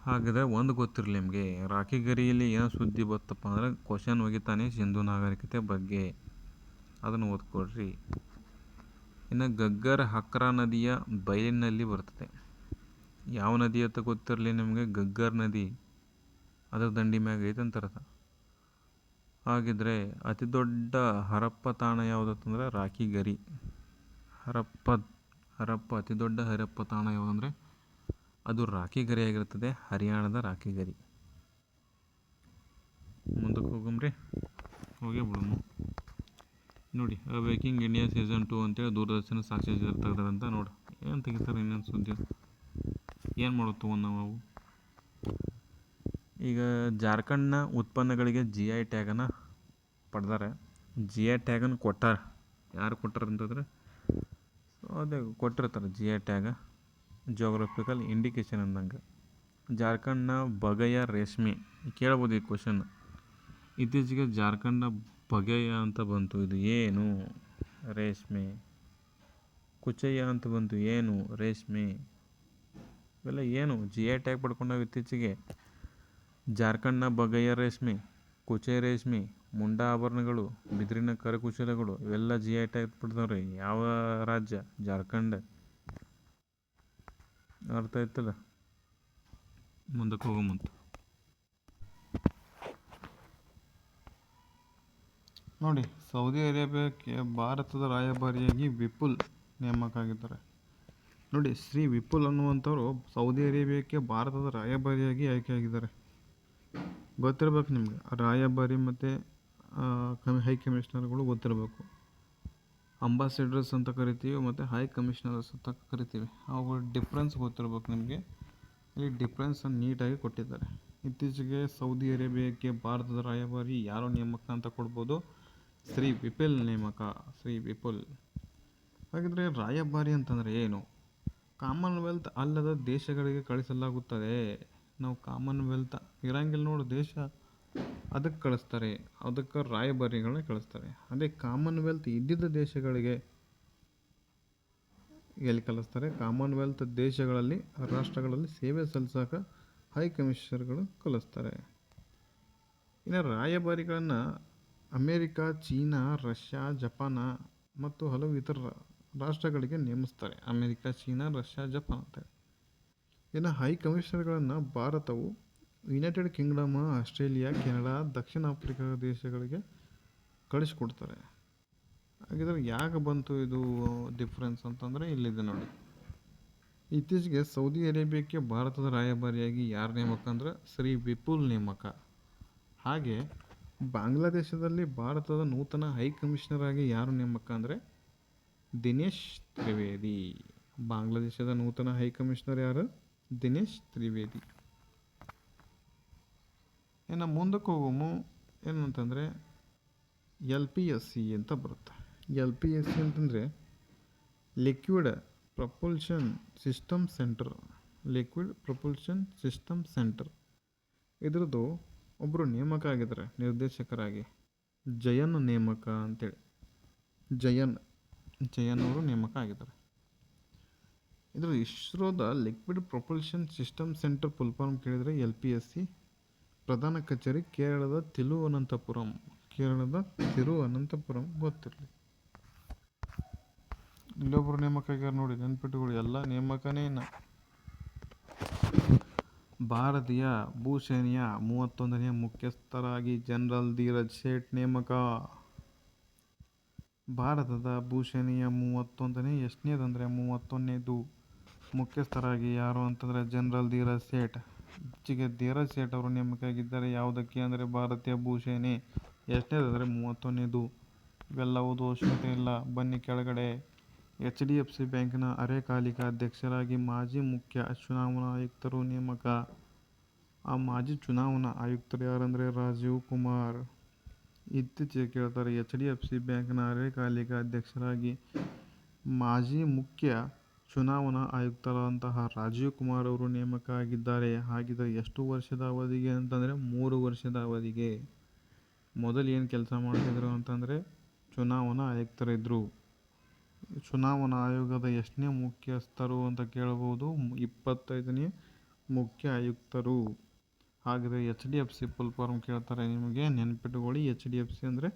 S1: ಹಾಗಾದರೆ ಒಂದು ಗೊತ್ತಿರಲಿ ನಿಮಗೆ, ರಾಕಿಗರಿಯಲ್ಲಿ ಏನೋ ಸುದ್ದಿ ಬತ್ತಪ್ಪ ಅಂದರೆ ಕ್ವಶನ್ ಒಗಿತಾನೆ ಸಿಂಧೂ ನಾಗರಿಕತೆ ಬಗ್ಗೆ, ಅದನ್ನು ಓದ್ಕೊಳ್ರಿ. ಇನ್ನು ಗಗ್ಗರ್ ಹಕ್ರಾ ನದಿಯ ಬಯಲಿನಲ್ಲಿ ಬರ್ತದೆ. ಯಾವ ನದಿ ಅಂತ ಗೊತ್ತಿರಲಿ ನಿಮಗೆ, ಗಗ್ಗರ್ ನದಿ, ಅದರ ದಂಡಿ ಮ್ಯಾಗ ಐತೆ ಅಂತ ಅರ್ಥ. ಹಾಗಿದ್ರೆ ಅತಿ ದೊಡ್ಡ ಹರಪ್ಪ ತಾಣ ಯಾವುದಂತಂದ್ರೆ ರಾಕಿಗರಿ. ಹರಪ್ಪ ಅತಿ ದೊಡ್ಡ ಹರಪ್ಪ ತಾಣ ಯಾವುದಂದರೆ ಅದು ರಾಕಿಗರಿ ಆಗಿರ್ತದೆ, ಹರಿಯಾಣದ ರಾಕಿಗರಿ. ಮುಂದಕ್ಕೆ ಹೋಗಮ್ರಿ, ಹೋಗೇ ಬಿಡೋಣ. ನೋಡಿ, ವೇಕಿಂಗ್ ಇಂಡಿಯಾ ಸೀಸನ್ 2 ಅಂತೇಳಿ ದೂರದರ್ಶನ ಸಾಕ್ಷ್ಯಚಿತ್ರ ತೆಗೆದಾರಂತ. ನೋಡಿ ಏನು ತೆಗಿತಾರೆ, ಇನ್ನೊಂದು ಸುದ್ದಿ ಏನು ಮಾಡುತ್ತೋ ನಾವು. ಈಗ ಜಾರ್ಖಂಡ್ನ ಉತ್ಪನ್ನಗಳಿಗೆ GI ಟ್ಯಾಗನ್ನು ಪಡೆದಾರೆ. GI ಟ್ಯಾಗನ್ನು ಕೊಟ್ಟಾರೆ. ಯಾರು ಕೊಟ್ಟಾರ ಅಂತಂದರೆ ಅದೇ ಕೊಟ್ಟಿರ್ತಾರೆ GI ಟ್ಯಾಗ, ಜಿಯೋಗ್ರಫಿಕಲ್ ಇಂಡಿಕೇಶನ್ ಅಂದಂಗೆ. ಜಾರ್ಖಂಡ್ನ ಬಗಯ ರೇಷ್ಮೆ, ಕೇಳ್ಬೋದು ಈ ಕ್ವಶನ್. ಇತ್ತೀಚೆಗೆ ಜಾರ್ಖಂಡ್ನ ಬಗೆಯ ಅಂತ ಬಂತು, ಇದು ಏನು? ರೇಷ್ಮೆ. ಕುಚಯ್ಯ ಅಂತ ಬಂತು, ಏನು? ರೇಷ್ಮೆ. ಇವೆಲ್ಲ ಏನು? GI ಟ್ಯಾಗ್ ಪಡ್ಕೊಂಡಾಗ ಇತ್ತೀಚೆಗೆ. ಜಾರ್ಖಂಡ್ನ ಬಗೆಯ ರೇಷ್ಮೆ, ಕುಚೆ ರೇಷ್ಮೆ, ಮುಂಡಾ ಆಭರಣಗಳು, ಬಿದಿರಿನ ಕರಕುಶಲಗಳು ಇವೆಲ್ಲ GI ಟ್ಯಾಗ್ ಪಡೆದವ್ರಿ. ಯಾವ ರಾಜ್ಯ? ಜಾರ್ಖಂಡ್. ಅರ್ಥ ಆಯ್ತಲ್ಲ. ಮುಂದಕ್ಕೆ ಹೋಗಮಂತ ನೋಡಿ. ಸೌದಿ ಅರೇಬಿಯಾಕ್ಕೆ ಭಾರತದ ರಾಯಭಾರಿಯಾಗಿ ವಿಪುಲ್ ನೇಮಕ ಆಗಿದ್ದಾರೆ. ನೋಡಿ, ಶ್ರೀ ವಿಪುಲ್ ಅನ್ನುವಂಥವ್ರು ಸೌದಿ ಅರೇಬಿಯಾಕ್ಕೆ ಭಾರತದ ರಾಯಭಾರಿಯಾಗಿ ಆಯ್ಕೆಯಾಗಿದ್ದಾರೆ. ಗೊತ್ತಿರಬೇಕು ನಿಮಗೆ, ರಾಯಭಾರಿ ಮತ್ತು ಹೈ ಕಮಿಷನರ್ಗಳು ಗೊತ್ತಿರಬೇಕು. ಅಂಬಾಸಿಡರ್ಸ್ ಅಂತ ಕರಿತೀವಿ ಮತ್ತು ಹೈ ಕಮಿಷನರ್ಸ್ ಅಂತ ಕರಿತೀವಿ. ಅವುಗಳ ಡಿಫ್ರೆನ್ಸ್ ಗೊತ್ತಿರಬೇಕು ನಿಮಗೆ. ಇಲ್ಲಿ ಡಿಫ್ರೆನ್ಸನ್ನು ನೀಟಾಗಿ ಕೊಟ್ಟಿದ್ದಾರೆ. ಇತ್ತೀಚೆಗೆ ಸೌದಿ ಅರೇಬಿಯಾಕ್ಕೆ ಭಾರತದ ರಾಯಭಾರಿ ಯಾರು ನೇಮಕ ಅಂತ ಕೊಡ್ಬೋದು? ಶ್ರೀ ವಿಪುಲ್ ನೇಮಕ. ಶ್ರೀ ವಿಪುಲ್. ಹಾಗಿದ್ರೆ ರಾಯಭಾರಿ ಅಂತಂದರೆ ಏನು? ಕಾಮನ್ವೆಲ್ತ್ ಅಲ್ಲದ ದೇಶಗಳಿಗೆ ಕಳಿಸಲಾಗುತ್ತದೆ. ನಾವು ಕಾಮನ್ವೆಲ್ತ್ ಇರಂಗಿಲ್ಲ ನೋಡು ದೇಶ, ಅದಕ್ಕೆ ಕಳಿಸ್ತಾರೆ, ಅದಕ್ಕೆ ರಾಯಭಾರಿಗಳನ್ನ ಕಳಿಸ್ತಾರೆ. ಅದೇ ಕಾಮನ್ವೆಲ್ತ್ ಇದ್ದಿದ್ದ ದೇಶಗಳಿಗೆ ಎಲ್ಲಿ ಕಳಿಸ್ತಾರೆ? ಕಾಮನ್ವೆಲ್ತ್ ದೇಶಗಳಲ್ಲಿ, ರಾಷ್ಟ್ರಗಳಲ್ಲಿ ಸೇವೆ ಸಲ್ಲಿಸೋಕೆ ಹೈ ಕಮಿಷನರ್ಗಳು ಕಳಿಸ್ತಾರೆ. ಇನ್ನು ರಾಯಭಾರಿಗಳನ್ನು ಅಮೇರಿಕಾ, ಚೀನಾ, ರಷ್ಯಾ, ಜಪಾನ ಮತ್ತು ಹಲವು ಇತರ ರಾಷ್ಟ್ರಗಳಿಗೆ ನೇಮಿಸ್ತಾರೆ. ಅಮೇರಿಕಾ, ಚೀನಾ, ರಷ್ಯಾ, ಜಪಾನ್ ಅಂತೇಳಿ. ಇನ್ನು ಹೈ ಕಮಿಷನರ್ಗಳನ್ನು ಭಾರತವು ಯುನೈಟೆಡ್ ಕಿಂಗ್ಡಮ್, ಆಸ್ಟ್ರೇಲಿಯಾ, ಕೆನಡಾ, ದಕ್ಷಿಣ ಆಫ್ರಿಕಾ ದೇಶಗಳಿಗೆ ಕಳಿಸ್ಕೊಡ್ತಾರೆ. ಹಾಗಿದ್ರೆ ಯಾಕೆ ಬಂತು ಇದು ಡಿಫ್ರೆನ್ಸ್ ಅಂತಂದರೆ ಇಲ್ಲಿದೆ ನೋಡಿ. ಇತ್ತೀಚೆಗೆ ಸೌದಿ ಅರೇಬಿಯಾಕ್ಕೆ ಭಾರತದ ರಾಯಭಾರಿಯಾಗಿ ಯಾರು ನೇಮಕ ಅಂದ್ರೆ ಶ್ರೀ ವಿಪುಲ್ ನೇಮಕ. ಹಾಗೆ ಬಾಂಗ್ಲಾದೇಶದಲ್ಲಿ ಭಾರತದ ನೂತನ ಹೈ ಕಮಿಷನರ್ ಆಗಿ ಯಾರು ನೇಮಕ ಅಂದರೆ ದಿನೇಶ್ ತ್ರಿವೇದಿ. ಬಾಂಗ್ಲಾದೇಶದ ನೂತನ ಹೈ ಕಮಿಷನರ್ ಯಾರು? ದಿನೇಶ್ ತ್ರಿವೇದಿ. ಇನ್ನು ಮುಂದಕ್ಕೆ ಹೋಗೋಮು. ಏನಂತಂದರೆ LPSC ಅಂತ ಬರುತ್ತೆ. LPSC ಅಂತಂದರೆ liquid propulsion system centre. Liquid propulsion system centre ಇದ್ರದ್ದು ಒಬ್ಬರು ನೇಮಕ ಆಗಿದ್ದಾರೆ ನಿರ್ದೇಶಕರಾಗಿ, ಜಯನ್ ನೇಮಕ ಅಂತೇಳಿ. ಜಯನ್ ಅವರು ನೇಮಕ ಆಗಿದ್ದಾರೆ. ಇದ್ರ ಇಸ್ರೋದ liquid propulsion system centre full form ಕೇಳಿದರೆ LPSC. ಪ್ರಧಾನ ಕಚೇರಿ ಕೇರಳದ ತಿರುವನಂತಪುರಂ. ಗೊತ್ತಿರಲಿ. ಇಲ್ಲೊಬ್ಬರು ನೇಮಕ ಆಗ್ಯಾರ ನೋಡಿ, ನೆನ್ಪಿಟ್ಟುಗಳು. ಎಲ್ಲ ನೇಮಕನೇ. ಭಾರತೀಯ ಭೂಸೇನೆಯ 31ನೇ ಮುಖ್ಯಸ್ಥರಾಗಿ ಜನರಲ್ ಧೀರಜ್ ಸೇಠ್ ನೇಮಕ. ಭಾರತದ ಭೂಸೇನೆಯ 31ನೇದು ಮುಖ್ಯಸ್ಥರಾಗಿ ಯಾರು ಅಂತಂದರೆ ಜನರಲ್ ಧೀರಜ್ ಸೇಠ್. ಇತ್ತೀಚೆಗೆ ಧೀರಜ್ ಸೇಠ್ ಅವರು ನೇಮಕ ಆಗಿದ್ದಾರೆ. ಯಾವುದಕ್ಕೆ ಅಂದರೆ ಭಾರತೀಯ ಭೂಸೇನೆ ಎಷ್ಟನೇದು ಅಂದರೆ 31ನೇದು. ಇವೆಲ್ಲ ಓದೋ ಅವಶ್ಯಕತೆ ಇಲ್ಲ, ಬನ್ನಿ ಕೆಳಗಡೆ.
S2: HDFC ಬ್ಯಾಂಕಿನ ಅರೆಕಾಲಿಕ ಅಧ್ಯಕ್ಷರಾಗಿ ಮಾಜಿ ಮುಖ್ಯ ಚುನಾವಣಾ ಆಯುಕ್ತರು ನೇಮಕ. ಆ ಮಾಜಿ ಚುನಾವಣಾ ಆಯುಕ್ತರು ಯಾರಂದರೆ ರಾಜೀವ್ ಕುಮಾರ್. ಇತ್ತೀಚೆಗೆ ಕೇಳ್ತಾರೆ, HDFC ಬ್ಯಾಂಕಿನ ಅರೆಕಾಲಿಕ ಅಧ್ಯಕ್ಷರಾಗಿ ಮಾಜಿ ಮುಖ್ಯ ಚುನಾವಣಾ ಆಯುಕ್ತರಾದಂತಹ ರಾಜೀವ್ ಕುಮಾರ್ ಅವರು ನೇಮಕ ಆಗಿದ್ದಾರೆ. ಹಾಗಿದ್ರೆ ಎಷ್ಟು ವರ್ಷದ ಅವಧಿಗೆ ಅಂತಂದರೆ 3 ವರ್ಷದ ಅವಧಿಗೆ. ಮೊದಲು ಏನು ಕೆಲಸ ಮಾಡ್ತಿದ್ರು ಅಂತಂದರೆ ಚುನಾವಣಾ ಆಯುಕ್ತರಿದ್ದರು. ಚುನಾವಣಾ ಆಯೋಗದ ಎಷ್ಟನೇ ಮುಖ್ಯಸ್ಥರು ಅಂತ ಕೇಳಬಹುದು? 25ನೇ ಮುಖ್ಯ ಆಯುಕ್ತರು. ಹಾಗಿದ್ರೆ HDFC ಫುಲ್ ಫಾರ್ಮ್ ಕೇಳ್ತಾರೆ ನಿಮಗೆ, ನೆನ್ಪಿಟ್ಟುಕೊಳ್ಳಿ. HDFC ಅಂದರೆ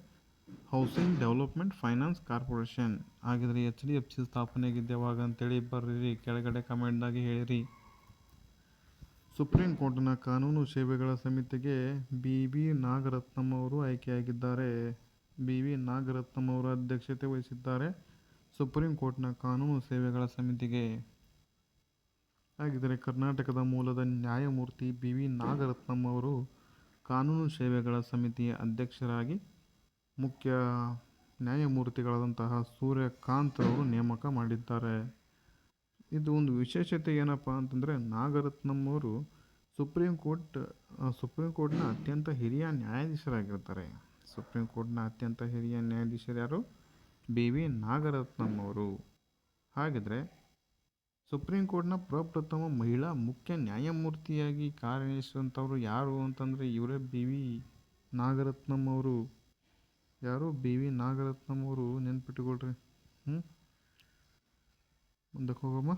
S2: ಹೌಸಿಂಗ್ ಡೆವಲಪ್ಮೆಂಟ್ ಫೈನಾನ್ಸ್ ಕಾರ್ಪೊರೇಷನ್. ಹಾಗಿದ್ರೆ HDFC ಸ್ಥಾಪನೆಯಾಗಿದ್ದು ಯಾವಾಗ ಅಂತೇಳಿ ಬರ್ರಿ, ಕೆಳಗಡೆ ಕಮೆಂಟ್ನಾಗೆ ಹೇಳಿರಿ. ಸುಪ್ರೀಂ ಕೋರ್ಟ್ನ ಕಾನೂನು ಸೇವೆಗಳ ಸಮಿತಿಗೆ BV ನಾಗರತ್ನಂ ಅವರು ಆಯ್ಕೆಯಾಗಿದ್ದಾರೆ. BV ನಾಗರತ್ನಂ ಅವರು ಅಧ್ಯಕ್ಷತೆ ವಹಿಸಿದ್ದಾರೆ ಸುಪ್ರೀಂ ಕೋರ್ಟ್ನ ಕಾನೂನು ಸೇವೆಗಳ ಸಮಿತಿಗೆ. ಹಾಗಿದ್ದರೆ ಕರ್ನಾಟಕದ ಮೂಲದ ನ್ಯಾಯಮೂರ್ತಿ BV ನಾಗರತ್ನಂ ಅವರು ಕಾನೂನು ಸೇವೆಗಳ ಸಮಿತಿಯ ಅಧ್ಯಕ್ಷರಾಗಿ ಮುಖ್ಯ ನ್ಯಾಯಮೂರ್ತಿಗಳಾದಂತಹ ಸೂರ್ಯಕಾಂತ್ ಅವರು ನೇಮಕ ಮಾಡಿದ್ದಾರೆ. ಇದು ಒಂದು ವಿಶೇಷತೆ ಏನಪ್ಪ ಅಂತಂದರೆ, ನಾಗರತ್ನಂ ಅವರು ಸುಪ್ರೀಂ ಕೋರ್ಟ್ನ ಅತ್ಯಂತ ಹಿರಿಯ ನ್ಯಾಯಾಧೀಶರಾಗಿರ್ತಾರೆ. ಸುಪ್ರೀಂ ಕೋರ್ಟ್ನ ಅತ್ಯಂತ ಹಿರಿಯ ನ್ಯಾಯಾಧೀಶರು ಯಾರು? BV ನಾಗರತ್ನಂ ಅವರು. ಹಾಗಿದ್ರೆ ಸುಪ್ರೀಂ ಕೋರ್ಟ್ನ ಪ್ರಪ್ರಥಮ ಮಹಿಳಾ ಮುಖ್ಯ ನ್ಯಾಯಮೂರ್ತಿಯಾಗಿ ಕಾರ್ಯನಿರ್ವಹಿಸಿದಂಥವ್ರು ಯಾರು ಅಂತಂದರೆ ಇವರೇ BV ನಾಗರತ್ನಂ ಅವರು. ಯಾರು? BV ನಾಗರತ್ನಂ ಅವರು. ನೆನ್ಪಿಟ್ಟುಕೊಳ್ರಿ. ಮುಂದಕ್ಕೆ ಹೋಗಮ್ಮ.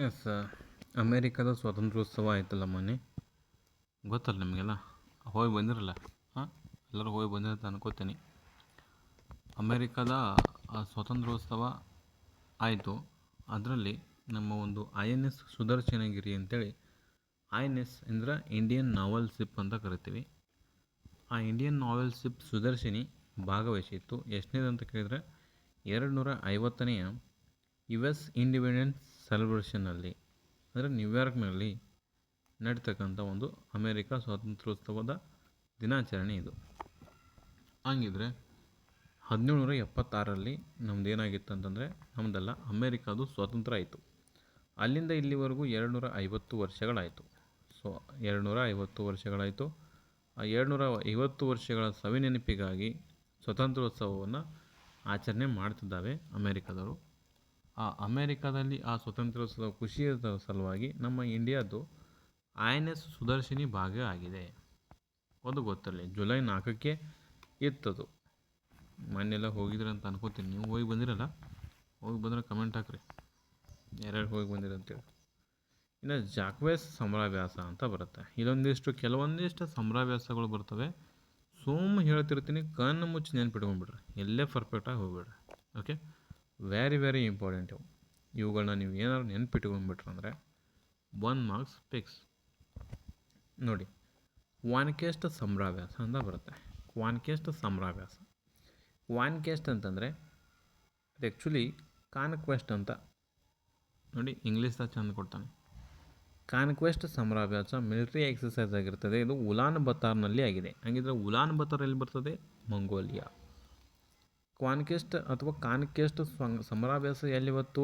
S1: ಎಸ್, ಅಮೇರಿಕಾದ ಸ್ವಾತಂತ್ರ್ಯೋತ್ಸವ ಆಯ್ತಲ್ಲ ಮೊನ್ನೆ, ಗೊತ್ತಲ್ಲ ನಿಮಗೆಲ್ಲ, ಹೋಗಿ ಬಂದಿರಲ್ಲ? ಹಾಂ, ಎಲ್ಲರೂ ಹೋಗಿ ಬಂದಿರಂತ ಅನ್ಕೋತೀನಿ. ಅಮೇರಿಕಾದ ಸ್ವಾತಂತ್ರ್ಯೋತ್ಸವ ಆಯಿತು. ಅದರಲ್ಲಿ ನಮ್ಮ ಒಂದು INS ಸುದರ್ಶನಗಿರಿ ಅಂತೇಳಿ, INS ಅಂದ್ರೆ ಇಂಡಿಯನ್ ನಾವಲ್ ಶಿಪ್ ಅಂತ ಕರಿತೀವಿ. ಆ ಇಂಡಿಯನ್ ನಾವಲ್ ಶಿಪ್ ಸುದರ್ಶಿನಿ ಭಾಗವಹಿಸಿತ್ತು. ಎಷ್ಟನೇದಂತ ಕೇಳಿದರೆ 250ನೆಯ US ಇಂಡಿಪೆಂಡೆನ್ಸ್ ಸೆಲೆಬ್ರೇಷನ್ನಲ್ಲಿ, ಅಂದರೆ ನ್ಯೂಯಾರ್ಕ್ನಲ್ಲಿ ನಡೀತಕ್ಕಂಥ ಒಂದು ಅಮೇರಿಕಾ ಸ್ವಾತಂತ್ರ್ಯೋತ್ಸವದ ದಿನಾಚರಣೆ ಇದು. ಹಂಗಿದ್ರೆ 1776ರಲ್ಲಿ ನಮ್ದು ಏನಾಗಿತ್ತು ಅಂತಂದರೆ, ನಮ್ಮದೆಲ್ಲ ಅಮೇರಿಕಾದು ಸ್ವಾತಂತ್ರ್ಯ ಆಯಿತು. ಅಲ್ಲಿಂದ ಇಲ್ಲಿವರೆಗೂ 250 ವರ್ಷಗಳಾಯಿತು. ಸೊ 250 ವರ್ಷಗಳಾಯಿತು. ಆ 250 ವರ್ಷಗಳ ಸವಿನೆನಪಿಗಾಗಿ ಸ್ವಾತಂತ್ರ್ಯೋತ್ಸವವನ್ನು ಆಚರಣೆ ಮಾಡ್ತಿದ್ದಾವೆ ಅಮೇರಿಕಾದವರು. ಆ ಅಮೇರಿಕಾದಲ್ಲಿ ಆ ಸ್ವಾತಂತ್ರ್ಯೋತ್ಸವ ಖುಷಿಯ ಸಲುವಾಗಿ ನಮ್ಮ ಇಂಡಿಯಾದ್ದು INS ಸುದರ್ಶಿನಿ ಭಾಗ ಆಗಿದೆ. ಅದು ಗೊತ್ತಿರಲಿ, ಜುಲೈ 4ಕ್ಕೆ ಇತ್ತದು. ಮೊನ್ನೆಲ್ಲ ಹೋಗಿದ್ರೆ ಅಂತ ಅನ್ಕೋತೀನಿ. ನೀವು ಹೋಗಿ ಬಂದಿರಲ್ಲ? ಹೋಗಿ ಬಂದರೆ ಕಮೆಂಟ್ ಹಾಕ್ರಿ, ಯಾರ್ಯಾರು ಹೋಗಿ ಬಂದಿರ ಅಂತೇಳಿ. ಇನ್ನು ಜಾಕ್ವೆಸ್ ಸಮರಾಭ್ಯಾಸ ಅಂತ ಬರುತ್ತೆ. ಕೆಲವೊಂದಿಷ್ಟು ಸಮರಾಭ್ಯಾಸಗಳು ಬರ್ತವೆ. ಹೇಳ್ತಿರ್ತೀನಿ, ಕಣ್ಣು ಮುಚ್ಚಿ ನೆನ್ಪಿಟ್ಕೊಂಡ್ಬಿಡ್ರಿ, ಎಲ್ಲೇ ಪರ್ಫೆಕ್ಟಾಗಿ ಹೋಗ್ಬಿಡ್ರಿ. ಓಕೆ, ವೆರಿ ವೆರಿ ಇಂಪಾರ್ಟೆಂಟ್ ಇವು. ಇವುಗಳನ್ನ ನೀವು ಏನಾದ್ರು ನೆನ್ಪಿಟ್ಕೊಂಡ್ಬಿಟ್ರೆ ಅಂದರೆ 1 ಮಾರ್ಕ್ಸ್ ಫಿಕ್ಸ್. ನೋಡಿ, ಕ್ವಾನ್ಕೆಸ್ಟ್ ಸಮರಾಭ್ಯಾಸ ಅಂತ ಬರುತ್ತೆ. ಕ್ವಾನ್ಕೆಸ್ಟ್ ಸಮರಾಭ್ಯಾಸ. ಕ್ವಾನ್ಕೆಸ್ಟ್ ಅಂತಂದರೆ ಅದು ಆ್ಯಕ್ಚುಲಿ ಕಾನ್ಕ್ವೆಸ್ಟ್ ಅಂತ. ನೋಡಿ, ಇಂಗ್ಲೀಷ್ದಾಗ ಚಂದ ಕೊಡ್ತಾನೆ. ಕಾನ್ಕ್ವೆಸ್ಟ್ ಸಮರಾಭ್ಯಾಸ ಮಿಲಿಟರಿ ಎಕ್ಸಸೈಸ್ ಆಗಿರ್ತದೆ. ಇದು ಉಲಾನ್ ಬತಾರ್ನಲ್ಲಿ ಆಗಿದೆ. ಹಾಗಿದ್ರೆ ಉಲಾನ್ ಬತಾರ್ ಎಲ್ಲಿ ಬರ್ತದೆ? ಮಂಗೋಲಿಯಾ. ಕ್ವಾನ್ಕೆಸ್ಟ್ ಅಥವಾ ಕಾನ್ಕೆಸ್ಟ್ ಸಮರಾಭ್ಯಾಸ ಎಲ್ಲಿ ಇವತ್ತು?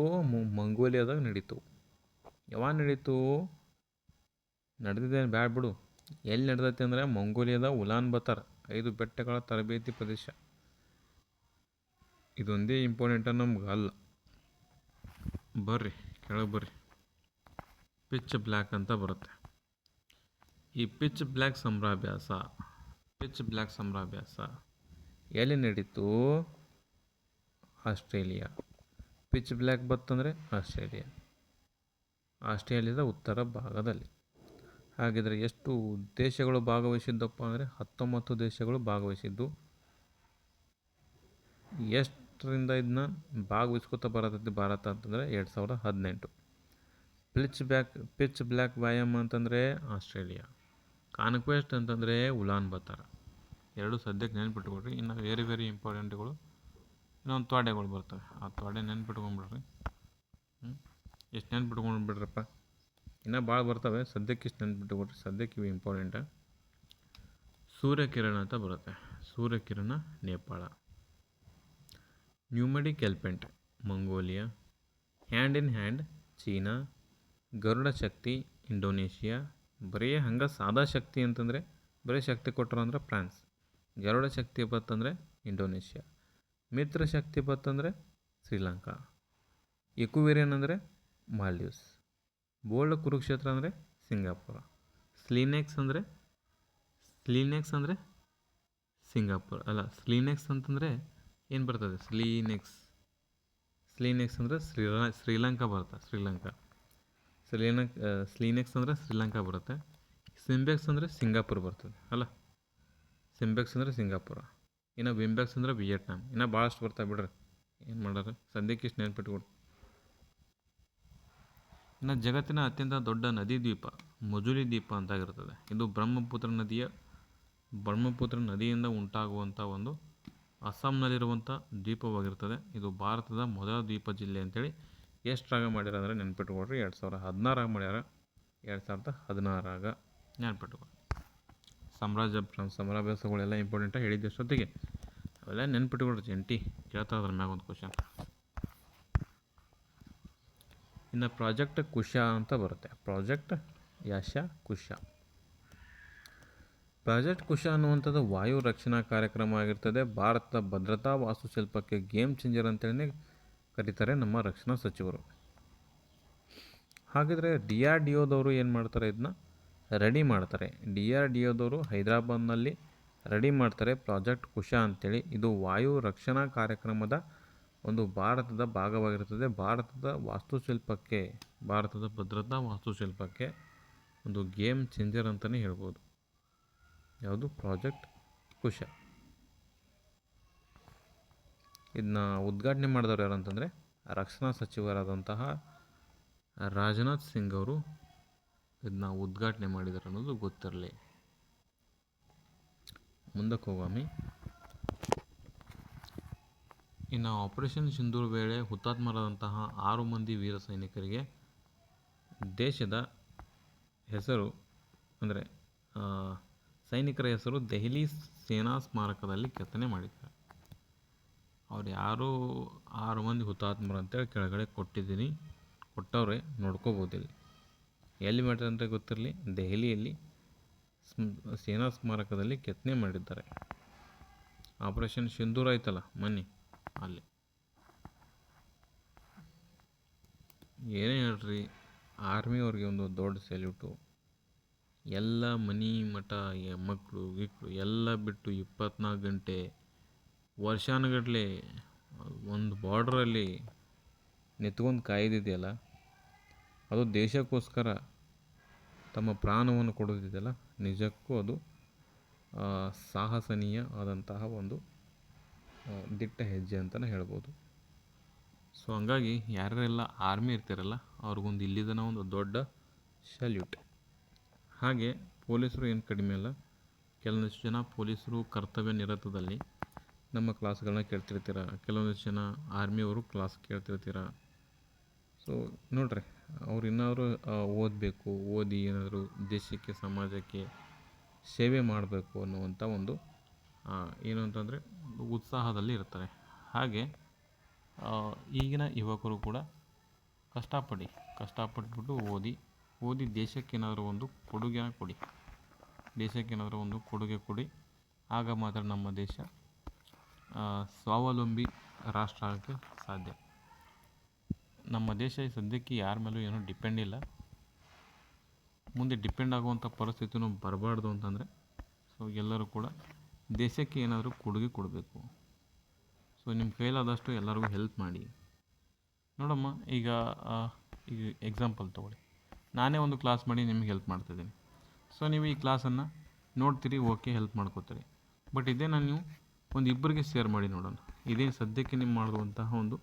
S1: ಮಂಗೋಲಿಯಾದಾಗ ನಡೀತು. ಯಾವಾಗ ನಡೀತು? ನಡೆದಿದ್ದೇನೆ ಬ್ಯಾಡ್ ಬಿಡು. ಎಲ್ಲಿ ನಡೆದೈತೆ ಅಂದರೆ ಮಂಗೋಲಿಯಾದ ಉಲಾನ್ ಬತಾರ್, 5 ಬೆಟ್ಟಗಳ ತರಬೇತಿ ಪ್ರದೇಶ. ಇದೊಂದೇ ಇಂಪಾರ್ಟೆಂಟ ನಮ್ಗೆ ಅಲ್ಲ. ಬರ್ರಿ ಕೆಳಗೆ ಬರ್ರಿ. ಪಿಚ್ ಬ್ಲ್ಯಾಕ್ ಅಂತ ಬರುತ್ತೆ. ಈ ಪಿಚ್ ಬ್ಲ್ಯಾಕ್ ಸಮರಾಭ್ಯಾಸ ಎಲ್ಲಿ ನಡೀತು? ಆಸ್ಟ್ರೇಲಿಯಾ. ಪಿಚ್ ಬ್ಲ್ಯಾಕ್ ಬತ್ತಂದರೆ ಆಸ್ಟ್ರೇಲಿಯಾದ ಉತ್ತರ ಭಾಗದಲ್ಲಿ. ಹಾಗಿದ್ರೆ ಎಷ್ಟು ದೇಶಗಳು ಭಾಗವಹಿಸಿದ್ದಪ್ಪ ಅಂದರೆ 19 ದೇಶಗಳು ಭಾಗವಹಿಸಿದ್ದು. ಎಷ್ಟರಿಂದ ಇದನ್ನ ಭಾಗವಹಿಸ್ಕೊತಾ ಬರತೈತಿ ಭಾರತ ಅಂತಂದರೆ 2018. ಪಿಚ್ ಬ್ಲ್ಯಾಕ್ ವ್ಯಾಯಾಮ ಅಂತಂದರೆ ಆಸ್ಟ್ರೇಲಿಯಾ. ಕಾನ್ಕ್ವೆಸ್ಟ್ ಅಂತಂದರೆ ಉಲಾನ್ ಬತಾರ್. 2 ಸದ್ಯಕ್ಕೆ ನೆನ್ಪಿಟ್ಕೊಳ್ರಿ. ಇನ್ನು ವೆರಿ ವೆರಿ ಇಂಪಾರ್ಟೆಂಟ್ಗಳು ಇನ್ನೊಂದು ತೊಡೆಗಳು ಬರ್ತವೆ. ಆ ತೊಡೆ ನೆನ್ಪಿಟ್ಕೊಂಡ್ಬಿಡ್ರಿ. ಎಷ್ಟು ನೆನ್ಪಿಟ್ಕೊಂಡ್ಬಿಡ್ರಪ್ಪ, ಇನ್ನೂ ಭಾಳ ಬರ್ತವೆ. ಸದ್ಯಕ್ಕೆ ಇಷ್ಟು ನೆನ್ಪಿಟ್ಕೊಳ್ರಿ. ಸದ್ಯಕ್ಕೆ ಇವು ಇಂಪಾರ್ಟೆಂಟ. ಸೂರ್ಯಕಿರಣ ಅಂತ ಬರುತ್ತೆ. Surya Kiran Nepal. Nomadic elephant Mongolia. Hand in hand China. Garuda Shakti Indonesia. ಬರೀ ಹಂಗೆ ಸಾದಾ ಶಕ್ತಿ ಅಂತಂದರೆ ಬರೀ ಶಕ್ತಿ ಕೊಟ್ಟರು ಅಂದ್ರೆ ಫ್ರಾನ್ಸ್. ಗರುಡ ಶಕ್ತಿ ಬತ್ತಂದರೆ ಇಂಡೋನೇಷ್ಯಾ. ಮಿತ್ರ ಶಕ್ತಿ ಬತ್ತಂದರೆ ಶ್ರೀಲಂಕಾ. ಎಕುವೇರಿಯನ್ ಅಂದರೆ ಮಾಲ್ಡೀವ್ಸ್. ಬೋಲ್ಡ್ ಕುರುಕ್ಷೇತ್ರ ಅಂದರೆ ಸಿಂಗಾಪುರ. ಸ್ಲೀನೆಕ್ಸ್ ಅಂದರೆ ಸಿಂಗಾಪುರ ಅಲ್ಲ. ಸ್ಲೀನೆಕ್ಸ್ ಅಂತಂದರೆ ಏನು ಬರ್ತದೆ? ಸ್ಲೀನೆಕ್ಸ್ ಅಂದರೆ ಶ್ರೀಲಂಕಾ ಬರುತ್ತೆ. ಸ್ಲೀನೆಕ್ಸ್ ಅಂದರೆ ಶ್ರೀಲಂಕಾ ಬರುತ್ತೆ. ಸಿಂಬೆಕ್ಸ್ ಅಂದರೆ ಸಿಂಗಾಪುರ ಬರ್ತದೆ ಅಲ್ಲ. ಸಿಂಬೆಕ್ಸ್ ಅಂದರೆ ಸಿಂಗಾಪುರ. ಇನ್ನು ವಿಂಬೆಕ್ಸ್ ಅಂದರೆ ವಿಯೆಟ್ನಾಂ. ಇನ್ನು ಭಾಳಷ್ಟು ಬರ್ತಾವೆ ಬಿಡ್ರಿ, ಏನು ಮಾಡೋರು, ಸದ್ಯಕ್ಕೆ ಇಷ್ಟು ನೆನ್ಪಿಟ್ಕೊಡು. ಇನ್ನು ಜಗತ್ತಿನ ಅತ್ಯಂತ ದೊಡ್ಡ ನದಿ ದ್ವೀಪ ಮಜುಲಿ ದ್ವೀಪ ಅಂತಾಗಿರ್ತದೆ. ಇದು ಬ್ರಹ್ಮಪುತ್ರ ನದಿಯಿಂದ ಉಂಟಾಗುವಂಥ ಒಂದು ಅಸ್ಸಾಂನಲ್ಲಿರುವಂಥ ದ್ವೀಪವಾಗಿರ್ತದೆ. ಇದು ಭಾರತದ ಮೊದಲ ದ್ವೀಪ ಜಿಲ್ಲೆ ಅಂತೇಳಿ ಎಷ್ಟರಾಗ ಮಾಡ್ಯಾರ ಅಂದರೆ ನೆನ್ಪಿಟ್ಕೊಡ್ರಿ, 2016 ಮಾಡ್ಯಾರ. 2016 ನೆನ್ಪಿಟ್ಕೊಡ್ರಿ. ಸಮಾವೇಶಗಳೆಲ್ಲ ಇಂಪಾರ್ಟೆಂಟಾಗಿ ಹೇಳಿದ್ದೆ ಅಷ್ಟೊತ್ತಿಗೆ ಅವೆಲ್ಲ ನೆನ್ಪಿಟ್ಕೊಡ್ರಿ. ಜಂಟಿ ಕೇಳ್ತಾ ಅದ್ರ ಮ್ಯಾಗ ಒಂದು ಕ್ವಶನ್. ಇನ್ನು ಪ್ರಾಜೆಕ್ಟ್ ಕುಶ ಅಂತ ಬರುತ್ತೆ. ಪ್ರಾಜೆಕ್ಟ್ ಕುಶ. ಪ್ರಾಜೆಕ್ಟ್ ಕುಶ ಅನ್ನುವಂಥದ್ದು ವಾಯು ರಕ್ಷಣಾ ಕಾರ್ಯಕ್ರಮ ಆಗಿರ್ತದೆ. ಭಾರತದ ಭದ್ರತಾ ವಾಸ್ತುಶಿಲ್ಪಕ್ಕೆ ಗೇಮ್ ಚೇಂಜರ್ ಅಂತೇಳಿ ಕರೀತಾರೆ ನಮ್ಮ ರಕ್ಷಣಾ ಸಚಿವರು. ಹಾಗಿದ್ರೆ DRDOದವರು ಏನು ಮಾಡ್ತಾರೆ? ಇದನ್ನ ರೆಡಿ ಮಾಡ್ತಾರೆ. DRDOದವರು ಹೈದರಾಬಾದ್ನಲ್ಲಿ ರೆಡಿ ಮಾಡ್ತಾರೆ ಪ್ರಾಜೆಕ್ಟ್ ಕುಶ ಅಂತೇಳಿ. ಇದು ವಾಯು ರಕ್ಷಣಾ ಕಾರ್ಯಕ್ರಮದ ಒಂದು ಭಾರತದ ಭಾಗವಾಗಿರ್ತದೆ. ಭಾರತದ ಭದ್ರತಾ ವಾಸ್ತುಶಿಲ್ಪಕ್ಕೆ ಒಂದು ಗೇಮ್ ಚೇಂಜರ್ ಅಂತಲೇ ಹೇಳ್ಬೋದು. ಯಾವುದು? ಪ್ರಾಜೆಕ್ಟ್ ಕುಶ. ಇದನ್ನ ಉದ್ಘಾಟನೆ ಮಾಡಿದವರು ಯಾರು ಅಂತಂದರೆ ರಕ್ಷಣಾ ಸಚಿವರಾದಂತಹ ರಾಜನಾಥ್ ಸಿಂಗ್ ಅವರು ಇದನ್ನ ಉದ್ಘಾಟನೆ ಮಾಡಿದ್ದಾರೆ ಅನ್ನೋದು ಗೊತ್ತಿರಲಿ. ಮುಂದಕ್ಕೆ ಹೋಗಾಮಿ. ಇನ್ನು ಆಪರೇಷನ್ ಸಿಂಧೂರ್ ವೇಳೆ ಹುತಾತ್ಮರಾದಂತಹ 6 ಮಂದಿ ವೀರ ಸೈನಿಕರಿಗೆ ದೇಶದ ಹೆಸರು ಅಂದರೆ ಸೈನಿಕರ ಹೆಸರು ದೆಹಲಿ ಸೇನಾ ಸ್ಮಾರಕದಲ್ಲಿ ಕೆತ್ತನೆ ಮಾಡಿದ್ದಾರೆ. ಅವ್ರು ಯಾರು 6 ಮಂದಿ ಹುತಾತ್ಮರು ಅಂತೇಳಿ ಕೆಳಗಡೆ ಕೊಟ್ಟವ್ರೆ, ನೋಡ್ಕೋಬೋದು. ಎಲ್ಲಿ ಮಾಡಿದ್ರೆ ಅಂತ ಗೊತ್ತಿರಲಿ. ದೆಹಲಿಯಲ್ಲಿ ಸೇನಾ ಸ್ಮಾರಕದಲ್ಲಿ ಕೆತ್ತನೆ ಮಾಡಿದ್ದಾರೆ. ಆಪರೇಷನ್ ಸಿಂಧೂರ್ ಆಯ್ತಲ್ಲ ಮೊನ್ನೆ, ಅಲ್ಲಿ. ಏನೇ ಹೇಳ್ರಿ, ಆರ್ಮಿಯವ್ರಿಗೆ ಒಂದು ದೊಡ್ಡ ಸೆಲ್ಯೂಟು. ಎಲ್ಲ ಮನೆ ಮಠ ಮಕ್ಕಳು ಎಲ್ಲ ಬಿಟ್ಟು 24 ಗಂಟೆ ವರ್ಷಾನುಗಟ್ಟಲೆ ಒಂದು ಬಾರ್ಡ್ರಲ್ಲಿ ನಿಂತ್ಕೊಂಡು ಕಾಯ್ದಿದೆಯಲ್ಲ, ಅದು ದೇಶಕ್ಕೋಸ್ಕರ ತಮ್ಮ ಪ್ರಾಣವನ್ನು ಕೊಡೋದಿದೆಯಲ್ಲ, ನಿಜಕ್ಕೂ ಅದು ಸಾಹಸನೀಯ ಆದಂತಹ ಒಂದು ದಿಟ್ಟ ಹೆಜ್ಜೆ ಅಂತಲೇ ಹೇಳ್ಬೋದು. ಸೊ ಹಂಗಾಗಿ ಯಾರೆಲ್ಲ ಆರ್ಮಿ ಇರ್ತಾರಲ್ಲ ಅವ್ರಿಗೊಂದು ಇಲ್ಲಿದನ ಒಂದು ದೊಡ್ಡ ಸಲ್ಯೂಟ್. ಹಾಗೆ ಪೊಲೀಸರು ಏನು ಕಡಿಮೆ ಅಲ್ಲ. ಕೆಲವೊಂದಿಷ್ಟು ಜನ ಪೊಲೀಸರು ಕರ್ತವ್ಯ ನಿರತದಲ್ಲಿ ನಮ್ಮ ಕ್ಲಾಸ್ಗಳನ್ನ ಕೇಳ್ತಿರ್ತೀರ. ಕೆಲವೊಂದಿಷ್ಟು ಜನ ಆರ್ಮಿಯವರು ಕ್ಲಾಸ್ ಕೇಳ್ತಿರ್ತೀರ. ಸೊ ನೋಡ್ರಿ, ಅವ್ರು ಇನ್ನಾದರೂ ಓದಿ ಏನಾದರೂ ದೇಶಕ್ಕೆ ಸಮಾಜಕ್ಕೆ ಸೇವೆ ಮಾಡಬೇಕು ಅನ್ನುವಂಥ ಒಂದು ಏನು ಅಂತಂದರೆ ಉತ್ಸಾಹದಲ್ಲಿ ಇರ್ತಾರೆ. ಹಾಗೆ ಈಗಿನ ಯುವಕರು ಕೂಡ ಕಷ್ಟಪಟ್ಬಿಟ್ಟು ಓದಿ ದೇಶಕ್ಕೇನಾದರೂ ಒಂದು ಕೊಡುಗೆ ಕೊಡಿ. ಆಗ ಮಾತ್ರ ನಮ್ಮ ದೇಶ ಸ್ವಾವಲಂಬಿ ರಾಷ್ಟ್ರ ಆಗೋಕ್ಕೆ ಸಾಧ್ಯ. ನಮ್ಮ ದೇಶ ಸದ್ಯಕ್ಕೆ ಯಾರ ಮೇಲೂ ಏನೂ ಡಿಪೆಂಡ್ ಇಲ್ಲ. ಮುಂದೆ ಡಿಪೆಂಡ್ ಆಗುವಂಥ ಪರಿಸ್ಥಿತಿನೂ ಬರಬಾರ್ದು ಅಂತಂದರೆ ಸೊ ಎಲ್ಲರೂ ಕೂಡ ದೇಶಕ್ಕೆ ಏನಾದರೂ ಕೊಡುಗೆ ಕೊಡಬೇಕು. ಸೊ ನಿಮ್ಮ ಕೈಲಾದಷ್ಟು ಎಲ್ಲರಿಗೂ ಹೆಲ್ಪ್ ಮಾಡಿ. ನೋಡಮ್ಮ, ಈಗ ಎಕ್ಸಾಂಪಲ್ ತೊಗೊಳ್ಳಿ. ನಾನೇ ಒಂದು ಕ್ಲಾಸ್ ಮಾಡಿ ನಿಮಗೆ ಹೆಲ್ಪ್ ಮಾಡ್ತಿದ್ದೀನಿ. ಸೊ ನೀವು ಈ ಕ್ಲಾಸನ್ನು ನೋಡ್ತೀರಿ, ಓಕೆ, ಹೆಲ್ಪ್ ಮಾಡ್ಕೋತೀರಿ. ಬಟ್ ಇದೇನ ನೀವು ಒಂದು ಇಬ್ಬರಿಗೆ ಶೇರ್ ಮಾಡಿ ನೋಡೋಣ. ಇದೇ ಸದ್ಯಕ್ಕೆ ನೀವು ಮಾಡುವಂತಹ ಒಂದು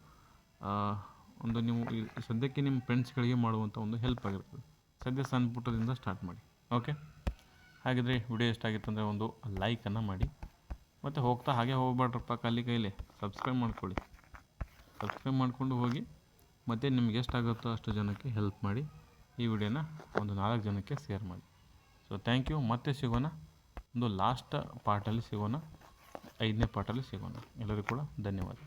S1: ನೀವು ಸದ್ಯಕ್ಕೆ ನಿಮ್ಮ ಫ್ರೆಂಡ್ಸ್ಗಳಿಗೆ ಮಾಡುವಂಥ ಒಂದು ಹೆಲ್ಪ್ ಆಗಿರ್ತದೆ. ಸದ್ಯ ಸಣ್ಣ ಪುಟ್ಟದಿಂದ ಸ್ಟಾರ್ಟ್ ಮಾಡಿ. ಓಕೆ, ಹಾಗಿದ್ರೆ ವಿಡಿಯೋ ಎಷ್ಟಾಗಿತ್ತು ಅಂದರೆ ಒಂದು ಲೈಕನ್ನು ಮಾಡಿ. ಮತ್ತು ಹೋಗ್ತಾ ಹಾಗೆ ಹೋಗ್ಬೇಡ್ರಪ್ಪ, ಕೈಲಿ ಸಬ್ಸ್ಕ್ರೈಬ್ ಮಾಡ್ಕೊಳ್ಳಿ. ಸಬ್ಸ್ಕ್ರೈಬ್ ಮಾಡಿಕೊಂಡು ಹೋಗಿ ಮತ್ತು ನಿಮ್ಗೆ ಎಷ್ಟಾಗುತ್ತೋ ಅಷ್ಟು ಜನಕ್ಕೆ ಹೆಲ್ಪ್ ಮಾಡಿ. ಈ ವಿಡಿಯೋನ ಒಂದು 4 ಜನಕ್ಕೆ ಶೇರ್ ಮಾಡಿ. So thank you. ಮತ್ತೆ ಸಿಗೋಣ ಒಂದು ಲಾಸ್ಟ್ ಪಾರ್ಟಲ್ಲಿ ಸಿಗೋಣ, 5ನೇ ಪಾರ್ಟಲ್ಲಿ ಸಿಗೋಣ. ಎಲ್ಲರಿಗೂ ಕೂಡ ಧನ್ಯವಾದ.